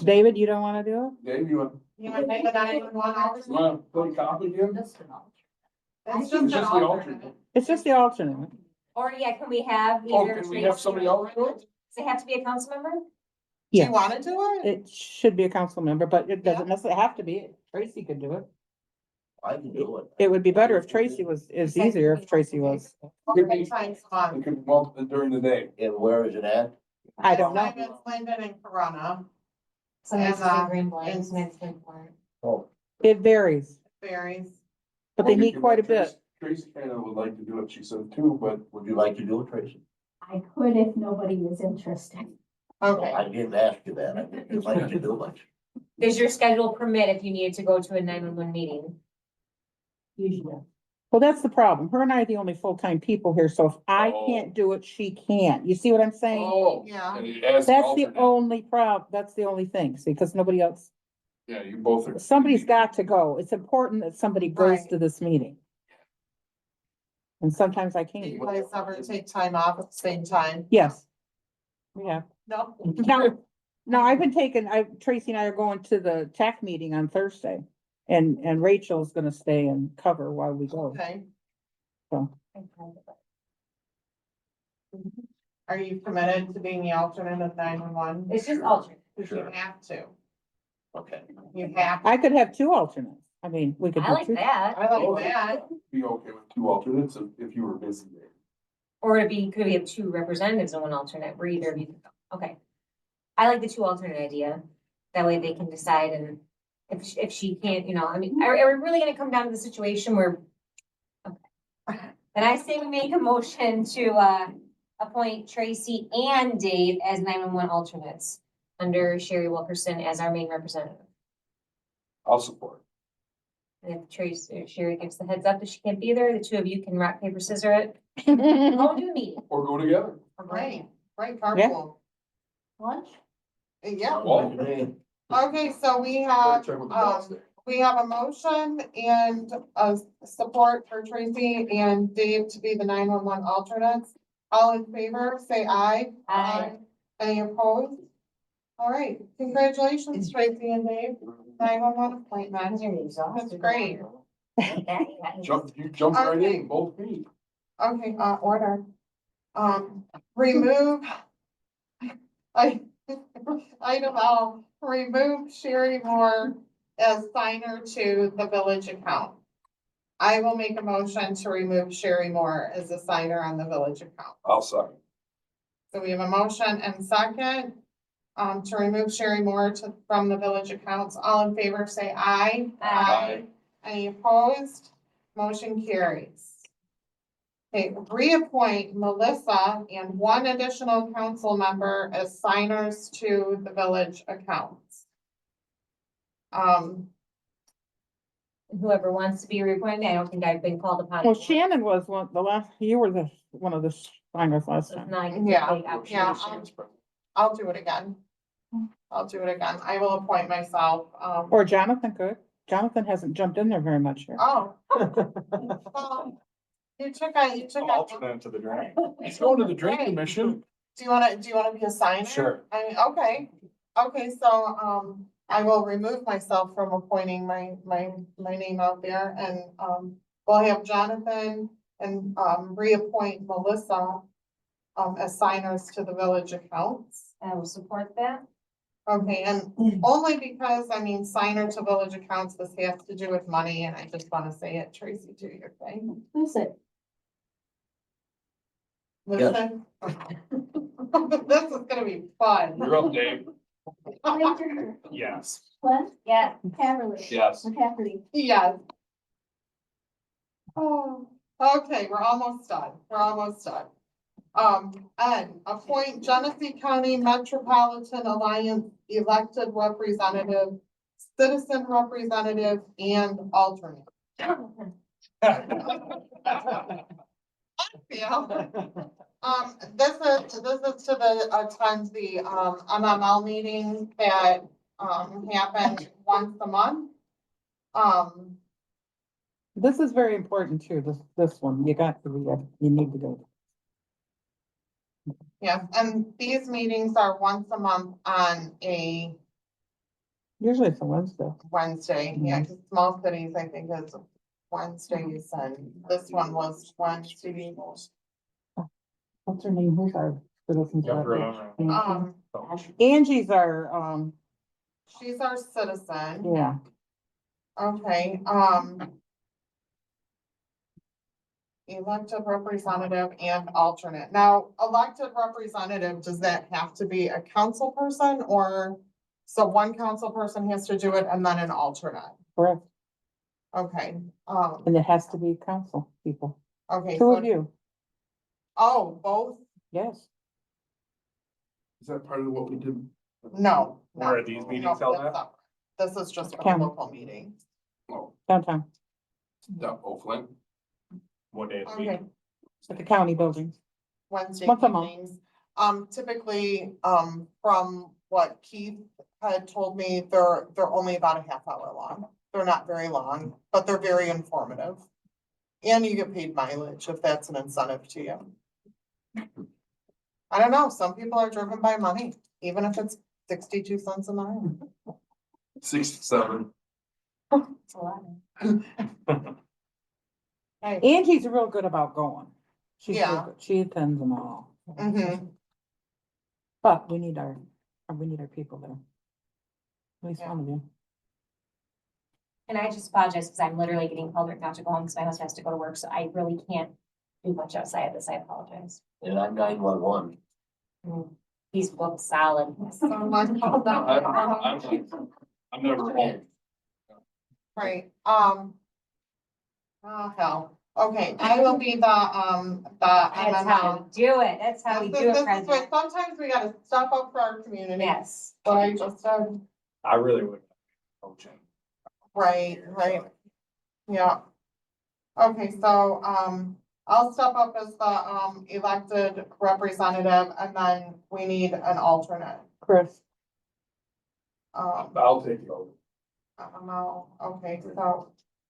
[SPEAKER 1] David, you don't wanna do
[SPEAKER 9] Dave, you want,
[SPEAKER 2] you want to make a 911 alternate?
[SPEAKER 9] you want to play copy again?
[SPEAKER 2] It's
[SPEAKER 9] It's
[SPEAKER 2] just an
[SPEAKER 9] just the
[SPEAKER 2] alternate.
[SPEAKER 9] alternate.
[SPEAKER 1] it? It's just the alternate.
[SPEAKER 3] Or yeah, can we have
[SPEAKER 9] Oh,
[SPEAKER 3] either?
[SPEAKER 9] can we have somebody else do it?
[SPEAKER 3] Does it have to be a council member?
[SPEAKER 2] Do
[SPEAKER 1] Yeah.
[SPEAKER 2] you wanna do it?
[SPEAKER 1] It should be a council member, but it doesn't
[SPEAKER 2] Yeah.
[SPEAKER 1] necessarily have to be. Tracy could do it.
[SPEAKER 8] I can do it.
[SPEAKER 1] It would be better if Tracy was, it's easier if Tracy was.
[SPEAKER 2] Okay, thanks, Mom.
[SPEAKER 9] It could bump it during the day.
[SPEAKER 8] And where is it at?
[SPEAKER 1] I don't know.
[SPEAKER 2] It's Linden and Corona,
[SPEAKER 3] Sometimes it's
[SPEAKER 2] And,
[SPEAKER 3] in Green Blanc,
[SPEAKER 2] it's-
[SPEAKER 3] sometimes it's in Florida.
[SPEAKER 9] Oh.
[SPEAKER 1] It varies,
[SPEAKER 2] varies.
[SPEAKER 1] but they meet quite a bit.
[SPEAKER 9] Tracy kind of would like to do it, she said too, but
[SPEAKER 8] Would you like to do it, Tracy?
[SPEAKER 13] I could if nobody is interested.
[SPEAKER 2] Okay,
[SPEAKER 8] I didn't ask you that. I think you'd like to do it.
[SPEAKER 3] Does your schedule permit if you needed to go to a 911 meeting?
[SPEAKER 13] Usually.
[SPEAKER 1] Well, that's the problem. Her and I are the only full-time people here, so if I
[SPEAKER 9] Oh.
[SPEAKER 1] can't do it, she can't. You see what I'm saying?
[SPEAKER 9] oh.
[SPEAKER 2] Yeah.
[SPEAKER 9] And he asked
[SPEAKER 1] That's the
[SPEAKER 9] alternate.
[SPEAKER 1] only that's the only thing, see, because nobody else,
[SPEAKER 9] Yeah, you both are.
[SPEAKER 1] somebody's got to go. It's important that somebody goes
[SPEAKER 2] Right.
[SPEAKER 1] to this meeting. And sometimes I
[SPEAKER 2] Do you
[SPEAKER 1] can't.
[SPEAKER 2] guys ever take time off at the same time?
[SPEAKER 1] Yes. Yeah.
[SPEAKER 2] No?
[SPEAKER 1] No, I've been taking, Tracy and I are going to the TAC meeting on Thursday. And Rachel's gonna stay and cover while we go.
[SPEAKER 2] Okay,
[SPEAKER 1] So,
[SPEAKER 2] are you committed to being the alternate of 911?
[SPEAKER 3] It's just alternate.
[SPEAKER 2] Because you have to,
[SPEAKER 8] Okay.
[SPEAKER 2] you have.
[SPEAKER 1] I could have two alternates. I mean, we could
[SPEAKER 3] I
[SPEAKER 1] do
[SPEAKER 3] like
[SPEAKER 1] two.
[SPEAKER 3] that.
[SPEAKER 2] I like that.
[SPEAKER 9] Be okay with two alternates if you were busy there.
[SPEAKER 3] Or could we have two representatives and one alternate, where either of you, okay. I like the two alternate idea. That way they can decide, and if she can't, I mean, are we really gonna come down to the situation where? Okay. Then I say we make a motion to appoint Tracy and Dave as 911 alternates under Sherry Wilkerson as our main representative.
[SPEAKER 9] I'll support.
[SPEAKER 3] And if Sherry gives the heads up that she can't be there, the two of you can rock, paper, scissor it. Go do the meeting.
[SPEAKER 9] Or go together.
[SPEAKER 2] Right, carpool.
[SPEAKER 13] Lunch?
[SPEAKER 2] Yeah.
[SPEAKER 9] Well,
[SPEAKER 2] Okay, so we have, a motion and a support for Tracy and Dave to be the 911 alternates. All in favor, say aye.
[SPEAKER 3] Aye.
[SPEAKER 2] Any opposed? All right, congratulations, Tracy and Dave. 911 appointment. That's great.
[SPEAKER 9] You jumped right in, both feet.
[SPEAKER 2] Okay, order. Remove. Item L, remove Sherry Moore as signer to the village account. I will make a motion to remove Sherry Moore as a signer on the village account.
[SPEAKER 9] I'll second.
[SPEAKER 2] So we have a motion and second, to remove Sherry Moore from the village accounts. All in favor, say aye.
[SPEAKER 9] Aye.
[SPEAKER 2] Any opposed? Motion carries. Okay, reappoint Melissa and one additional council member as signers to the village accounts.
[SPEAKER 3] Whoever wants to be reappointed, I don't think I've been called upon.
[SPEAKER 1] Well, Shannon was you were one of the signers last
[SPEAKER 3] So
[SPEAKER 1] time.
[SPEAKER 3] now I get to
[SPEAKER 2] Yeah,
[SPEAKER 3] take out
[SPEAKER 2] yeah,
[SPEAKER 3] Shannon.
[SPEAKER 2] I'll do it again. I'll do it again. I will appoint myself.
[SPEAKER 1] Or Jonathan could. Jonathan hasn't jumped in there very much here.
[SPEAKER 2] Oh. You took
[SPEAKER 11] Alternate to the drain.
[SPEAKER 9] He's going to the drink commission.
[SPEAKER 2] Do you wanna be a signer?
[SPEAKER 11] Sure.
[SPEAKER 2] I mean, okay, so, I will remove myself from appointing my name out there and, we'll have Jonathan and, reappoint Melissa as signers to the village accounts.
[SPEAKER 3] I will support that.
[SPEAKER 2] Okay, and only because, I mean, signer to village accounts, this has to do with money, and I just wanna say it, Tracy, do your thing.
[SPEAKER 13] Who's it?
[SPEAKER 2] Listen. This is gonna be fun.
[SPEAKER 9] You're up, Dave.
[SPEAKER 13] Ranger,
[SPEAKER 11] Yes.
[SPEAKER 13] West,
[SPEAKER 3] Yeah,
[SPEAKER 13] Haverly,
[SPEAKER 9] Yes.
[SPEAKER 13] McCafferty.
[SPEAKER 2] Yes. Oh, okay, we're almost done. And appoint Genesee County Metropolitan Alliance elected representative, citizen representative, and alternate. Yeah. This is to attend the, MML meeting that, happens once a month.
[SPEAKER 1] This is very important too, this one. You need to go.
[SPEAKER 2] Yeah, and these meetings are once a month on a
[SPEAKER 1] Usually it's a Wednesday.
[SPEAKER 2] Wednesday. Yeah, because most cities, I think, is Wednesdays, and this one was Wednesday.
[SPEAKER 1] What's her name? Who's our citizens?
[SPEAKER 11] Yeah,
[SPEAKER 1] rep?
[SPEAKER 2] Um,
[SPEAKER 1] Angie's our,
[SPEAKER 2] she's our citizen.
[SPEAKER 1] yeah.
[SPEAKER 2] Okay, elected representative and alternate. Now, elected representative, does that have to be a council person, or so one council person has to do it and then an alternate?
[SPEAKER 1] Correct.
[SPEAKER 2] Okay,
[SPEAKER 1] And it has to be council people.
[SPEAKER 2] okay.
[SPEAKER 1] Two
[SPEAKER 2] So,
[SPEAKER 1] of you,
[SPEAKER 2] oh, both?
[SPEAKER 1] yes.
[SPEAKER 9] Is that part of what we did?
[SPEAKER 2] No.
[SPEAKER 11] Where are these meetings held
[SPEAKER 2] that's
[SPEAKER 11] at?
[SPEAKER 2] separate. This is just a
[SPEAKER 1] County.
[SPEAKER 2] local meeting.
[SPEAKER 9] Oh,
[SPEAKER 1] Downtown,
[SPEAKER 9] no, Flint.
[SPEAKER 11] What day of the week?
[SPEAKER 2] Okay,
[SPEAKER 1] at the county building.
[SPEAKER 2] Wednesday
[SPEAKER 1] Once a month.
[SPEAKER 2] evenings. Typically, from what Keith had told me, they're only about a half hour long. They're not very long, but they're very informative. And you get paid mileage if that's an incentive to you. I don't know, some people are driven by money, even if it's 62 cents a mile.
[SPEAKER 9] 67.
[SPEAKER 3] it's a lot.
[SPEAKER 2] Hey,
[SPEAKER 1] Angie's real good about going. She's real
[SPEAKER 2] Yeah.
[SPEAKER 1] good. She attends them all.
[SPEAKER 2] mhm.
[SPEAKER 1] But we need our people there. At least
[SPEAKER 2] Yeah.
[SPEAKER 1] one of you.
[SPEAKER 3] And I just apologize because I'm literally getting called right now to go home because my husband has to go to work, so I really can't do much outside of this. I apologize.
[SPEAKER 8] And I'm 911.
[SPEAKER 3] He's booked solid.
[SPEAKER 2] Someone called out.
[SPEAKER 9] I'm never home.
[SPEAKER 2] Right, oh, hell, okay, I will be the
[SPEAKER 3] That's how
[SPEAKER 2] MML.
[SPEAKER 3] we do it. That's how we do
[SPEAKER 2] This
[SPEAKER 3] it,
[SPEAKER 2] is what-
[SPEAKER 3] President.
[SPEAKER 2] sometimes we gotta step up for our community.
[SPEAKER 3] Yes.
[SPEAKER 2] But I just said,
[SPEAKER 11] I really would. Coaching.
[SPEAKER 2] right, yeah. Okay, so, I'll step up as the, elected representative, and then we need an alternate.
[SPEAKER 1] Chris,
[SPEAKER 9] I'll take it over.
[SPEAKER 2] MML, okay, so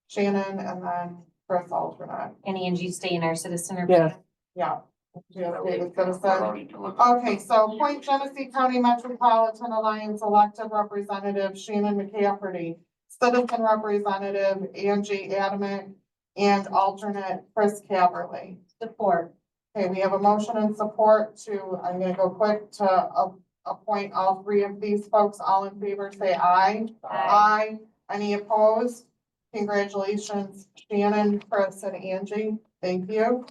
[SPEAKER 2] Shannon and then Chris alternate,
[SPEAKER 3] And Angie stay in our citizen or.
[SPEAKER 1] Yes.
[SPEAKER 2] yeah. Okay, so appoint Genesee County Metropolitan Alliance elected representative Shannon McCafferty, citizen representative Angie Adamick, and alternate Chris Caverly.
[SPEAKER 3] Support.
[SPEAKER 2] Okay, we have a motion and support to, I'm gonna go quick to appoint all three of these folks. All in favor, say aye. Aye. Any opposed? Congratulations, Shannon, Chris, and Angie. Thank you.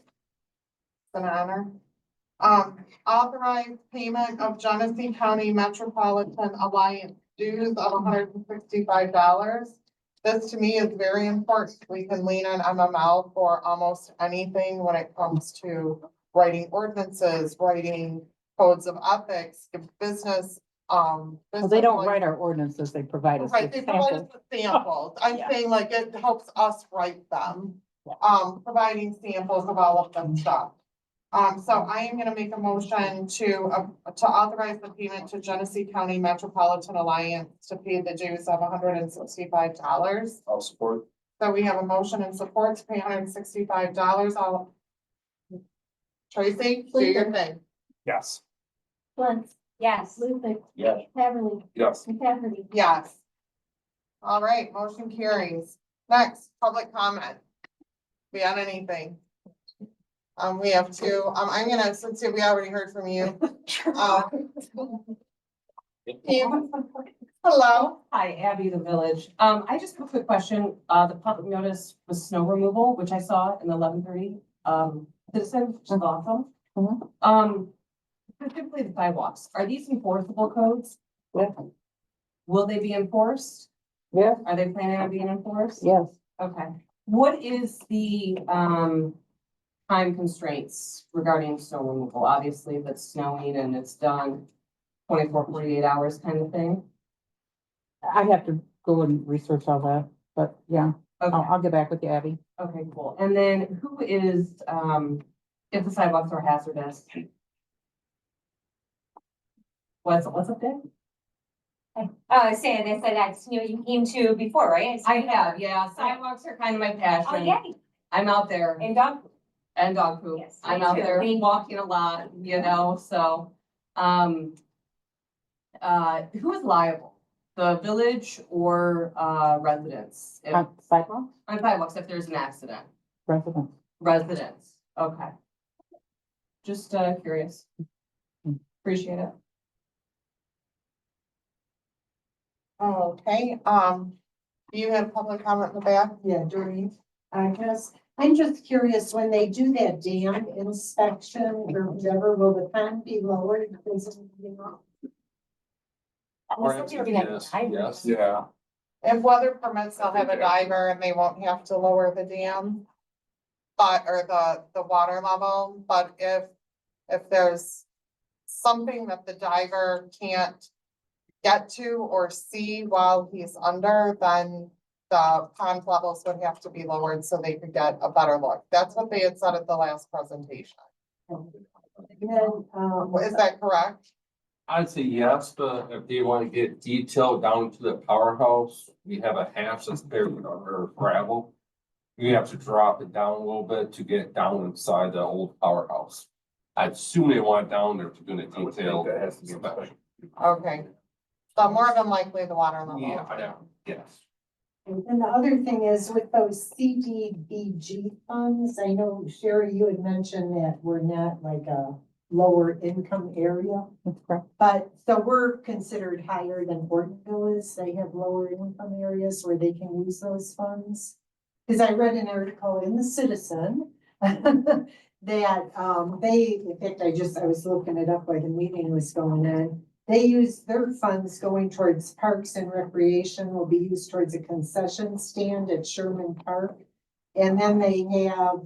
[SPEAKER 2] It's an honor. Authorized payment of Genesee County Metropolitan Alliance dues of $165. This to me is very important. We can lean on MML for almost anything when it comes to writing ordinances, writing codes of ethics, business,
[SPEAKER 1] Well, they don't
[SPEAKER 2] business
[SPEAKER 1] write our ordinances, they provide us
[SPEAKER 2] Right,
[SPEAKER 1] with
[SPEAKER 2] they provide us
[SPEAKER 1] samples.
[SPEAKER 2] with samples. I'm
[SPEAKER 1] Yeah.
[SPEAKER 2] saying like it helps us write them.
[SPEAKER 1] Yeah.
[SPEAKER 2] Providing samples of all of them stuff. So I am gonna make a motion to authorize the payment to Genesee County Metropolitan Alliance to pay the dues of $165.
[SPEAKER 9] I'll support.
[SPEAKER 2] So we have a motion and support to pay $165. Tracy, do your thing.
[SPEAKER 11] Yes.
[SPEAKER 13] Flint,
[SPEAKER 3] Yes.
[SPEAKER 13] Lucas,
[SPEAKER 8] Yes.
[SPEAKER 13] Haverly,
[SPEAKER 9] Yes.
[SPEAKER 13] McCafferty.
[SPEAKER 2] Yes. All right, motion carries. Next, public comment. Be on anything. We have two, I'm gonna, since we already heard from you. Kim, hello.
[SPEAKER 14] Hi, Abby, the village. I just have a quick question. The public notice was snow removal, which I saw in the 11:30, citizen, which is awesome.
[SPEAKER 1] Mhm.
[SPEAKER 14] Specifically the sidewalks. Are these enforceable codes?
[SPEAKER 1] Yeah.
[SPEAKER 14] Will they be enforced?
[SPEAKER 1] Yeah,
[SPEAKER 14] Are they planning on being enforced?
[SPEAKER 1] yes.
[SPEAKER 14] Okay. What is the, time constraints regarding snow removal? Obviously, if it's snowing and it's done 24, 48 hours kind of thing.
[SPEAKER 1] I have to go and research all that, but yeah,
[SPEAKER 14] Okay.
[SPEAKER 1] I'll get back with you, Abby.
[SPEAKER 14] Okay, cool. And then who is, if the sidewalks are hazardous? What's up there?
[SPEAKER 3] Saying they said that's, you came to before, right?
[SPEAKER 14] I have, yeah, sidewalks are kind of my
[SPEAKER 3] Oh,
[SPEAKER 14] passion.
[SPEAKER 3] yay.
[SPEAKER 14] I'm out there
[SPEAKER 3] And dog,
[SPEAKER 14] and dog poop.
[SPEAKER 3] Yes,
[SPEAKER 14] I'm
[SPEAKER 3] me
[SPEAKER 14] out
[SPEAKER 3] too.
[SPEAKER 14] there
[SPEAKER 3] Me-
[SPEAKER 14] walking a lot, so, who is liable? The village or, residents? If-
[SPEAKER 1] Sidewalks,
[SPEAKER 14] On sidewalks, if there's an accident,
[SPEAKER 1] residents.
[SPEAKER 14] residents, okay. Just, curious. Appreciate it.
[SPEAKER 2] Okay, you have public comment in the back?
[SPEAKER 15] Yeah, Doreen, I guess, I'm just curious, when they do that dam inspection or whatever, will the pond be lowered? Because, you know,
[SPEAKER 3] we said you were gonna
[SPEAKER 10] Yes,
[SPEAKER 3] have
[SPEAKER 10] yes.
[SPEAKER 9] Yeah.
[SPEAKER 2] If weather permits, they'll have a diver and they won't have to lower the dam. But, or the water level, but if there's something that the diver can't get to or see while he's under, then the pond levels would have to be lowered so they could get a better look. That's what they had said at the last presentation.
[SPEAKER 15] then,
[SPEAKER 2] Is that correct?
[SPEAKER 10] I'd say yes, but if they want to get detailed down to the powerhouse, we have a hatch that's buried under gravel. You have to drop it down a little bit to get down inside the old powerhouse. I assume they want it down there to do the
[SPEAKER 9] I would think
[SPEAKER 10] detail.
[SPEAKER 9] that has to be inspection.
[SPEAKER 2] Okay. So more than likely the water level.
[SPEAKER 10] Yeah, yes.
[SPEAKER 15] and the other thing is with those CDBG funds, I know Sherry, you had mentioned that we're not like a lower income area.
[SPEAKER 1] That's correct.
[SPEAKER 15] But, so we're considered higher than Ortonville is, they have lower income areas where they can use those funds. Cause I read an article in the Citizen that, they, in fact, I was looking it up while the meeting was going on. They use their funds going towards parks and recreation will be used towards a concession stand at Sherman Park. And then they have,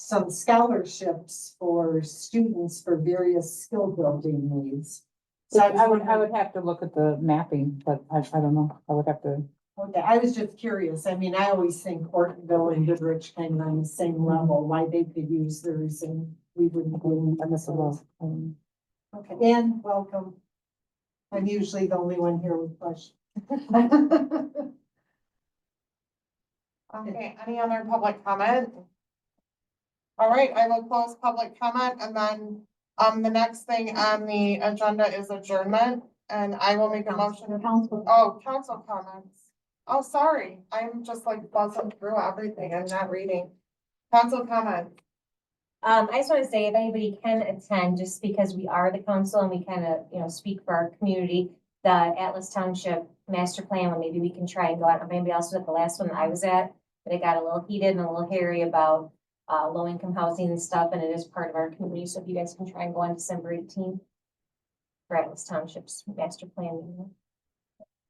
[SPEAKER 15] some scholarships for students for various skill building needs. So
[SPEAKER 1] I would
[SPEAKER 15] wondering-
[SPEAKER 1] have to look at the mapping, but I don't know, I would have to.
[SPEAKER 15] Okay, I was just curious. I mean, I always think Ortonville and Goodrich kind of on the same level, why they could use theirs and we wouldn't.
[SPEAKER 1] I miss a little.
[SPEAKER 15] Okay, and welcome. I'm usually the only one here with questions.
[SPEAKER 2] Okay, any other public comment? All right, I will close public comment and then, the next thing on the agenda is adjournment. And I will make a motion.
[SPEAKER 13] Council.
[SPEAKER 2] Oh, council comments. Oh, sorry, I'm just like buzzing through everything. I'm not reading. Council comment.
[SPEAKER 3] I just want to say if anybody can attend, just because we are the council and we kind of, speak for our community, the Atlas Township Master Plan, when maybe we can try and go out, or maybe else was at the last one I was at, but it got a little heated and a little hairy about low-income housing and stuff, and it is part of our community, so if you guys can try and go on December 18th for Atlas Township's Master Plan meeting,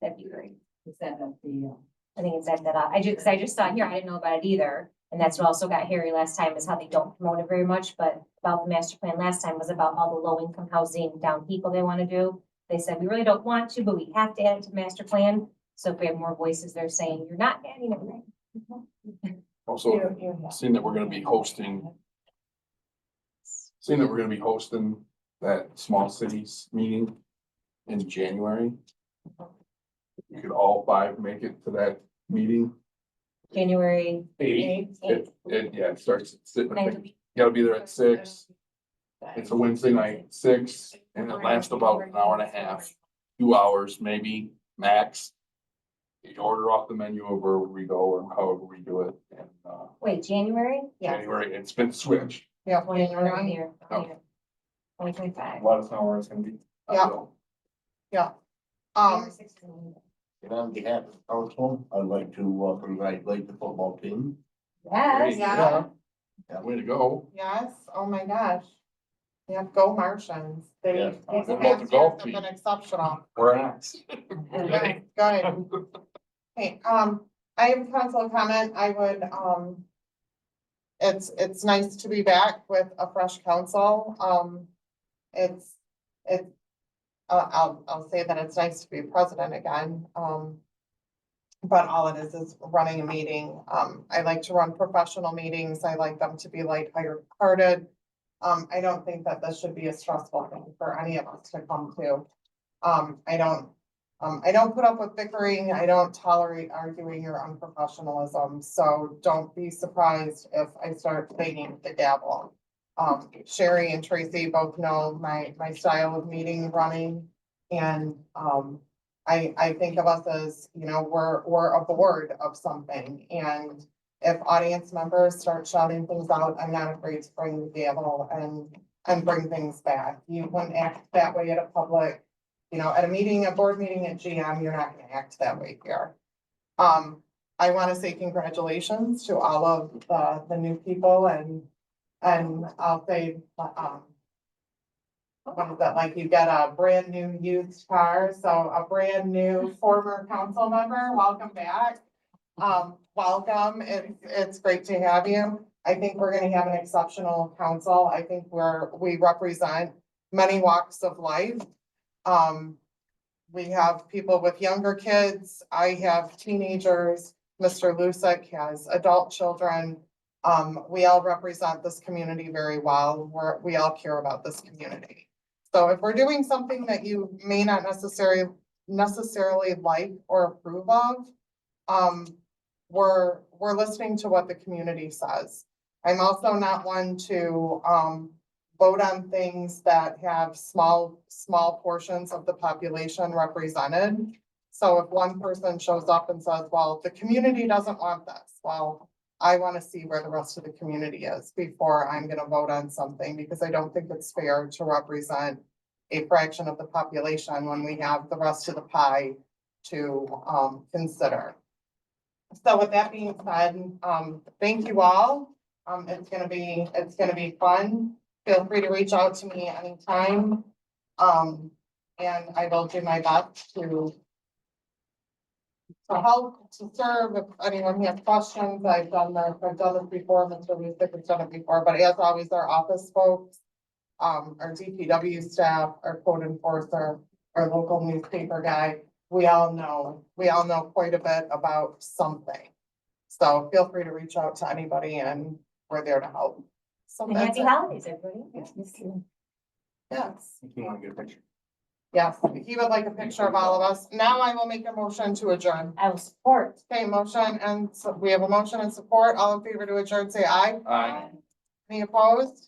[SPEAKER 3] that'd be great.
[SPEAKER 5] Is that at the,
[SPEAKER 3] I think it's at that, I just saw it here, I didn't know about it either. And that's what also got hairy last time, is how they don't promote it very much, but about the master plan last time was about all the low income housing down people they want to do. They said, we really don't want to, but we have to add it to the master plan. So if we have more voices, they're saying, you're not adding it, right?
[SPEAKER 9] Also, seeing that we're gonna be hosting that small cities meeting in January. You could all five make it to that meeting.
[SPEAKER 3] January
[SPEAKER 9] Eight.
[SPEAKER 3] 8th.
[SPEAKER 9] It starts at 6. You gotta be there at 6. It's a Wednesday night, 6, and it lasts about an hour and a half, 2 hours, maybe max. You order off the menu of wherever we go or however we do it, and,
[SPEAKER 3] Wait, January? Yeah.
[SPEAKER 9] January, it's been switched.
[SPEAKER 2] Yeah.
[SPEAKER 3] January here.
[SPEAKER 9] Oh.
[SPEAKER 3] 2025.
[SPEAKER 11] Let us know where it's gonna be.
[SPEAKER 2] Yeah.
[SPEAKER 3] January 6th is the meeting.
[SPEAKER 8] And on behalf of the council, I'd like to congratulate the football team.
[SPEAKER 3] Yes.
[SPEAKER 2] Yeah.
[SPEAKER 9] Way to go.
[SPEAKER 2] Yes, oh my gosh. Yeah, go Martians. They,
[SPEAKER 8] Yeah.
[SPEAKER 2] these
[SPEAKER 9] What about
[SPEAKER 2] past
[SPEAKER 9] the
[SPEAKER 2] years
[SPEAKER 9] golf
[SPEAKER 2] have
[SPEAKER 9] team?
[SPEAKER 2] been exceptional.
[SPEAKER 11] We're next.
[SPEAKER 2] Yeah, good. Hey, I have council comment. I would, it's nice to be back with a fresh council. It's, I'll say that it's nice to be president again. But all it is running a meeting. I like to run professional meetings. I like them to be lighthearted. I don't think that this should be a stressful thing for any of us to come to. I don't put up with bickering. I don't tolerate arguing or unprofessionalism. So don't be surprised if I start banging the gavel. Sherry and Tracy both know my style of meeting running. And, I think of us as, we're a board of something, and if audience members start shouting things out, I'm not afraid to bring the gavel and bring things back. You wouldn't act that way at a public, at a meeting, a board meeting at GM, you're not gonna act that way here. I wanna say congratulations to all of the new people and I'll say, what is that, like you get a brand new used car, so a brand new former council member, welcome back. Welcome, it's great to have you. I think we're gonna have an exceptional council. I think we represent many walks of life. We have people with younger kids, I have teenagers, Mr. Lusick has adult children. We all represent this community very well, we all care about this community. So if we're doing something that you may not necessarily like or approve of, we're listening to what the community says. I'm also not one to, vote on things that have small portions of the population represented. So if one person shows up and says, well, the community doesn't want this, well, I want to see where the rest of the community is before I'm gonna vote on something, because I don't think it's fair to represent a fraction of the population when we have the rest of the pie to consider. So with that being said, thank you all. It's gonna be fun. Feel free to reach out to me anytime. And I will do my best to help, to serve. If anyone has questions, I've done this before, Mr. Lusick has done it before, but as always, our office folks, our DPW staff, our code enforcer, our local newspaper guy, we all know quite a bit about something. So feel free to reach out to anybody and we're there to help. So
[SPEAKER 3] And
[SPEAKER 2] that's
[SPEAKER 3] happy
[SPEAKER 2] it.
[SPEAKER 3] holidays, everybody.
[SPEAKER 2] Yes,
[SPEAKER 11] You want to get a picture?
[SPEAKER 2] yes, he would like a picture of all of us. Now I will make a motion to adjourn.
[SPEAKER 3] I will support.
[SPEAKER 2] Okay, motion, and so we have a motion and support. All in favor to adjourn, say aye.
[SPEAKER 9] Aye.
[SPEAKER 2] Any opposed?